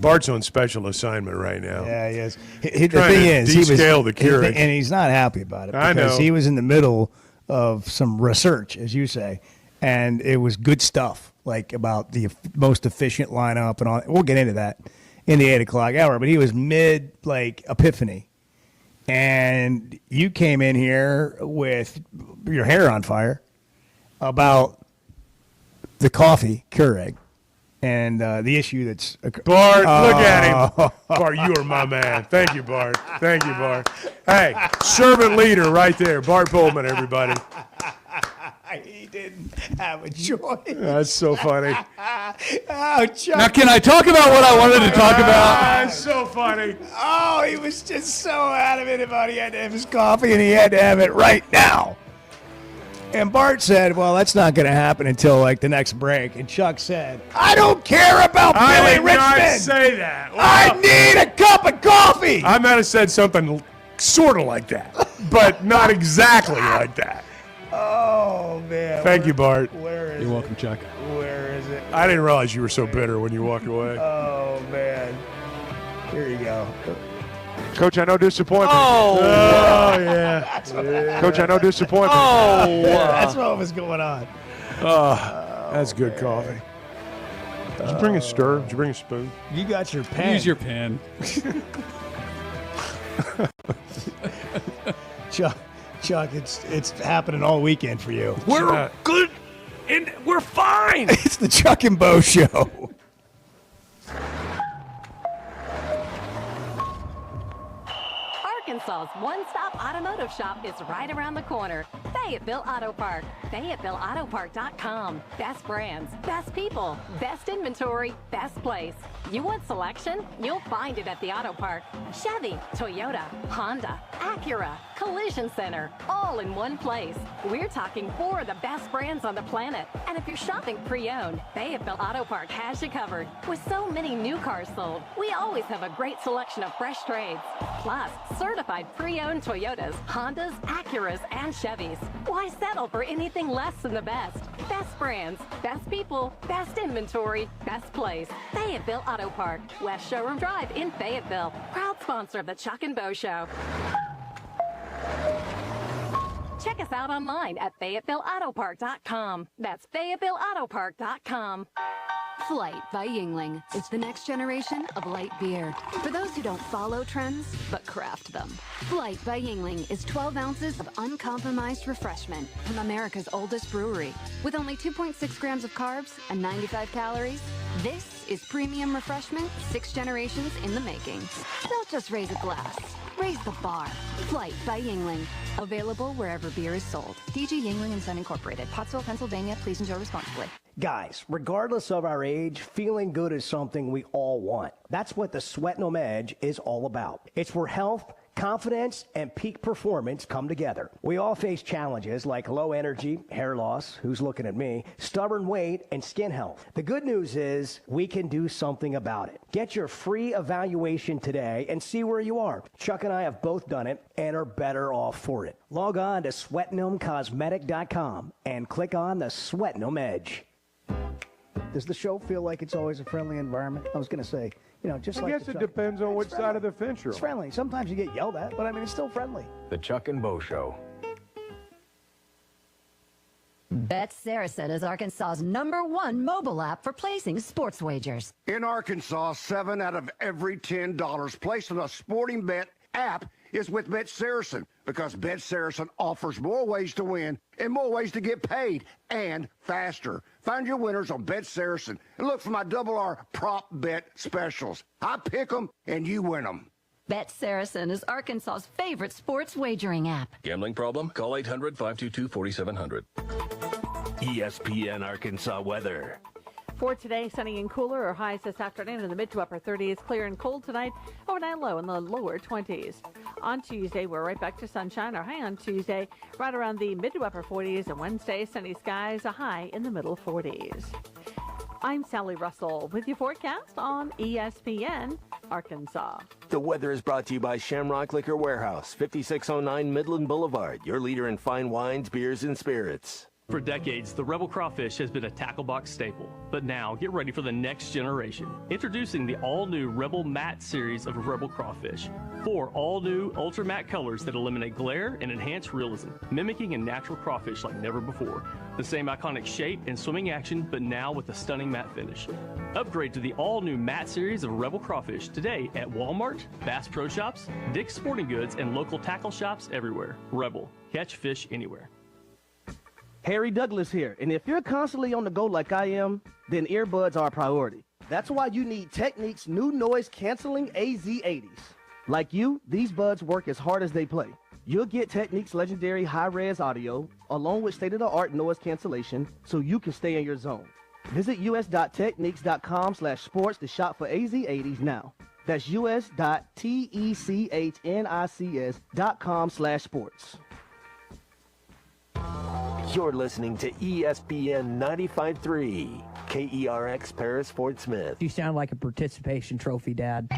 Bart's on special assignment right now. Yeah, he is. The thing is, the Keurig. and he's not happy about it I because know. he was in the middle of some research, as you say, and it was good stuff, like about the most efficient lineup and all. We'll get into that in the 8 o'clock hour, but he was mid epiphany, and you came in here with your hair on fire about the coffee Keurig. And the issue that's... Bart, look at him. Bart, you are my man. Thank you, Bart. Thank you, Bart. Hey, servant leader right there. Bart Pullman, everybody. He didn't have a choice. That's so funny. Oh, Chuck. Now, can I talk about what I wanted to talk about? That's so funny. Oh, he was just so adamant about he had to have his coffee, and he had to have it right now. And Bart said, well, that's not going to happen until, the next break. And Chuck said, I don't care about Billy Richmond. I did not say that. Well, I need a cup of coffee. I might have said something sort of like that, but not exactly like that. Oh, man. Thank you, Bart. Where is You're welcome, Chuck. Where is it? I didn't realize you were so bitter when you walked away. Oh, man. Here you go. Coach, I know disappointment. Oh, yeah. Coach, I know disappointment. That's what was going on. That's good coffee. Did you bring a stir? Did you bring a spoon? You got your pen. Use your pen. Chuck, it's happening all weekend for you. We're good and we're fine. It's the Chuck and Bo Show. Arkansas's one-stop automotive shop is right around the corner. Fayetteville Auto Park. FayettevilleAutoPark.com. Best brands, best people, best inventory, best place. You want selection? You'll find it at the Auto Park. Chevy, Toyota, Honda, Acura, Collision Center, all in one place. We're talking 4 of the best brands on the planet. And if you're shopping pre-owned, Fayetteville Auto Park has you covered. With so many new cars sold, we always have a great selection of fresh trades. Plus, certified pre-owned Toyotas, Hondas, Acuras, and Chevys. Why settle for anything less than the best? Best brands, best people, best inventory, best place. Fayetteville Auto Park, West Showroom Drive in Fayetteville. Proud sponsor of the Chuck and Bo Show. Check us out online at FayettevilleAutoPark.com. That's FayettevilleAutoPark.com. Flight by Yingling. It's the next generation of light beer. For those who don't follow trends, but craft them. Flight by Yingling is 12 ounces of uncompromised refreshment from America's oldest brewery. With only 2.6 grams of carbs and 95 calories, this is premium refreshment 6 generations in the making. Don't just raise a glass. Raise the bar. Flight by Yingling. Available wherever beer is sold. DG Yingling and Son Incorporated. Pottsville, Pennsylvania. Please enjoy responsibly. Guys, regardless of our age, feeling good is something we all want. That's what the Sweatnum Edge is all about. It's where health, confidence, and peak performance come together. We all face challenges like low energy, hair loss, who's looking at me, stubborn weight, and skin health. The good news is we can do something about it. Get your free evaluation today and see where you are. Chuck and I have both done it and are better off for it. Log on to SweatnumCosmetic.com and click on the Sweatnum Edge. Does the show feel like it's always a friendly environment? I was going to say, just I guess it depends on which side of the fence you're on. It's friendly. Sometimes you get yelled at, but it's still friendly. The Chuck and Bo Show. Bet Saracen is Arkansas's #1 mobile app for placing sports wagers. In Arkansas, 7 out of every $10 placed on a sporting bet app is with Bet Saracen, because Bet Saracen offers more ways to win and more ways to get paid, and faster. Find your winners on Bet Saracen and look for my $R prop bet specials. I pick them and you win them. Bet Saracen is Arkansas's favorite sports wagering app. Gambling problem? Call 800-522-4700. ESPN Arkansas weather. For today, sunny and cooler, or highs this afternoon in the mid to upper 30s. Clear and cold tonight, overnight low in the lower 20s. On Tuesday, we're right back to sunshine. Our high on Tuesday, right around the mid to upper 40s. And Wednesday, sunny skies, a high in the middle 40s. I'm Sally Russell with your forecast on ESPN Arkansas. The weather is brought to you by Shamrock Liquor Warehouse, 5609 Midland Boulevard, your leader in fine wines, beers, and spirits. For decades, the Rebel Crawfish has been a tackle box staple. But now, get ready for the next generation. Introducing the all-new Rebel Matte series of Rebel Crawfish. 4 all-new Ultra Matte colors that eliminate glare and enhance realism, mimicking a natural crawfish like never before. The same iconic shape and swimming action, but now with a stunning matte finish. Upgrade to the all-new Matte series of Rebel Crawfish today at Walmart, Bass Pro Shops, Dick's Sporting Goods, and local tackle shops everywhere. Rebel. Catch fish anywhere. Harry Douglas here, and if you're constantly on the go like I am, then earbuds are a priority. That's why you need Technique's new noise-canceling AZ80s. Like you, these buds work as hard as they play. You'll get Technique's legendary high-res audio, along with state-of-the-art noise cancellation, so you can stay in your zone. Visit us.techniques.com/sports to shop for AZ80s now. That's us.technics.com/sports. You're listening to ESPN 95.3, KERX Paris Fort Smith. You sound like a participation trophy, Dad.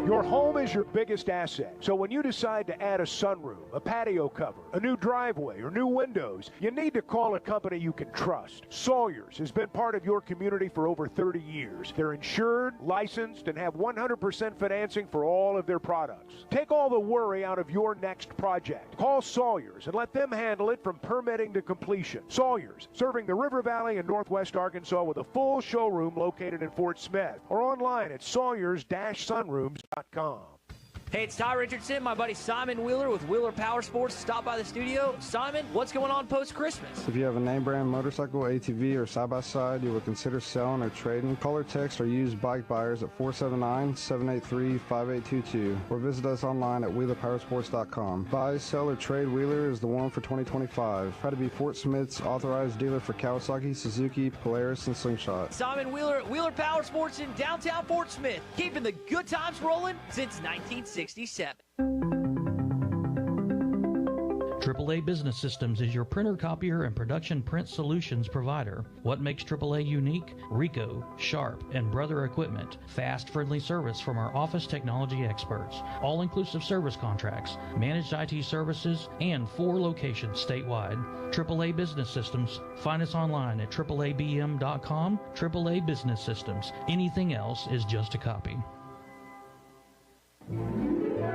Your home is your biggest asset. So when you decide to add a sunroom, a patio cover, a new driveway, or new windows, you need to call a company you can trust. Sawyers has been part of your community for over 30 years. They're insured, licensed, and have 100% financing for all of their products. Take all the worry out of your next project. Call Sawyers and let them handle it from permitting to completion. Sawyers, serving the River Valley and Northwest Arkansas with a full showroom located in Fort Smith or online at sawyers-sunrooms.com. Hey, it's Ty Richardson, my buddy Simon Wheeler with Wheeler Powersports. Stop by the studio. Simon, what's going on post-Christmas? If you have a name brand motorcycle, ATV, or side-by-side you would consider selling or trading, call or text or use bike buyers at 479-783-5822 or visit us online at wheelerpowersports.com. Buy, sell, or trade Wheeler is the one for 2025. Try to be Fort Smith's authorized dealer for Kawasaki, Suzuki, Polaris, and Slingshot. Simon Wheeler at Wheeler Powersports in downtown Fort Smith, keeping the good times rolling since 1967. AAA Business Systems is your printer, copier, and production print solutions provider. What makes AAA unique? Ricoh, Sharp, and Brother Equipment. Fast, friendly service from our office technology experts. All-inclusive service contracts, managed IT services, and 4 locations statewide. AAA Business Systems. Find us online at AAABM.com. AAA Business Systems. Anything else is just a copy.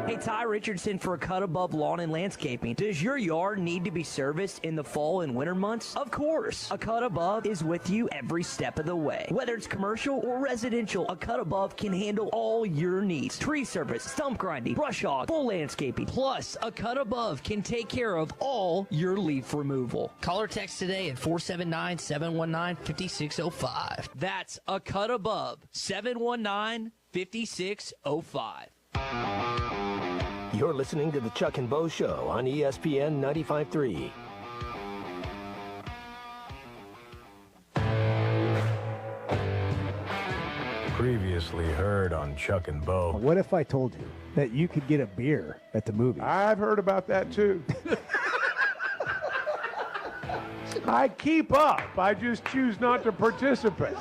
Hey, Ty Richardson for A Cut Above Lawn and Landscaping. Does your yard need to be serviced in the fall and winter months? Of course. A Cut Above is with you every step of the way. Whether it's commercial or residential, A Cut Above can handle all your needs. Tree service, stump grinding, brush hog, full landscaping. Plus, A Cut Above can take care of all your leaf removal. Call or text today at 479-719-5605. That's A Cut Above, 719-5605. You're listening to the Chuck and Bo Show on ESPN 95.3. Previously heard on Chuck and Bo. What if I told you that you could get a beer at the movies? I've heard about that too. I keep up. I just choose not to participate.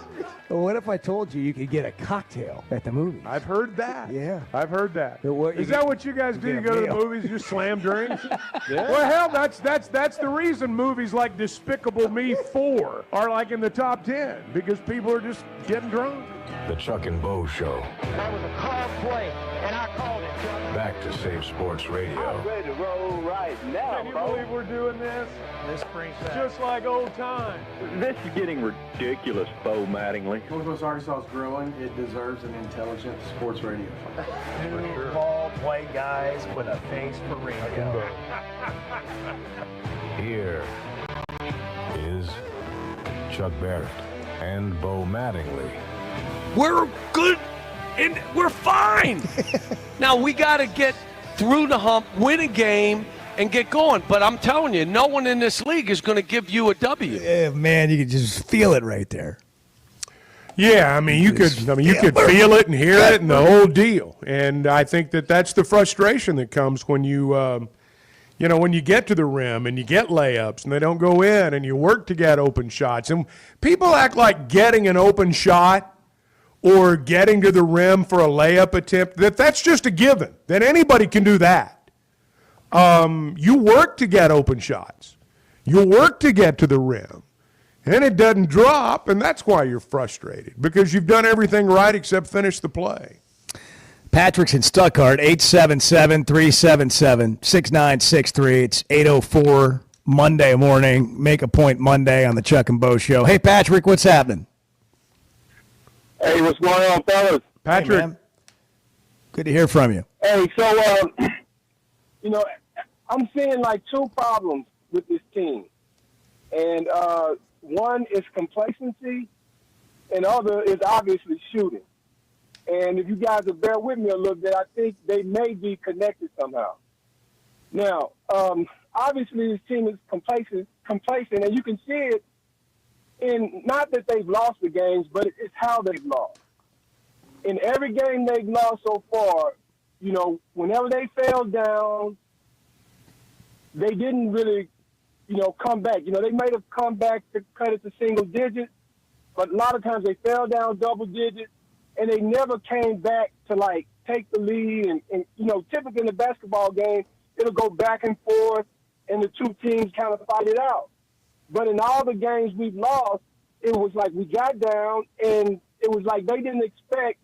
Well, what if I told you you could get a cocktail at the movies? I've heard that. Yeah. I've heard that. Is that what you guys do? You go to the movies, you just slam drinks? Yeah. Well, hell, that's the reason movies like Despicable Me 4 are like in the top 10, because people are just getting drunk. The Chuck and Bo Show. That was a call play, and I called it. Back to Save Sports Radio. I'm ready to roll right now, Can you believe we're doing this? This brings back. Just like old times. This is getting ridiculous, Bo Mattingly. Northwest Arkansas is growing. It deserves an intelligent sports radio. Two ball play guys with a face for radio. Here is Chuck Barrett and Bo Mattingly. We're good and we're fine. Now we got to get through the hump, win a game, and get going. But I'm telling you, no one in this league is going to give you a W. Yeah, man, you can just feel it right there. Yeah, I mean, you could feel it and hear it and the whole deal. And I think that's the frustration that comes when you when you get to the rim and you get layups and they don't go in and you work to get open shots. And people act like getting an open shot or getting to the rim for a layup attempt, that's just a given, that anybody can do that. You work to get open shots. You work to get to the rim. And it doesn't drop, and that's why you're frustrated, because you've done everything right except finish the play. Patrick's in Stuttgart, 877-377-6963. It's 8:04 Monday morning. Make a Point Monday on the Chuck and Bo Show. Hey, Patrick, what's happening? Hey, what's going on, fellas? Patrick. Hey, good to hear from you. Hey, so, I'm seeing like two problems with this team. And one is complacency, and other is obviously shooting. And if you guys will bear with me a little bit, I think they may be connected somehow. Now, obviously this team is complacent, and you can see it in not that they've lost the games, but it's how they've lost. In every game they've lost so far, whenever they fell down, they didn't really come back. They might have come back to cut it to single digits, but a lot of times they fell down double digits, and they never came back to, take the lead. And typically in a basketball game, it'll go back and forth, and the two teams kind of fight it out. But in all the games we've lost, it was like we got down, and it was like they didn't expect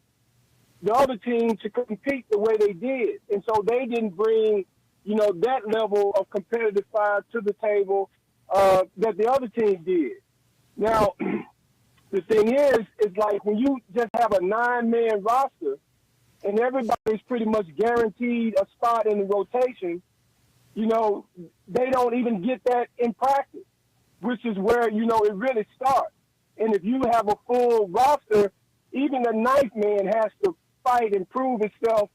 the other team to compete the way they did. And so they didn't bring that level of competitive fire to the table that the other team did. Now, the thing is like when you just have a 9-man roster and everybody's pretty much guaranteed a spot in the rotation, they don't even get that in practice, which is where, it really starts. And if you have a full roster, even the 9th man has to fight and prove himself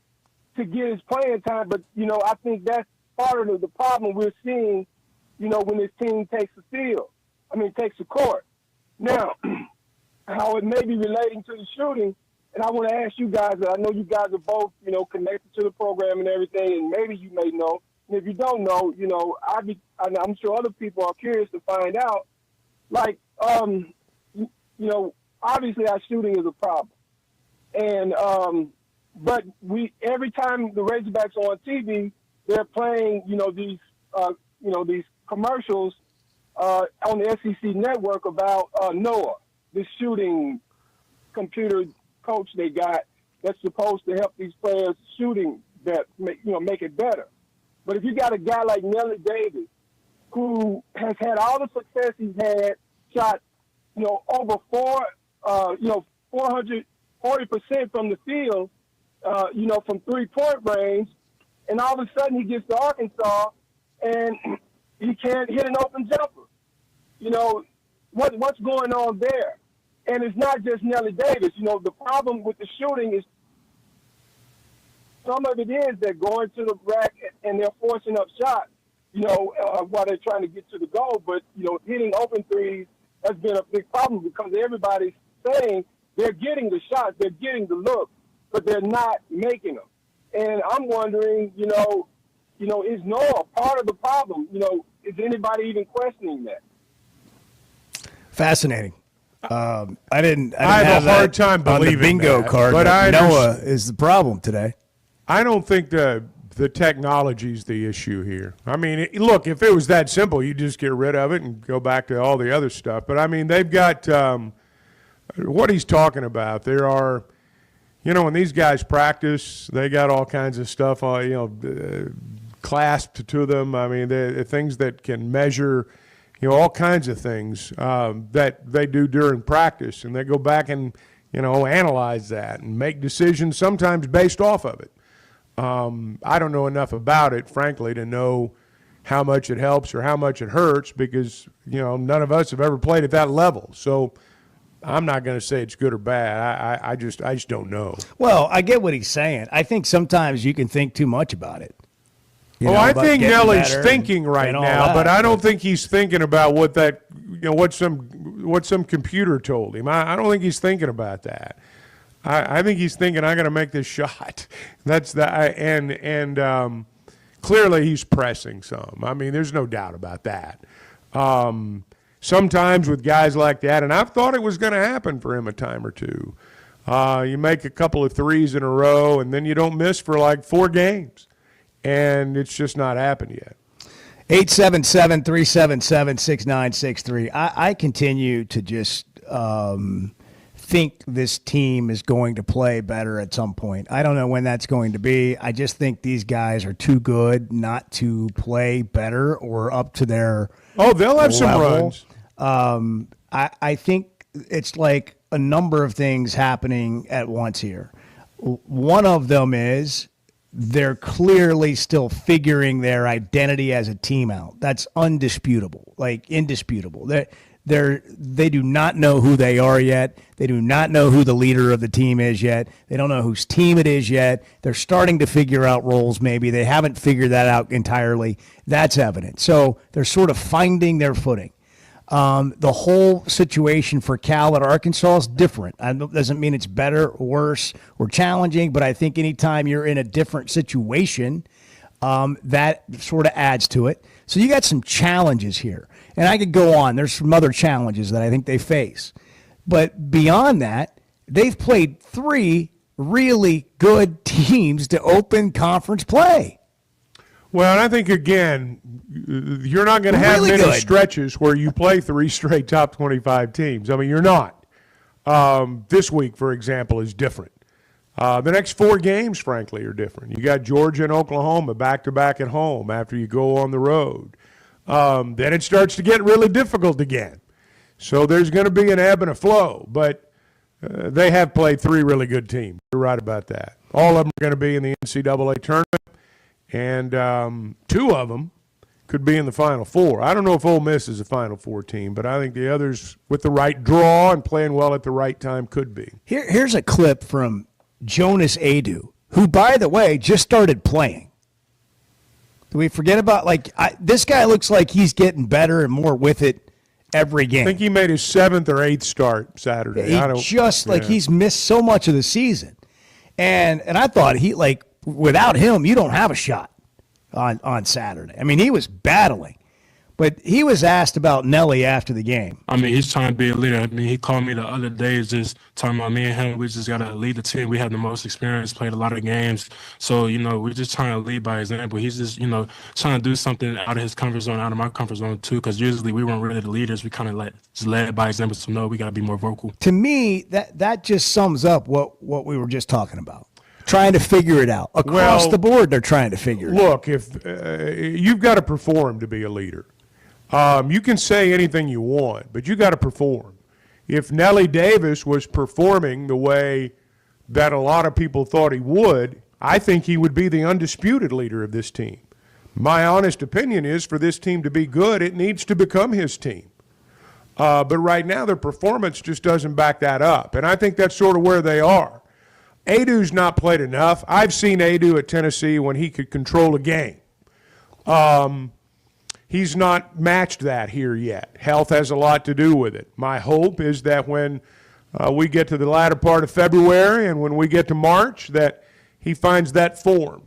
to get his playing time. But, I think that's part of the problem we're seeing, when this team takes the court. Now, how it may be relating to the shooting, and I want to ask you guys, I know you guys are both, connected to the program and everything, and maybe you may know. And if you don't know, I'm sure other people are curious to find out. Obviously our shooting is a problem. And, but every time the Razorbacks are on TV, they're playing, these commercials on the SEC network about Noah, the shooting computer coach they got that's supposed to help these players shooting that make it better. But if you got a guy like Nelly Davis, who has had all the success he's had, shot over 440% from the field, from 3-point range, and all of a sudden he gets to Arkansas and he can't hit an open jumper. What's going on there? And it's not just Nelly Davis. The problem with the shooting is some of it is they're going to the rack and they're forcing up shots, while they're trying to get to the goal. But, hitting open threes has been a big problem because everybody's saying they're getting the shots, they're getting the look, but they're not making them. And I'm wondering, is Noah part of the problem? Is anybody even questioning that? Fascinating. I didn't have a hard time on the believing bingo that, card, but Noah is the problem today. I don't think the technology's the issue here. I mean, look, if it was that simple, you just get rid of it and go back to all the other stuff. But, I mean, they've got what he's talking about. There are, when these guys practice, they got all kinds of stuff, clasped to them. I mean, things that can measure, all kinds of things that they do during practice. And they go back and, analyze that and make decisions sometimes based off of it. I don't know enough about it, frankly, to know how much it helps or how much it hurts because, none of us have ever played at that level. So I'm not going to say it's good or bad. I just don't know. Well, I get what he's saying. I think sometimes you can think too much about it. I think Nelly's thinking right now, but I don't think he's thinking about what that, what some computer told him. I don't think he's thinking about that. I think he's thinking, I got to make this shot. That's and clearly he's pressing some. I mean, there's no doubt about that. Sometimes with guys like that, and I've thought it was going to happen for him a time or two. You make a couple of threes in a row, and then you don't miss for like 4 games. And it's just not happened yet. 877-377-6963. I continue to just think this team is going to play better at some point. I don't know when that's going to be. I just think these guys are too good not to play better or up to their they'll have some runs. I think it's like a number of things happening at once here. One of them is they're clearly still figuring their identity as a team out. That's undisputable, like indisputable. They do not know who they are yet. They do not know who the leader of the team is yet. They don't know whose team it is yet. They're starting to figure out roles maybe. They haven't figured that out entirely. That's evident. So they're sort of finding their footing. The whole situation for Cal at Arkansas is different. It doesn't mean it's better or worse or challenging, but I think anytime you're in a different situation, that sort of adds to it. So you got some challenges here. And I could go on. There's some other challenges that I think they face. But beyond that, they've played 3 really good teams to open conference play. Well, and I think, again, you're not going to have many stretches where you play 3 straight top 25 teams. I mean, you're not. This week, for example, is different. The next 4 games, frankly, are different. You got Georgia and Oklahoma back-to-back at home after you go on the road. Then it starts to get really difficult again. So there's going to be an ebb and a flow. But they have played 3 really good teams. You're right about that. All of them are going to be in the NCAA tournament. And 2 of them could be in the Final Four. I don't know if Ole Miss is a Final Four team, but I think the others, with the right draw and playing well at the right time, could be. Here's a clip from Jonas Adu, who, by the way, just started playing. Do we forget about, this guy looks like he's getting better and more with it every game. I think he made his 7th or 8th start Saturday. He's missed so much of the season. And I thought without him, you don't have a shot on Saturday. I mean, he was battling. But he was asked about Nelly after the game. I mean, he's trying to be a leader. I mean, he called me the other day just talking about me and him. We just got to lead the team. We have the most experience, played a lot of games. So, we're just trying to lead by example. He's just, trying to do something out of his comfort zone, out of my comfort zone, too, because usually we weren't really the leaders. We kind of just led by example. So, no, we got to be more vocal. To me, that just sums up what we were just talking about. Trying to figure it out. Across the board, they're trying to figure it out. Look, if you've got to perform to be a leader. You can say anything you want, but you got to perform. If Nelly Davis was performing the way that a lot of people thought he would, I think he would be the undisputed leader of this team. My honest opinion is for this team to be good, it needs to become his team. But right now, their performance just doesn't back that up, and I think that's sort of where they are. Adu's not played enough. I've seen Adu at Tennessee when he could control a game. He's not matched that here yet. Health has a lot to do with it. My hope is that when we get to the latter part of February and when we get to March, that he finds that form.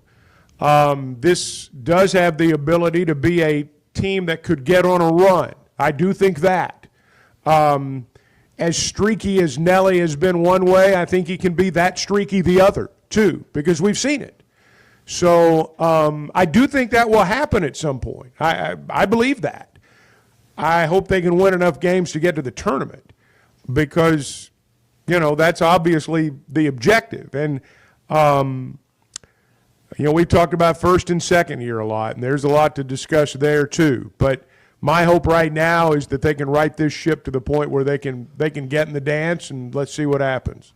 This does have the ability to be a team that could get on a run. I do think that. As streaky as Nelly has been one way, I think he can be that streaky the other, too, because we've seen it. So I do think that will happen at some point. I believe that. I hope they can win enough games to get to the tournament because, that's obviously the objective. And, we've talked about first and second year a lot, and there's a lot to discuss there too. But my hope right now is that they can right this ship to the point where they can get in the dance, and let's see what happens.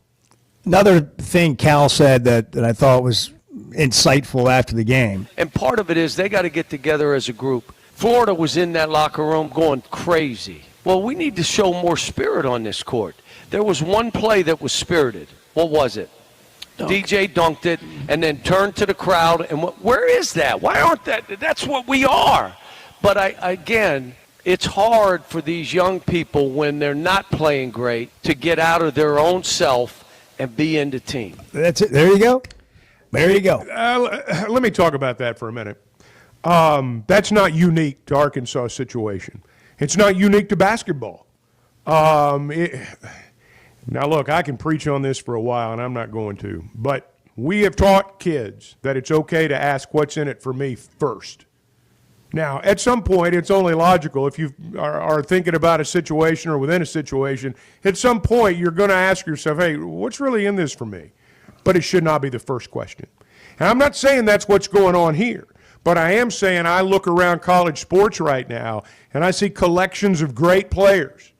Another thing Cal said that I thought was insightful after the game. And part of it is they got to get together as a group. Florida was in that locker room going crazy. Well, we need to show more spirit on this court. There was one play that was spirited. What was it? DJ dunked it, and then turned to the crowd. And where is that? Why aren't that? That's what we are. But again, it's hard for these young people when they're not playing great to get out of their own self and be in the team. That's it. There you go. There you go. Let me talk about that for a minute. That's not unique to Arkansas' situation. It's not unique to basketball. Now, look, I can preach on this for a while, and I'm not going to. But we have taught kids that it's okay to ask what's in it for me first. Now, at some point, it's only logical if you are thinking about a situation or within a situation, at some point you're going to ask yourself, hey, what's really in this for me? But it should not be the first question. And I'm not saying that's what's going on here, but I am saying I look around college sports right now and I see collections of great players.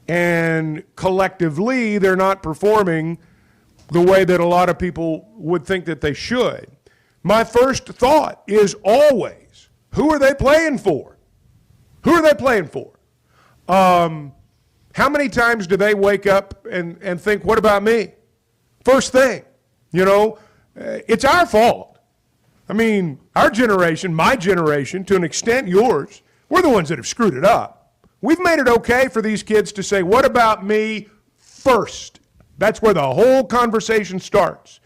And collectively, they're not performing the way that a lot of people would think that they should. My first thought is always, who are they playing for? Who are they playing for? How many times do they wake up and think, what about me? First thing, it's our fault. I mean, our generation, my generation, to an extent yours, we're the ones that have screwed it up. We've made it okay for these kids to say, what about me first? That's where the whole conversation starts.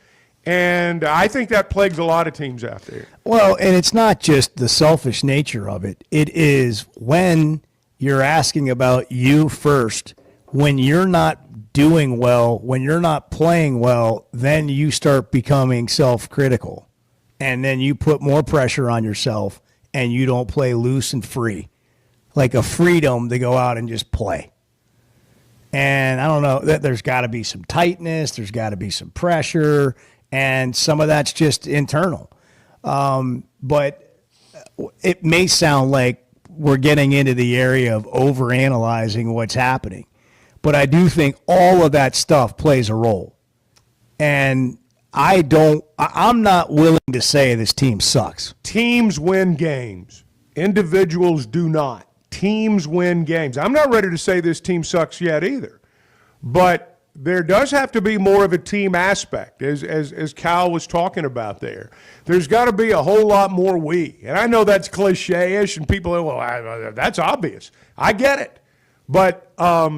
And I think that plagues a lot of teams out there. Well, and it's not just the selfish nature of it. It is when you're asking about you first, when you're not doing well, when you're not playing well, then you start becoming self-critical. And then you put more pressure on yourself and you don't play loose and free. Like a freedom to go out and just play. And I don't know, there's got to be some tightness, there's got to be some pressure, and some of that's just internal. But it may sound like we're getting into the area of overanalyzing what's happening. But I do think all of that stuff plays a role. And I'm not willing to say this team sucks. Teams win games. Individuals do not. Teams win games. I'm not ready to say this team sucks yet either. But there does have to be more of a team aspect, as Cal was talking about there. There's got to be a whole lot more we. And I know that's cliche-ish, and people are, well, that's obvious. I get it. But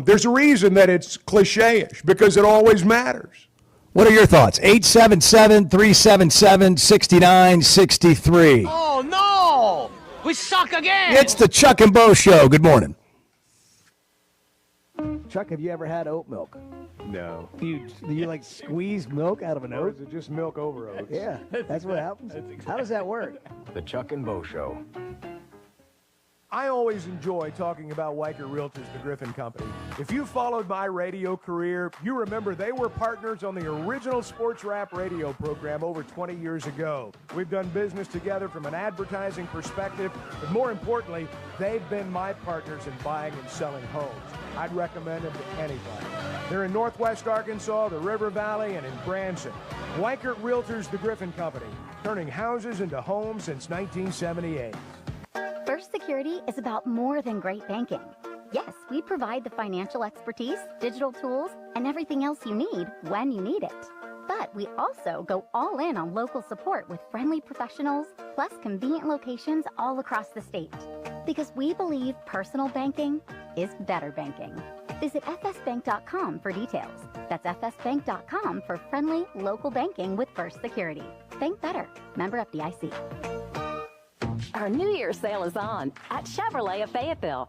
there's a reason that it's cliche-ish, because it always matters. What are your thoughts? 877-377-6963. Oh, no! We suck again! It's the Chuck and Bo Show. Good morning. Chuck, have you ever had oat milk? No. Do you like squeeze milk out of an Or oat? is it just milk over oats? Yeah, that's what happens. How does that work? The Chuck and Bo Show. I always enjoy talking about Weichert Realtors, the Griffin Company. If you followed my radio career, you remember they were partners on the original sports rap radio program over 20 years ago. We've done business together from an advertising perspective, but more importantly, they've been my partners in buying and selling homes. I'd recommend them to anybody. They're in Northwest Arkansas, the River Valley, and in Branson. Weichert Realtors, the Griffin Company, turning houses into homes since 1978. First Security is about more than great banking. Yes, we provide the financial expertise, digital tools, and everything else you need when you need it. But we also go all in on local support with friendly professionals, plus convenient locations all across the state. Because we believe personal banking is better banking. Visit fsbank.com for details. That's fsbank.com for friendly local banking with First Security. Bank better. Member FDIC. Our New Year's sale is on at Chevrolet of Fayetteville.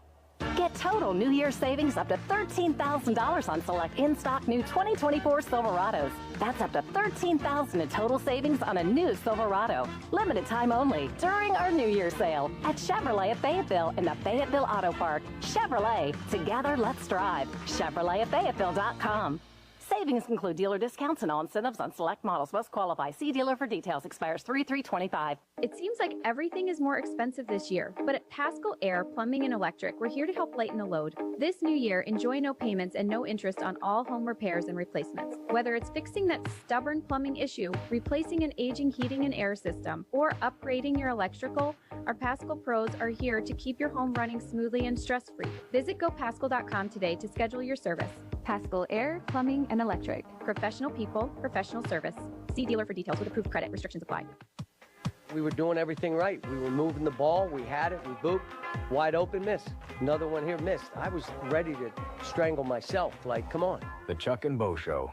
Get total New Year's savings up to $13,000 on select in-stock new 2024 Silverados. That's up to $13,000 in total savings on a new Silverado. Limited time only during our New Year's sale at Chevrolet of Fayetteville in the Fayetteville Auto Park. Chevrolet, together let's drive. ChevroletofFayetteville.com. Savings include dealer discounts and all incentives on select models. Must qualify. See dealer for details. Expires 3/3/25. It seems like everything is more expensive this year, but at Pascal Air Plumbing and Electric, we're here to help lighten the load. This new year, enjoy no payments and no interest on all home repairs and replacements. Whether it's fixing that stubborn plumbing issue, replacing an aging heating and air system, or upgrading your electrical, our Pascal pros are here to keep your home running smoothly and stress-free. Visit GoPascal.com today to schedule your service. Pascal Air Plumbing and Electric. Professional people, professional service. See dealer for details with approved credit. Restrictions apply. We were doing everything right. We were moving the ball. We had it. We booped. Wide open miss. Another one here missed. I was ready to strangle myself. Like, come on. The Chuck and Bo Show.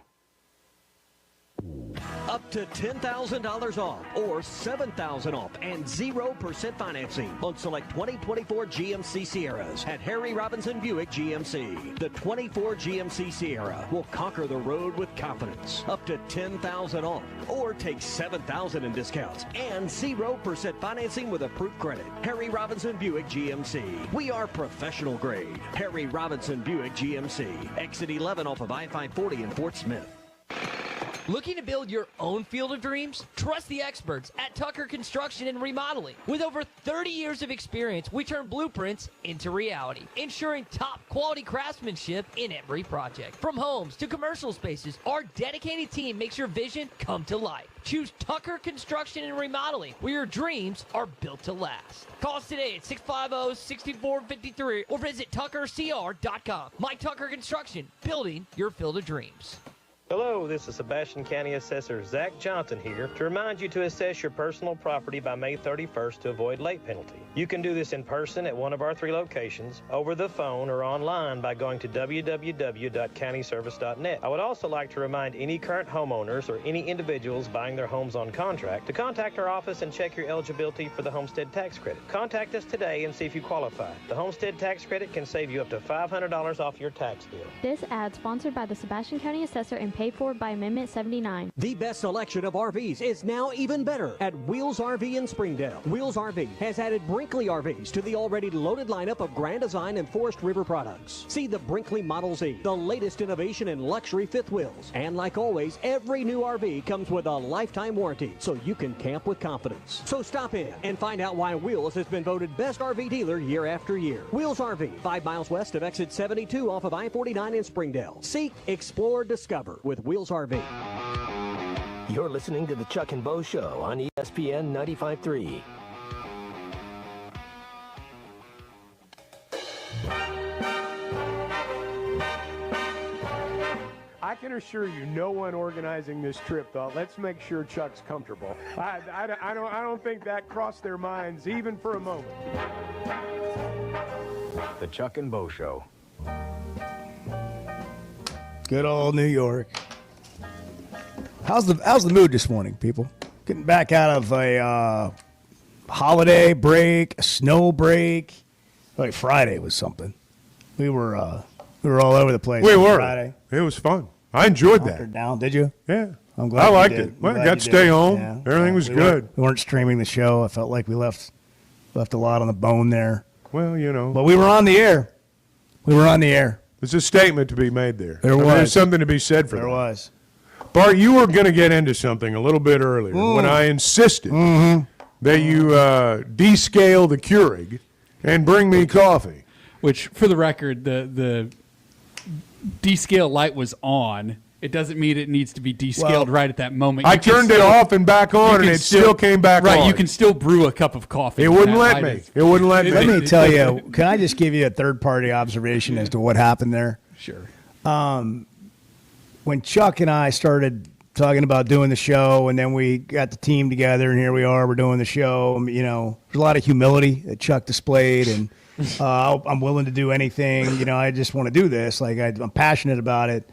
Up to $10,000 off or $7,000 off and 0% financing on select 2024 GMC Sierras at Harry Robinson Buick GMC. The 24 GMC Sierra will conquer the road with confidence. Up to $10,000 off or take $7,000 in discounts and 0% financing with approved credit. Harry Robinson Buick GMC. We are professional grade. Harry Robinson Buick GMC. Exit 11 off of I-540 in Fort Smith. Looking to build your own field of dreams? Trust the experts at Tucker Construction and Remodeling. With over 30 years of experience, we turn blueprints into reality, ensuring top quality craftsmanship in every project. From homes to commercial spaces, our dedicated team makes your vision come to life. Choose Tucker Construction and Remodeling, where your dreams are built to last. Call us today at 650-6453 or visit tuckercr.com. Mike Tucker Construction, building your field of dreams. Hello, this is Sebastian County Assessor Zach Johnson here to remind you to assess your personal property by May 31st to avoid late penalty. You can do this in person at one of our 3 locations, over the phone, or online by going to www.countyservice.net. I would also like to remind any current homeowners or any individuals buying their homes on contract to contact our office and check your eligibility for the homestead tax credit. Contact us today and see if you qualify. The homestead tax credit can save you up to $500 off your tax bill. This ad sponsored by the Sebastian County Assessor and paid for by Amendment 79. The best selection of RVs is now even better at Wheels RV in Springdale. Wheels RV has added Brinkley RVs to the already loaded lineup of Grand Design and Forest River products. See the Brinkley Model Z, the latest innovation in luxury fifth wheels. And like always, every new RV comes with a lifetime warranty, so you can camp with confidence. So stop in and find out why Wheels has been voted best RV dealer year after year. Wheels RV, 5 miles west of exit 72 off of I-49 in Springdale. Seek, explore, discover with Wheels RV. You're listening to the Chuck and Bo Show on ESPN 95.3. I can assure you, no one organizing this trip thought, let's make sure Chuck's comfortable. I don't think that crossed their minds even for a moment. The Chuck and Bo Show. Good old New York. How's the mood this morning, people? Getting back out of a holiday break, a snow break. Like Friday was something. We were all over the place. We were. Friday. It was fun. I enjoyed that. Down, did you? Yeah. I'm glad I liked you did. it. Well, I got to stay home. Yeah. Everything was good. We weren't streaming the show. I felt like we left a lot on the bone there. Well, you know. But we were on the air. There's a statement to be made there. There was. There's something to be said for that. There was. Bart, you were going to get into something a little bit earlier when I insisted that you descale the Keurig and bring me coffee. Which, for the record, the descale light was on. It doesn't mean it needs to be descaled right at that moment. I turned it off and back on, and it still came back on. Right, you can still brew a cup of coffee. It wouldn't let me. It wouldn't let me. Let me tell you, can I just give you a third-party observation as to what happened there? Sure. When Chuck and I started talking about doing the show, and then we got the team together, and here we are, we're doing the show. You know, there's a lot of humility that Chuck displayed, and I'm willing to do anything. You know, I just want to do this. Like, I'm passionate about it.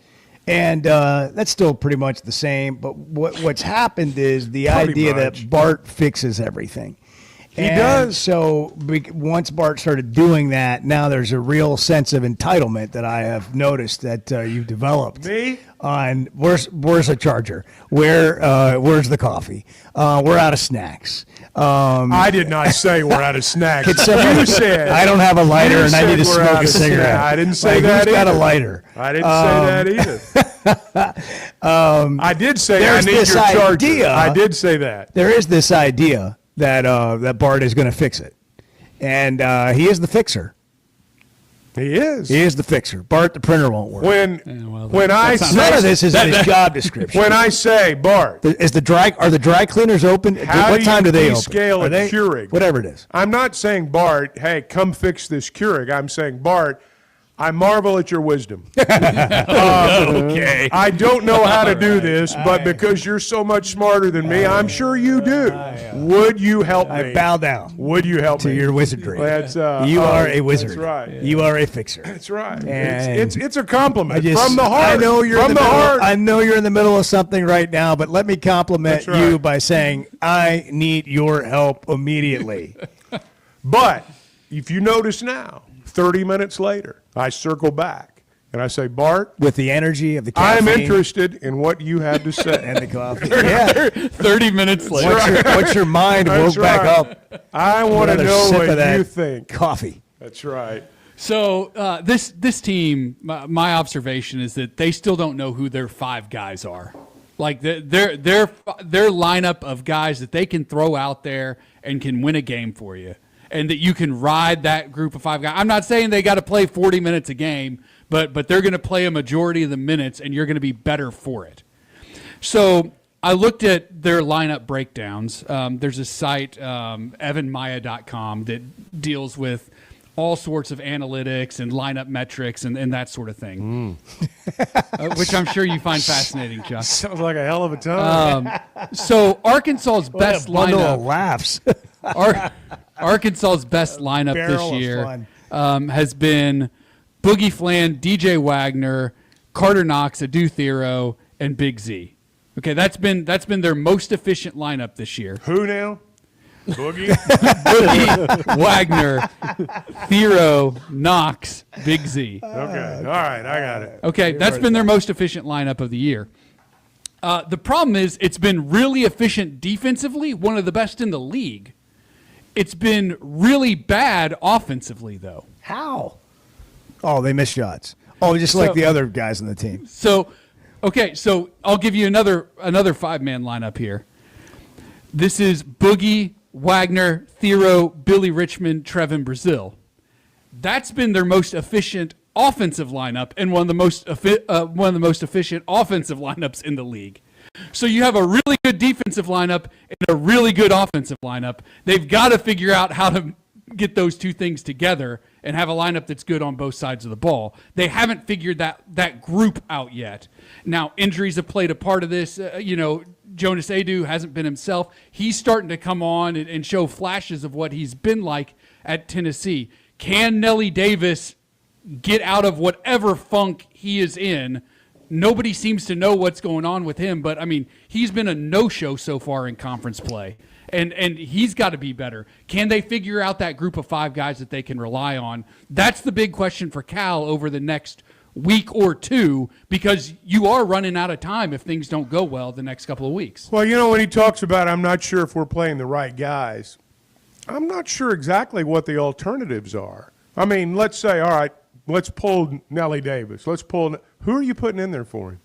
And that's still pretty much the same. But what's happened is the idea that Bart fixes everything. He does. So once Bart started doing that, now there's a real sense of entitlement that I have noticed that you've developed. Me? On where's a charger? Where's the coffee? We're out of snacks. I did not say we're out of snacks. You said I don't have a lighter and I need to smoke a cigarette. I didn't say that who's either. got a lighter? I didn't say that either. I did say I need your charger. I did say that. There is this idea that Bart is going to fix it, and he is the fixer. He is. He is the fixer. Bart, the printer won't work. When I say none of this is in his job description. When I say Bart, are the dry cleaners open? What time do they open? Scale a Keurig. Whatever it is. I'm not saying Bart, hey, come fix this Keurig. I'm saying Bart, I marvel at your wisdom. Okay. I don't know how to do this, but because you're so much smarter than me, I'm sure you do. Would you help me? I bow down. Would you help to me? your wizardry? That's, you are a wizard. That's right. You are a fixer. That's right. And It's a compliment I from the heart. I know you're from in the heart. I know you're in the middle of something right now, but let me compliment That's right. you by saying I need your help immediately. But if you notice now, 30 minutes later, I circle back and I say, Bart, with the energy of the I'm caffeine interested in what you had to say. and the coffee. Yeah. 30 minutes later. Once your mind That's woke back right. up. I want to another know sip what of that you think. Coffee. That's right. So this team, my observation is that they still don't know who their 5 guys are. Like their lineup of guys that they can throw out there and can win a game for you, and that you can ride that group of 5 guys. I'm not saying they got to play 40 minutes a game, but they're going to play a majority of the minutes, and you're going to be better for it. So I looked at their lineup breakdowns. There's a site, evanmaya.com, that deals with all sorts of analytics and lineup metrics and that sort of thing, which I'm sure you find fascinating, Chuck. Sounds like a hell of a time. So Arkansas's best What a bundle lineup. of laughs. Arkansas's best lineup this Barrel of year fun. has been Boogie Flan, DJ Wagner, Carter Knox, Adu Thero, and Big Z. Okay, that's been their most efficient lineup this year. Who now? Boogie? Boogie, Wagner, Thero, Knox, Big Z. Okay, all right, I got it. Okay, that's been their most efficient lineup of the year. The problem is it's been really efficient defensively, one of the best in the league. It's been really bad offensively, though. How? Oh, they miss shots. Oh, just like the other guys on the team. So I'll give you another 5-man lineup here. This is Boogie, Wagner, Thero, Billy Richmond, Trevin Brazil. That's been their most efficient offensive lineup and one of the most efficient offensive lineups in the league. So you have a really good defensive lineup and a really good offensive lineup. They've got to figure out how to get those two things together and have a lineup that's good on both sides of the ball. They haven't figured that group out yet. Now, injuries have played a part of this. Jonas Adu hasn't been himself. He's starting to come on and show flashes of what he's been like at Tennessee. Can Nelly Davis get out of whatever funk he is in? Nobody seems to know what's going on with him, but, I mean, he's been a no-show so far in conference play, and he's got to be better. Can they figure out that group of 5 guys that they can rely on? That's the big question for Cal over the next week or two, because you are running out of time if things don't go well the next couple of weeks. Well, when he talks about I'm not sure if we're playing the right guys, I'm not sure exactly what the alternatives are. I mean, let's say, all right, let's pull Nelly Davis. Who are you putting in there for him?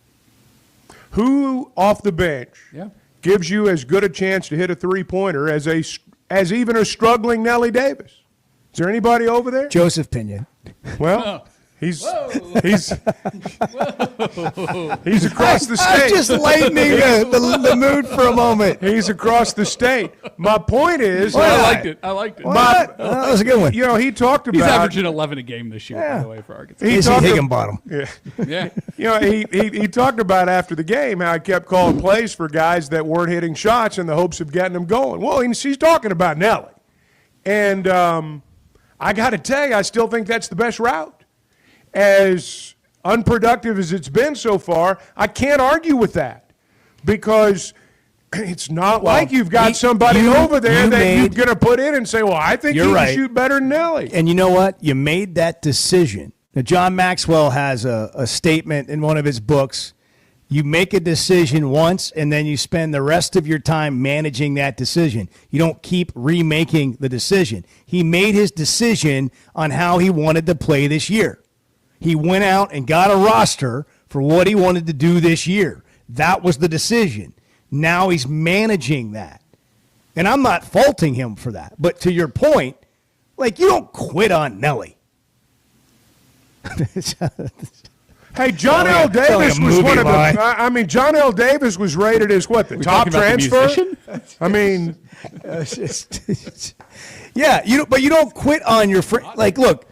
Who off the bench gives you as good a chance to hit a three-pointer as even a struggling Nelly Davis? Is there anybody over there? Joseph Pinion. Well, he's across the state. I'm just lightening the mood for a moment. He's across the state. My point is, I liked it. That was a good one. He talked about. He's averaging 11 a game this year, by the way, for Arkansas. He's Higginbottom. Yeah. He talked about after the game how he kept calling plays for guys that weren't hitting shots in the hopes of getting them going. Well, he's talking about Nelly. And I got to tell you, I still think that's the best route. As unproductive as it's been so far, I can't argue with that because it's not like you've got somebody over there that you're going to put in and say, well, I think he can shoot better than Nelly. And you know what? You made that decision. Now, John Maxwell has a statement in one of his books. You make a decision once, and then you spend the rest of your time managing that decision. You don't keep remaking the decision. He made his decision on how he wanted to play this year. He went out and got a roster for what he wanted to do this year. That was the decision. Now he's managing that. And I'm not faulting him for that. But to your point, you don't quit on Nelly. Hey, John L. Davis was one of the. John L. Davis was rated as what, the top transfer? Yeah, but you don't quit on your friend. Look,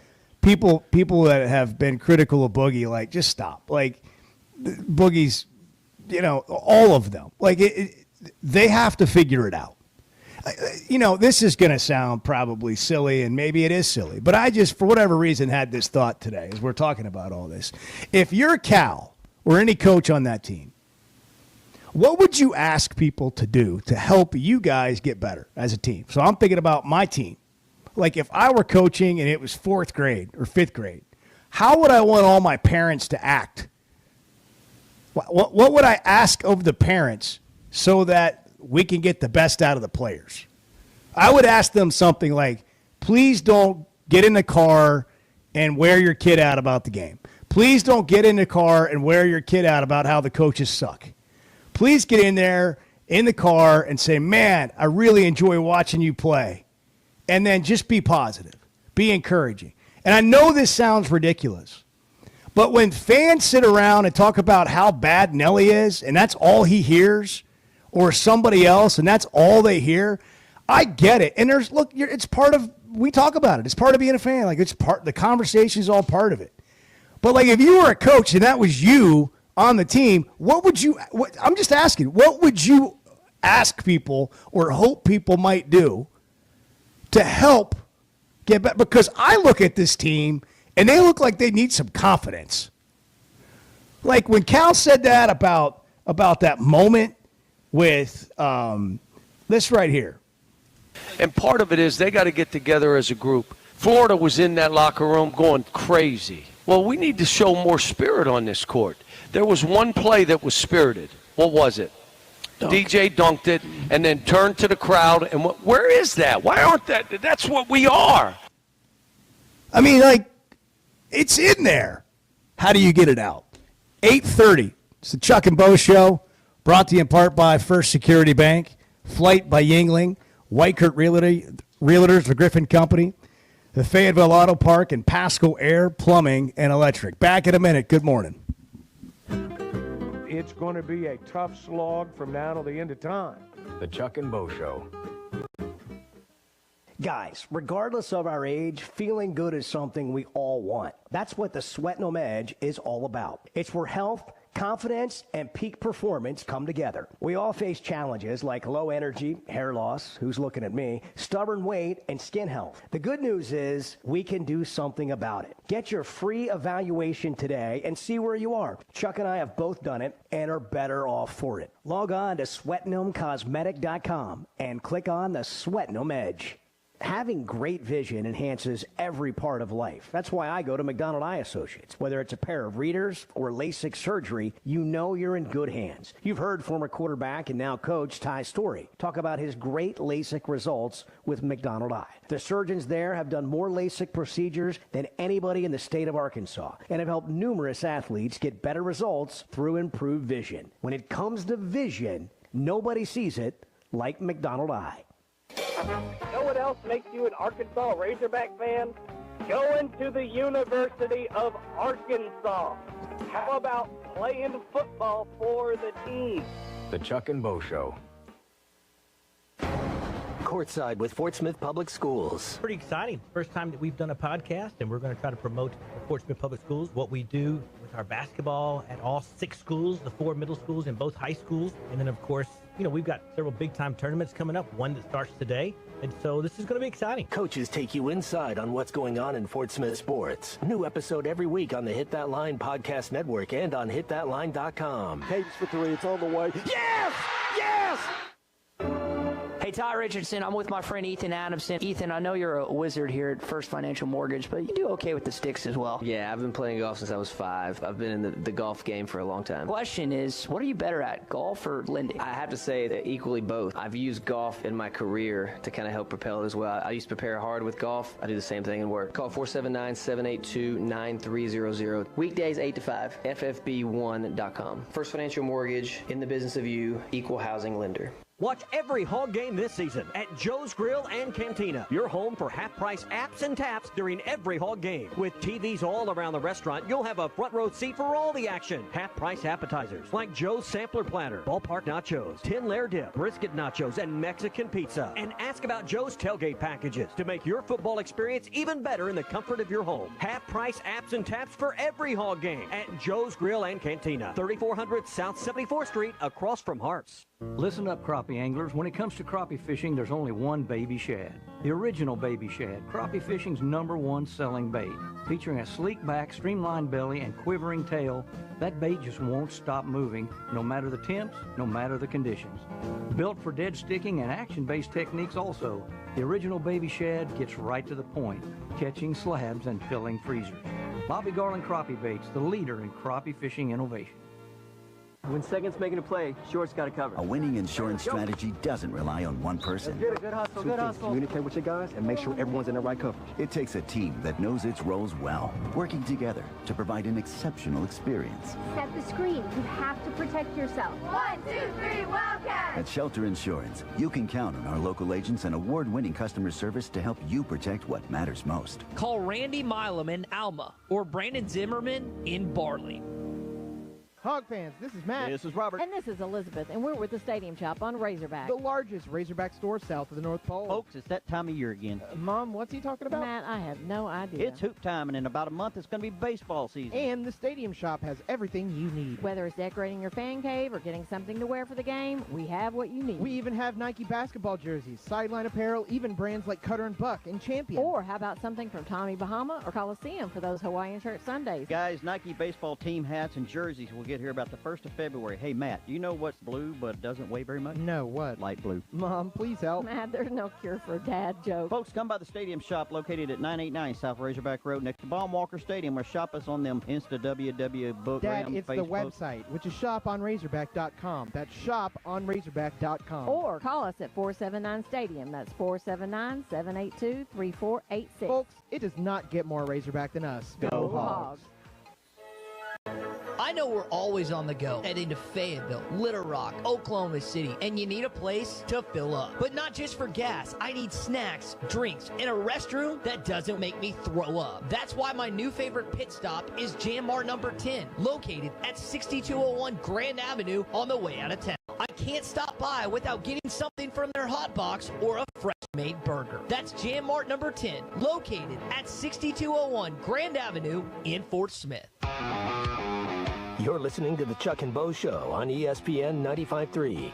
people that have been critical of Boogie, like, just stop. Like, Boogie's, all of them. Like, they have to figure it out. This is going to sound probably silly, and maybe it is silly, but I just, for whatever reason, had this thought today as we're talking about all this. If you're Cal or any coach on that team, what would you ask people to do to help you guys get better as a team? So I'm thinking about my team. Like, if I were coaching and it was 4th grade or 5th grade, how would I want all my parents to act? What would I ask of the parents so that we can get the best out of the players? I would ask them something like, please don't get in the car and wear your kid out about the game. Please don't get in the car and wear your kid out about how the coaches suck. Please get in there in the car and say, man, I really enjoy watching you play. And then just be positive, be encouraging. And I know this sounds ridiculous, but when fans sit around and talk about how bad Nelly is, and that's all he hears, or somebody else, and that's all they hear, I get it. And it's part of, we talk about it. It's part of being a fan. Like, the conversation is all part of it. But like, if you were a coach and that was you on the team, I'm just asking, what would you ask people or hope people might do to help get better? Because I look at this team and they look like they need some confidence. Like when Cal said that about that moment with this right here. And part of it is they got to get together as a group. Florida was in that locker room going crazy. Well, we need to show more spirit on this court. There was one play that was spirited. What was it? DJ dunked it and then turned to the crowd. And where is that? Why aren't that? That's what we are. I mean, like, it's in there. How do you get it out? 8:30. It's the Chuck and Bo Show, brought to you in part by First Security Bank, Flight by Yingling, Whitekert Realtors, the Griffin Company, the Fayetteville Auto Park, and Pasco Air Plumbing and Electric. Back in a minute. Good morning. It's going to be a tough slog from now till the end of time. The Chuck and Bo Show. Guys, regardless of our age, feeling good is something we all want. That's what the Sweatnum Edge is all about. It's where health, confidence, and peak performance come together. We all face challenges like low energy, hair loss, who's looking at me, stubborn weight, and skin health. The good news is we can do something about it. Get your free evaluation today and see where you are. Chuck and I have both done it and are better off for it. Log on to SweatnumCosmetic.com and click on the Sweatnum Edge. Having great vision enhances every part of life. That's why I go to McDonald Eye Associates. Whether it's a pair of readers or LASIK surgery, you know you're in good hands. You've heard former quarterback and now coach Ty Story talk about his great LASIK results with McDonald Eye. The surgeons there have done more LASIK procedures than anybody in the state of Arkansas and have helped numerous athletes get better results through improved vision. When it comes to vision, nobody sees it like McDonald Eye. Know what else makes you an Arkansas Razorback fan? Going to the University of Arkansas. How about playing football for the team? The Chuck and Bo Show. Courtside with Fort Smith Public Schools. Pretty exciting. First time that we've done a podcast, and we're going to try to promote Fort Smith Public Schools, what we do with our basketball at all 6 schools, the 4 middle schools and both high schools. And then, of course, we've got several big-time tournaments coming up, one that starts today. And so this is going to be exciting. Coaches take you inside on what's going on in Fort Smith sports. New episode every week on the Hit That Line podcast network and on hitthatline.com. Cadence for 3. It's on the way. Yes! Yes! Hey, Ty Richardson, I'm with my friend Ethan Adamson. Ethan, I know you're a wizard here at First Financial Mortgage, but you do okay with the sticks as well. Yeah, I've been playing golf since I was 5. I've been in the golf game for a long time. Question is, what are you better at, golf or lending? I have to say that equally both. I've used golf in my career to kind of help propel it as well. I used to prepare hard with golf. I do the same thing in work. Call 479-782-9300. Weekdays 8 to 5. FFB1.com. First Financial Mortgage, in the business of you, equal housing lender. Watch every Hog game this season at Joe's Grill and Cantina, your home for half-price apps and taps during every Hog game. With TVs all around the restaurant, you'll have a front row seat for all the action. Half-price appetizers like Joe's Sampler Platter, Ballpark Nachos, 10-layer dip, brisket nachos, and Mexican pizza. And ask about Joe's tailgate packages to make your football experience even better in the comfort of your home. Half-price apps and taps for every Hog game at Joe's Grill and Cantina, 3400 South 74th Street, across from Hart's. Listen up, crappie anglers. When it comes to crappie fishing, there's only one baby shad. The original baby shad, crappie fishing's #1 selling bait. Featuring a sleek back, streamlined belly, and quivering tail, that bait just won't stop moving, no matter the temps, no matter the conditions. Built for dead sticking and action-based techniques also, the original baby shad gets right to the point, catching slabs and filling freezers. Bobby Garland Crappie Baits, the leader in crappie fishing innovation. When second's making a play, short's got it covered. A winning insurance strategy doesn't rely on one person. Good hustle, good hustle. Communicate with your guys and make sure everyone's in the right coverage. It takes a team that knows its roles well, working together to provide an exceptional experience. Set the screen. You have to protect yourself. 1, 2, 3, Wildcat! At Shelter Insurance, you can count on our local agents and award-winning customer service to help you protect what matters most. Call Randy Milam in Alma or Brandon Zimmerman in Barley. Hog fans, this is Matt. This is Robert. And this is Elizabeth, and we're with the Stadium Shop on Razorback. The largest Razorback store south of the North Pole. Folks, it's that time of year again. Mom, what's he talking about? Matt, I have no idea. It's hoop time, and in about a month, it's going to be baseball season. And the Stadium Shop has everything you need. Whether it's decorating your fan cave or getting something to wear for the game, we have what you need. We even have Nike basketball jerseys, sideline apparel, even brands like Cutter and Buck and Champion. Or how about something from Tommy Bahama or Coliseum for those Hawaiian shirt Sundays? Guys, Nike baseball team hats and jerseys will get here about the 1st of February. Hey, Matt, do you know what's blue but doesn't weigh very much? No, what? Light blue. Mom, please help. Matt, there's no cure for a dad joke. Folks, come by the Stadium Shop located at 989 South Razorback Road next to Baum Walker Stadium, or shop us on them Insta WW Dad, it's Facebook. the website, which is shoponrazorback.com. That's shoponrazorback.com. Or call us at 479-STADIUM. That's 479-782-3486. Folks, it does not get more Razorback than us. Go Hogs. I know we're always on the go, heading to Fayetteville, Little Rock, Oklahoma City, and you need a place to fill up. But not just for gas. I need snacks, drinks, and a restroom that doesn't make me throw up. That's why my new favorite pit stop is Jam Mart number 10, located at 6201 Grand Avenue on the way out of town. I can't stop by without getting something from their hot box or a fresh made burger. That's Jam Mart number 10, located at 6201 Grand Avenue in Fort Smith. You're listening to the Chuck and Bo Show on ESPN 95.3.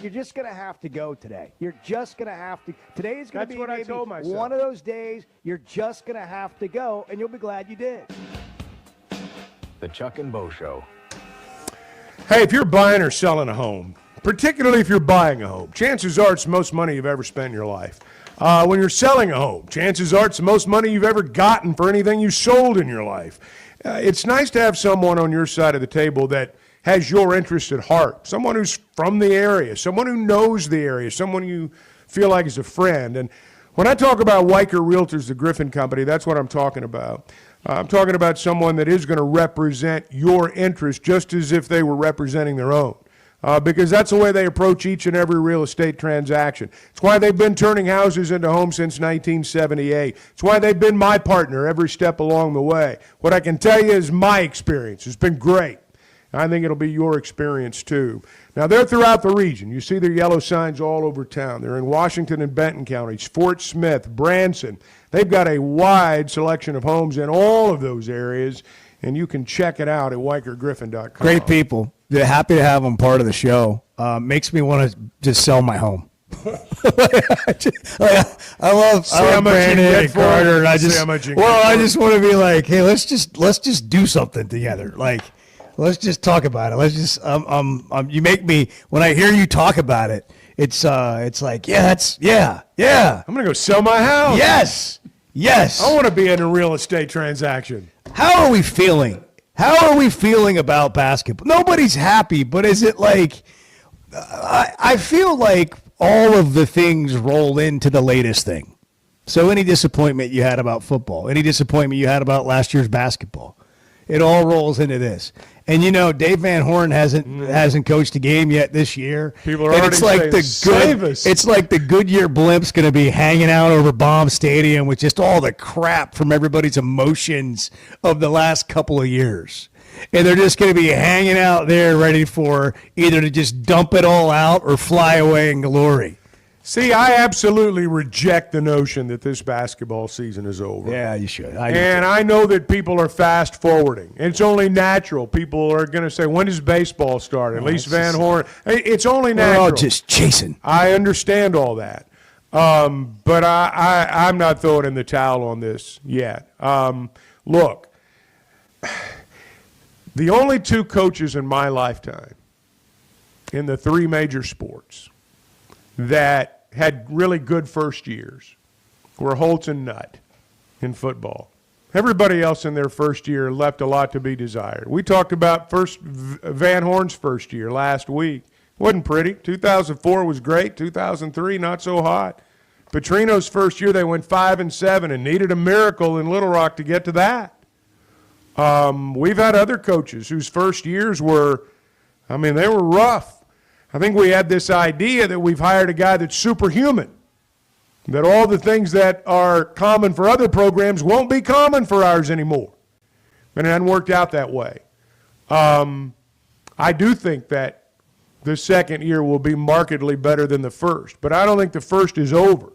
You're just going to have to go today. You're just going to have to. Today is going to be what I maybe told myself. one of those days you're just going to have to go, and you'll be glad you did. The Chuck and Bo Show. Hey, if you're buying or selling a home, particularly if you're buying a home, chances are it's the most money you've ever spent in your life. When you're selling a home, chances are it's the most money you've ever gotten for anything you sold in your life. It's nice to have someone on your side of the table that has your interest at heart, someone who's from the area, someone who knows the area, someone you feel like is a friend. And when I talk about Weicker Realtors, the Griffin Company, that's what I'm talking about. I'm talking about someone that is going to represent your interest just as if they were representing their own. Because that's the way they approach each and every real estate transaction. It's why they've been turning houses into homes since 1978. It's why they've been my partner every step along the way. What I can tell you is my experience has been great. I think it'll be your experience too. Now, they're throughout the region. You see their yellow signs all over town. They're in Washington and Benton counties, Fort Smith, Branson. They've got a wide selection of homes in all of those areas, and you can check it out at WeicherGriffin.com. Great people. They're happy to have them part of the show. Makes me want to just sell my home. I love Brandon and Carter, and I just want to be like, hey, let's just do something together. Like, let's just talk about it. Let's just you make me, when I hear you talk about it, it's like, yeah. I'm gonna go sell my house. Yes. I want to be in a real estate transaction. How are we feeling? How are we feeling about basketball? Nobody's happy, but is it like, I feel like all of the things roll into the latest thing. So any disappointment you had about football, any disappointment you had about last year's basketball, It all rolls into this. And Dave Van Horn hasn't coached a game yet this year. People are already saying, save us. It's like the Goodyear blimp's going to be hanging out over Baum Stadium with just all the crap from everybody's emotions of the last couple of years. And they're just going to be hanging out there ready for either to just dump it all out or fly away in glory. See, I absolutely reject the notion that this basketball season is over. Yeah, you should. I know that people are fast forwarding. It's only natural. People are going to say, when does baseball start? At least Van Horn. It's only natural. We're all just chasing. I understand all that. But I'm not throwing in the towel on this yet. Look, the only two coaches in my lifetime in the three major sports that had really good first years were Holtz and Nutt in football. Everybody else in their first year left a lot to be desired. We talked about Van Horn's first year last week. Wasn't pretty. 2004 was great. 2003, not so hot. Petrino's first year, they went 5-7 and needed a miracle in Little Rock to get to that. We've had other coaches whose first years were, they were rough. I think we had this idea that we've hired a guy that's superhuman, that all the things that are common for other programs won't be common for ours anymore. And it hasn't worked out that way. I do think that the second year will be markedly better than the first, but I don't think the first is over.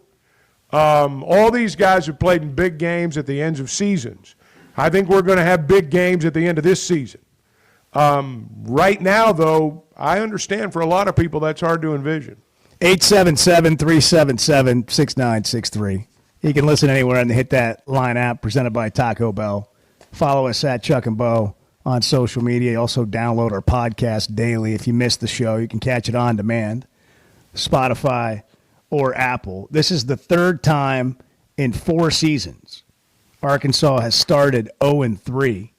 All these guys have played in big games at the ends of seasons. I think we're going to have big games at the end of this season. Right now, though, I understand for a lot of people that's hard to envision. 877-377-6963. You can listen anywhere and hit that line app presented by Taco Bell. Follow us at Chuck and Bo on social media. Also download our podcast daily. If you missed the show, you can catch it on demand, Spotify or Apple. This is the third time in 4 seasons Arkansas has started 0-3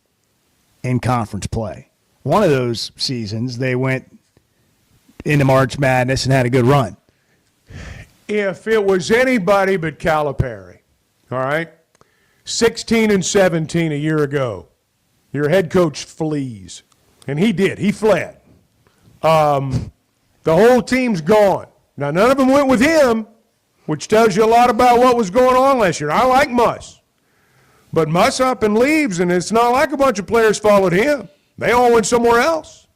in conference play. One of those seasons, they went into March Madness and had a good run. If it was anybody but Calipari, all right, 16-17 a year ago, your head coach flees. And he did. He fled. The whole team's gone. Now, none of them went with him, which tells you a lot about what was going on last year. I like Muss. But Muss up and leaves, and it's not like a bunch of players followed him. They all went somewhere else.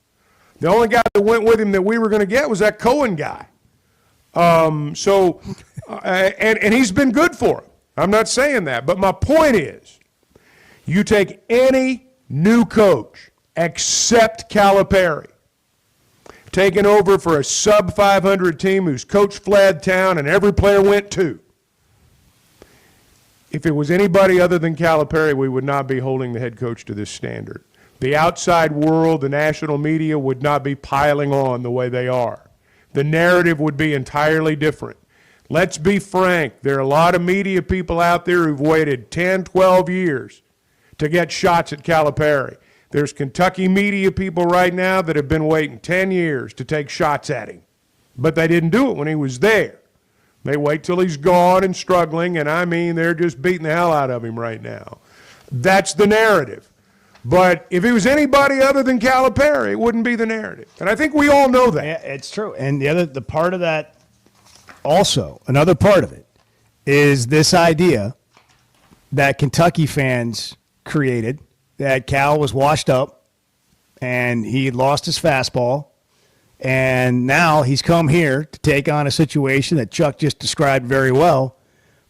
The only guy that went with him that we were going to get was that Cohen guy. And he's been good for him. I'm not saying that. But my point is, you take any new coach except Calipari, taking over for a sub-500 team whose coach fled town and every player went too. If it was anybody other than Calipari, we would not be holding the head coach to this standard. The outside world, the national media would not be piling on the way they are. The narrative would be entirely different. Let's be frank. There are a lot of media people out there who've waited 10, 12 years to get shots at Calipari. There's Kentucky media people right now that have been waiting 10 years to take shots at him. But they didn't do it when he was there. They wait till he's gone and struggling, and they're just beating the hell out of him right now. That's the narrative. But if it was anybody other than Calipari, it wouldn't be the narrative. And I think we all know that. Yeah, it's true. And the part of that also, another part of it, is this idea that Kentucky fans created, that Cal was washed up and he had lost his fastball, and now he's come here to take on a situation that Chuck just described very well,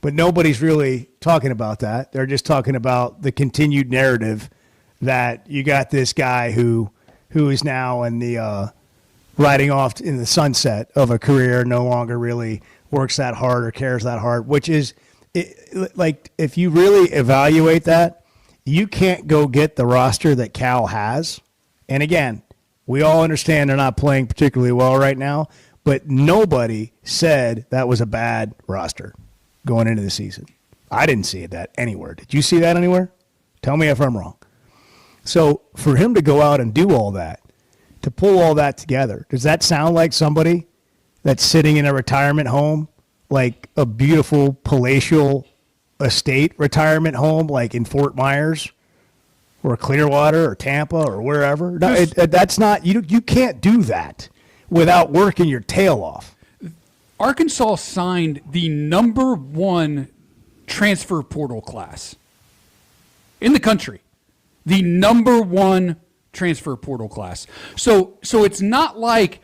but nobody's really talking about that. They're just talking about the continued narrative that you got this guy who is now in the riding off in the sunset of a career, no longer really works that hard or cares that hard, which is like, if you really evaluate that, you can't go get the roster that Cal has. And again, we all understand they're not playing particularly well right now, but nobody said that was a bad roster going into the season. I didn't see that anywhere. Did you see that anywhere? Tell me if I'm wrong. So for him to go out and do all that, to pull all that together, does that sound like somebody that's sitting in a retirement home, like a beautiful palatial estate retirement home like in Fort Myers, or Clearwater or Tampa or wherever. No, that's not, you can't do that without working your tail off. Arkansas signed the number 1 transfer portal class in the country. The number 1 transfer portal class. So it's not like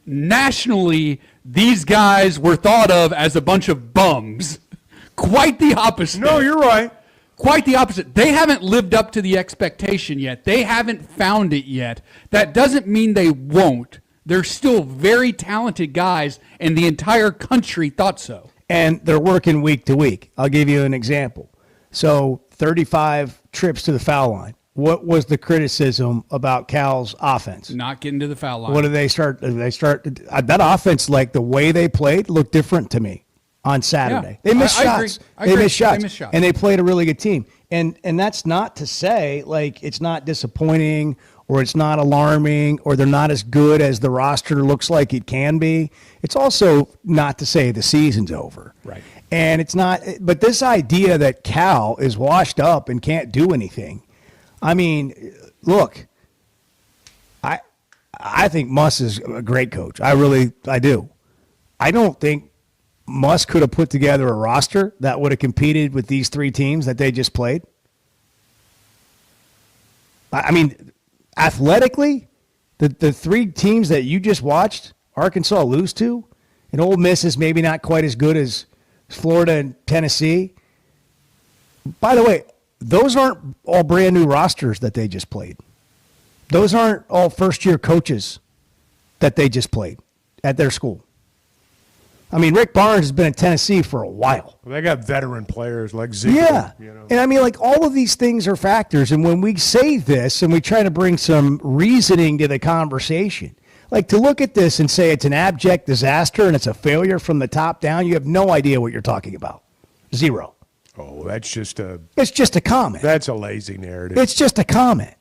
nationally these guys were thought of as a bunch of bums. Quite the opposite. No, you're right. Quite the opposite. They haven't lived up to the expectation yet. They haven't found it yet. That doesn't mean they won't. They're still very talented guys, and the entire country thought so. And they're working week to week. I'll give you an example. So 35 trips to the foul line. What was the criticism about Cal's offense? Not getting to the foul line. What did they start? That offense, like the way they played, looked different to me on Saturday. Yeah. They missed shots. I agree. They missed shots. They missed shots. And they played a really good team. And that's not to say like it's not disappointing or it's not alarming or they're not as good as the roster looks like it can be. It's also not to say the season's over. Right. And it's not, but this idea that Cal is washed up and can't do anything. I mean, look, I think Muss is a great coach. I do. I don't think Muss could have put together a roster that would have competed with these 3 teams that they just played. I mean, athletically, the 3 teams that you just watched Arkansas lose to, and Ole Miss is maybe not quite as good as Florida and Tennessee. By the way, those aren't all brand new rosters that they just played. Those aren't all first-year coaches that they just played at their school. I mean, Rick Barnes has been at Tennessee for a while. Well, they got veteran players like Zeke. Yeah. And I mean, like, all of these things are factors. And when we say this and we try to bring some reasoning to the conversation, like to look at this and say it's an abject disaster and it's a failure from the top down, you have no idea what you're talking about. Zero. Oh, that's just a... It's just a comment. That's a lazy narrative. It's just a comment.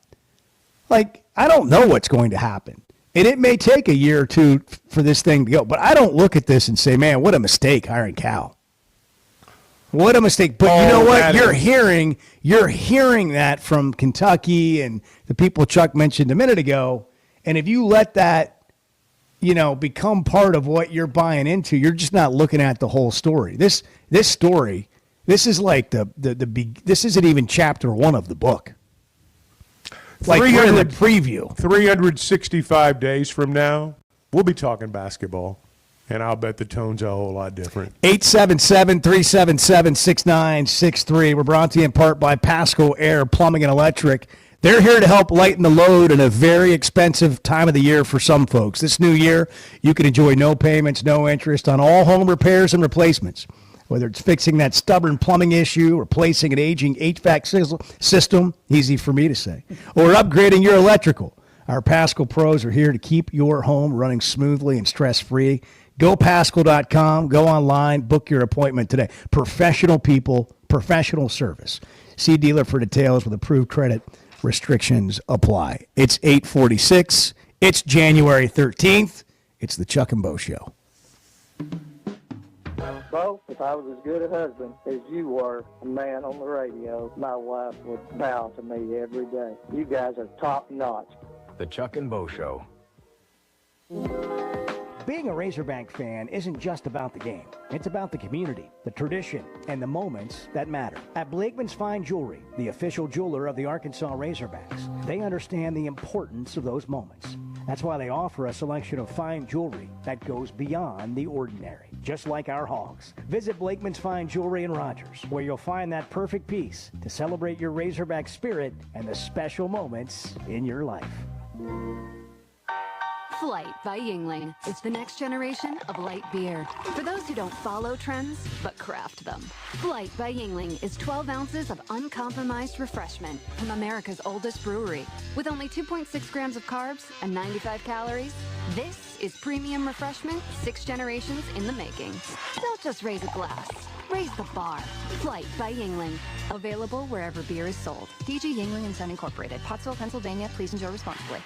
Like, I don't know what's going to happen. And it may take a year or two for this thing to go. But I don't look at this and say, man, what a mistake hiring Cal. What a mistake. But you know what? You're hearing that from Kentucky and the people Chuck mentioned a minute ago. And if you let that, become part of what you're buying into, you're just not looking at the whole story. This story, this is like this isn't even chapter 1 of the book. Like we're in the preview. 365 days from now, we'll be talking basketball, and I'll bet the tone's a whole lot different. 877-377-6963. We're brought to you in part by Pasco Air Plumbing and Electric. They're here to help lighten the load in a very expensive time of the year for some folks. This new year, you can enjoy no payments, no interest on all home repairs and replacements. Whether it's fixing that stubborn plumbing issue, replacing an aging HVAC system, easy for me to say, or upgrading your electrical. Our Pascal pros are here to keep your home running smoothly and stress-free. Go Pascal.com, go online, book your appointment today. Professional people, professional service. See dealer for details with approved credit. Restrictions apply. It's 8:46. It's January 13th. It's the Chuck and Bo Show. Bo, if I was as good a husband as you were, a man on the radio, my wife would bow to me every day. You guys are top notch. The Chuck and Bo Show. Being a Razorback fan isn't just about the game. It's about the community, the tradition, and the moments that matter. At Blakeman's Fine Jewelry, the official jeweler of the Arkansas Razorbacks, they understand the importance of those moments. That's why they offer a selection of fine jewelry that goes beyond the ordinary, just like our hogs. Visit Blakeman's Fine Jewelry in Rogers, where you'll find that perfect piece to celebrate your Razorback spirit and the special moments in your life. Flight by Yuengling is the next generation of light beer. For those who don't follow trends, but craft them. Flight by Yuengling is 12 ounces of uncompromised refreshment from America's oldest brewery. With only 2.6 grams of carbs and 95 calories, this is premium refreshment 6 generations in the making. Don't just raise a glass. Raise the bar. Flight by Yuengling. Available wherever beer is sold. DG Yuengling and Son Incorporated. Pottsville, Pennsylvania. Please enjoy responsibly.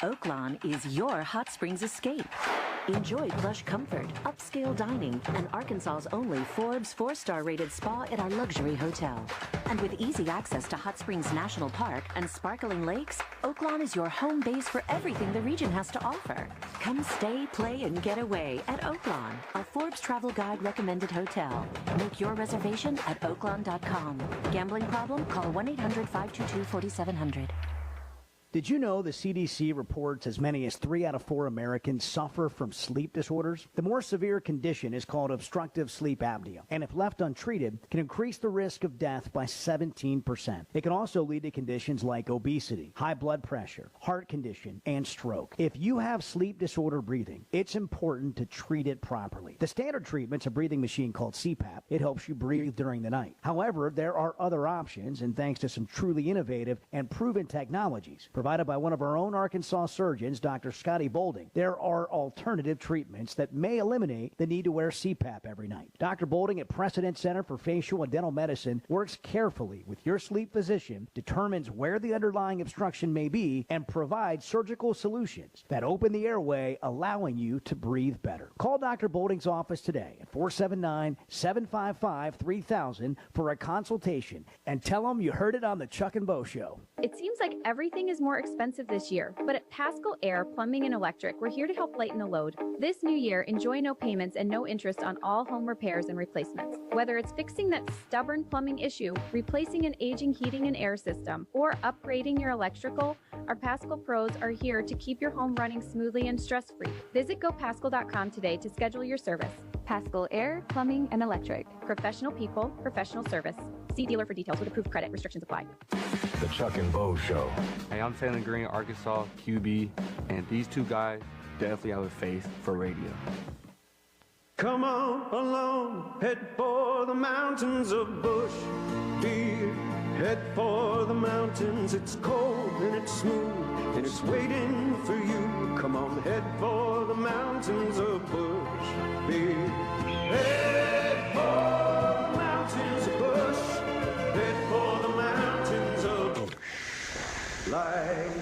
Oaklawn is your hot springs escape. Enjoy plush comfort, upscale dining, and Arkansas's only Forbes 4-star rated spa at our luxury hotel. And with easy access to Hot Springs National Park and sparkling lakes, Oaklawn is your home base for everything the region has to offer. Come stay, play, and get away at Oaklawn, a Forbes Travel Guide recommended hotel. Make your reservation at oaklawn.com. Gambling problem? Call 1-800-522-4700. Did you know the CDC reports as many as 3 out of 4 Americans suffer from sleep disorders? The more severe condition is called obstructive sleep apnea, and if left untreated, can increase the risk of death by 17%. It can also lead to conditions like obesity, high blood pressure, heart condition, and stroke. If you have sleep disorder breathing, it's important to treat it properly. The standard treatment's a breathing machine called CPAP. It helps you breathe during the night. However, there are other options, and thanks to some truly innovative and proven technologies provided by one of our own Arkansas surgeons, Dr. Scotty Bolding, there are alternative treatments that may eliminate the need to wear CPAP every night. Dr. Bolding at Precedent Center for Facial and Dental Medicine works carefully with your sleep physician, determines where the underlying obstruction may be, and provides surgical solutions that open the airway, allowing you to breathe better. Call Dr. Bolding's office today at 479-755-3000 for a consultation and tell them you heard it on the Chuck and Bo Show. It seems like everything is more expensive this year, but at Paschal Air Plumbing and Electric, we're here to help lighten the load. This new year, enjoy no payments and no interest on all home repairs and replacements. Whether it's fixing that stubborn plumbing issue, replacing an aging heating and air system, or upgrading your electrical, our Paschal pros are here to keep your home running smoothly and stress-free. Visit gopaschal.com today to schedule your service. Paschal Air Plumbing and Electric. Professional people, professional service. See dealer for details with approved credit. Restrictions apply. The Chuck and Bo Show. Hey, I'm Taylor Green, Arkansas QB, and these two guys definitely have a face for radio. Come on along, head for the mountains of Bush Beer. Head for the mountains, it's cold and it's smooth, and it's waiting for you. Come on, head for the mountains of Bush Beer. Head for the mountains of Bush. Head for the mountains of Bush. Like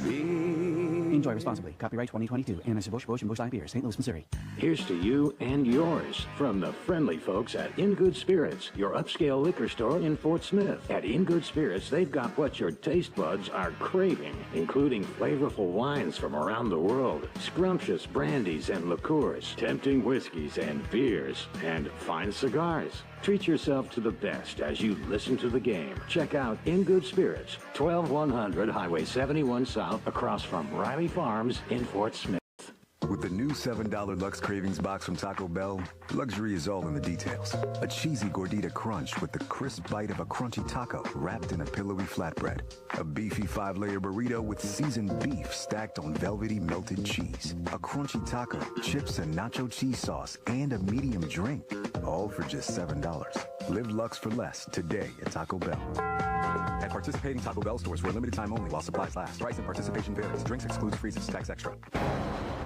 beer. Enjoy responsibly. Copyright 2022. Anheuser-Busch, Busch, and Busch Light Beer, St. Louis, Missouri. Here's to you and yours from the friendly folks at In Good Spirits, your upscale liquor store in Fort Smith. At In Good Spirits, they've got what your taste buds are craving, including flavorful wines from around the world, scrumptious brandies and liqueurs, tempting whiskeys and beers, and fine cigars. Treat yourself to the best as you listen to the game. Check out In Good Spirits, 12100 Highway 71 South, across from Riley Farms in Fort Smith. With the new $7 Lux Cravings box from Taco Bell, luxury is all in the details. A cheesy gordita crunch with the crisp bite of a crunchy taco wrapped in a pillowy flatbread. A beefy 5-layer burrito with seasoned beef stacked on velvety melted cheese. A crunchy taco, chips and nacho cheese sauce, and a medium drink. All for just $7. Live Lux for less today at Taco Bell. At participating Taco Bell stores for a limited time only while supplies last. Price and participation varies. Drinks excludes freezes. Tax extra.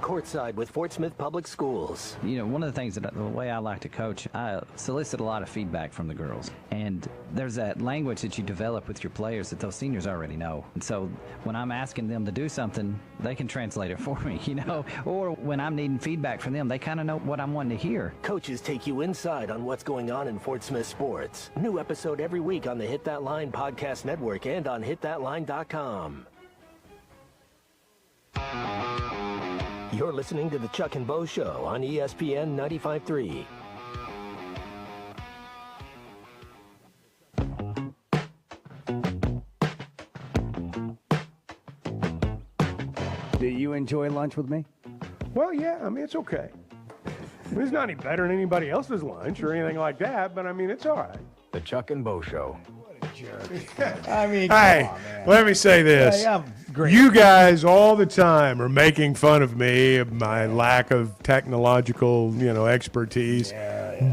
Courtside with Fort Smith Public Schools. You know, one of the things that the way I like to coach, I solicit a lot of feedback from the girls. And there's that language that you develop with your players that those seniors already know. And so when I'm asking them to do something, they can translate it for me, you know. Or when I'm needing feedback from them, they kind of know what I'm wanting to hear. Coaches take you inside on what's going on in Fort Smith sports. New episode every week on the Hit That Line podcast network and on hitthatline.com. You're listening to the Chuck and Bo Show on ESPN 95.3. Do you enjoy lunch with me? Well, yeah, I mean, it's okay. It's not any better than anybody else's lunch or anything like that, but I mean, it's all right. The Chuck and Bo Show. I mean, hey, come on, man. let me say this. Yeah, I'm great. You guys all the time are making fun of me, of my lack of technological, expertise.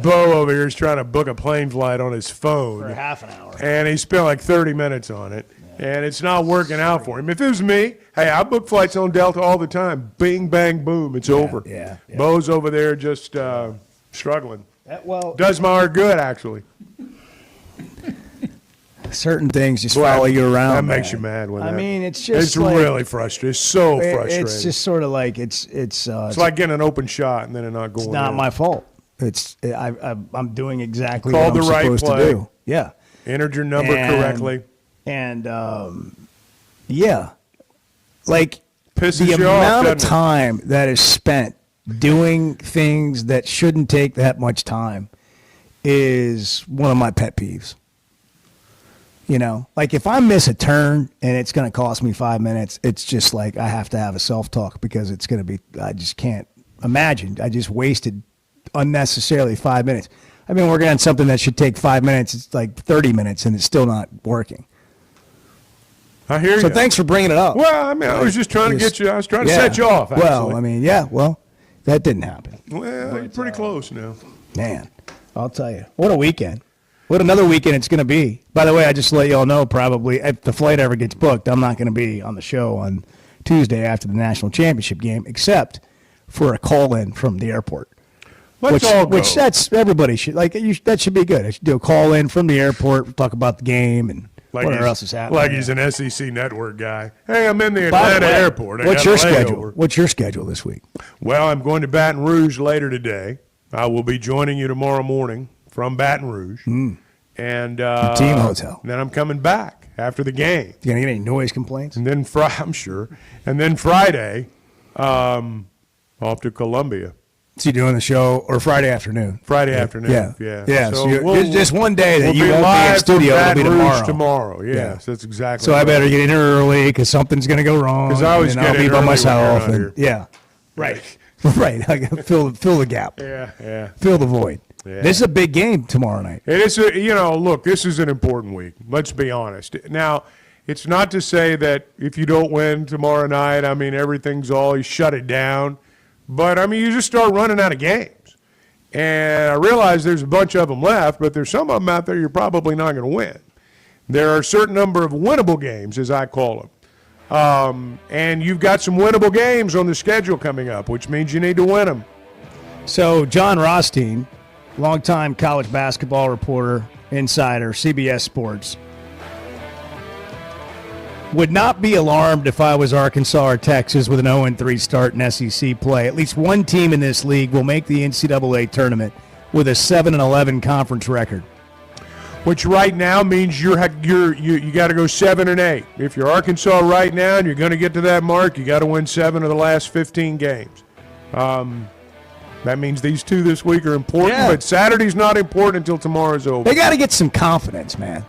Bo over here is trying to book a plane flight on his phone. For half an hour. And he spent like 30 minutes on it. And it's not working out for him. If it was me, hey, I book flights on Delta all the time. Bing, bang, boom, it's over. Yeah. Bo's over there just struggling. Well, does my heart good, actually. Certain things just follow you around. That makes you mad. I mean, it's just it's like, really frustrating. It's so frustrating. It's just sort of like it's like getting an open shot and then it not going. It's not in. my fault. I'm doing exactly Called what I'm the right supposed play. to do. Yeah, entered your number correctly, and yeah, like pisses the you off, amount of doesn't it? time that is spent doing things that shouldn't take that much time is one of my pet peeves. You know, like if I miss a turn and it's going to cost me 5 minutes, it's just like I have to have a self-talk because it's going to be, I just can't imagine. I just wasted unnecessarily 5 minutes. I've been working on something that should take 5 minutes. It's like 30 minutes and it's still not working. I hear you. So thanks for bringing it up. Well, I mean, I was just trying to get you. I was trying to set you off. Actually. Well, I mean, that didn't happen. Well, you're pretty close now. Man, I'll tell you. What a weekend. What another weekend it's going to be. By the way, I just let you all know probably if the flight ever gets booked, I'm not going to be on the show on Tuesday after the national championship game, except for a call-in from the airport. Let's all go. Which that's everybody should like. That should be good. I should do a call-in from the airport, talk about the game and whatever else is happening. Like he's an SEC network guy. Hey, I'm in the Atlanta airport. What's your schedule? What's your schedule this week? Well, I'm going to Baton Rouge later today. I will be joining you tomorrow morning from Baton Rouge. And team hotel. Then I'm coming back after the game. You gonna get any noise complaints? And then I'm sure. And then Friday, off to Columbia. So you're doing the show or Friday afternoon? Friday afternoon. Yeah. So just one day that you be won't be in live studio. from It'll be Baton Rouge tomorrow. tomorrow. Yes, that's exactly. So right. I better get in early because something's gonna go wrong. Because I always and get I'll be in by early myself. when you're And not yeah, right. Right. I gotta fill the gap. Yeah. Fill the void. Yeah. This is a big game tomorrow night. It is, look, this is an important week. Let's be honest. Now, it's not to say that if you don't win tomorrow night, I mean, everything's all, you shut it down. But, I mean, you just start running out of games. And I realize there's a bunch of them left, but there's some of them out there you're probably not going to win. There are a certain number of winnable games, as I call them. And you've got some winnable games on the schedule coming up, which means you need to win them. So John Rothstein, longtime college basketball reporter, insider, CBS Sports, would not be alarmed if I was Arkansas or Texas with an 0-3 start in SEC play. At least one team in this league will make the NCAA tournament with a 7-11 conference record. Which right now means you got to go 7-8. If you're Arkansas right now and you're going to get to that mark, you got to win 7 of the last 15 games. That means these two this week are important, but Saturday's not important until tomorrow's over. They got to get some confidence, man.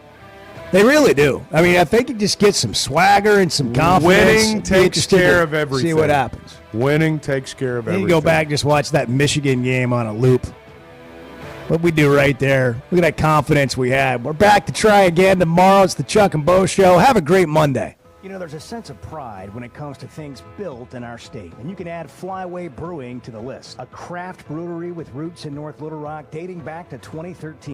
They really do. I mean, if they could just get some swagger and some confidence. Winning takes care of everything. See what happens. Winning takes care of everything. You go back, just watch that Michigan game on a loop. What we do right there. Look at that confidence we had. We're back to try again tomorrow. It's the Chuck and Bo Show. Have a great Monday. You know, there's a sense of pride when it comes to things built in our state, and you can add Flyway Brewing to the list. A craft brewery with roots in North Little Rock dating back to 2013.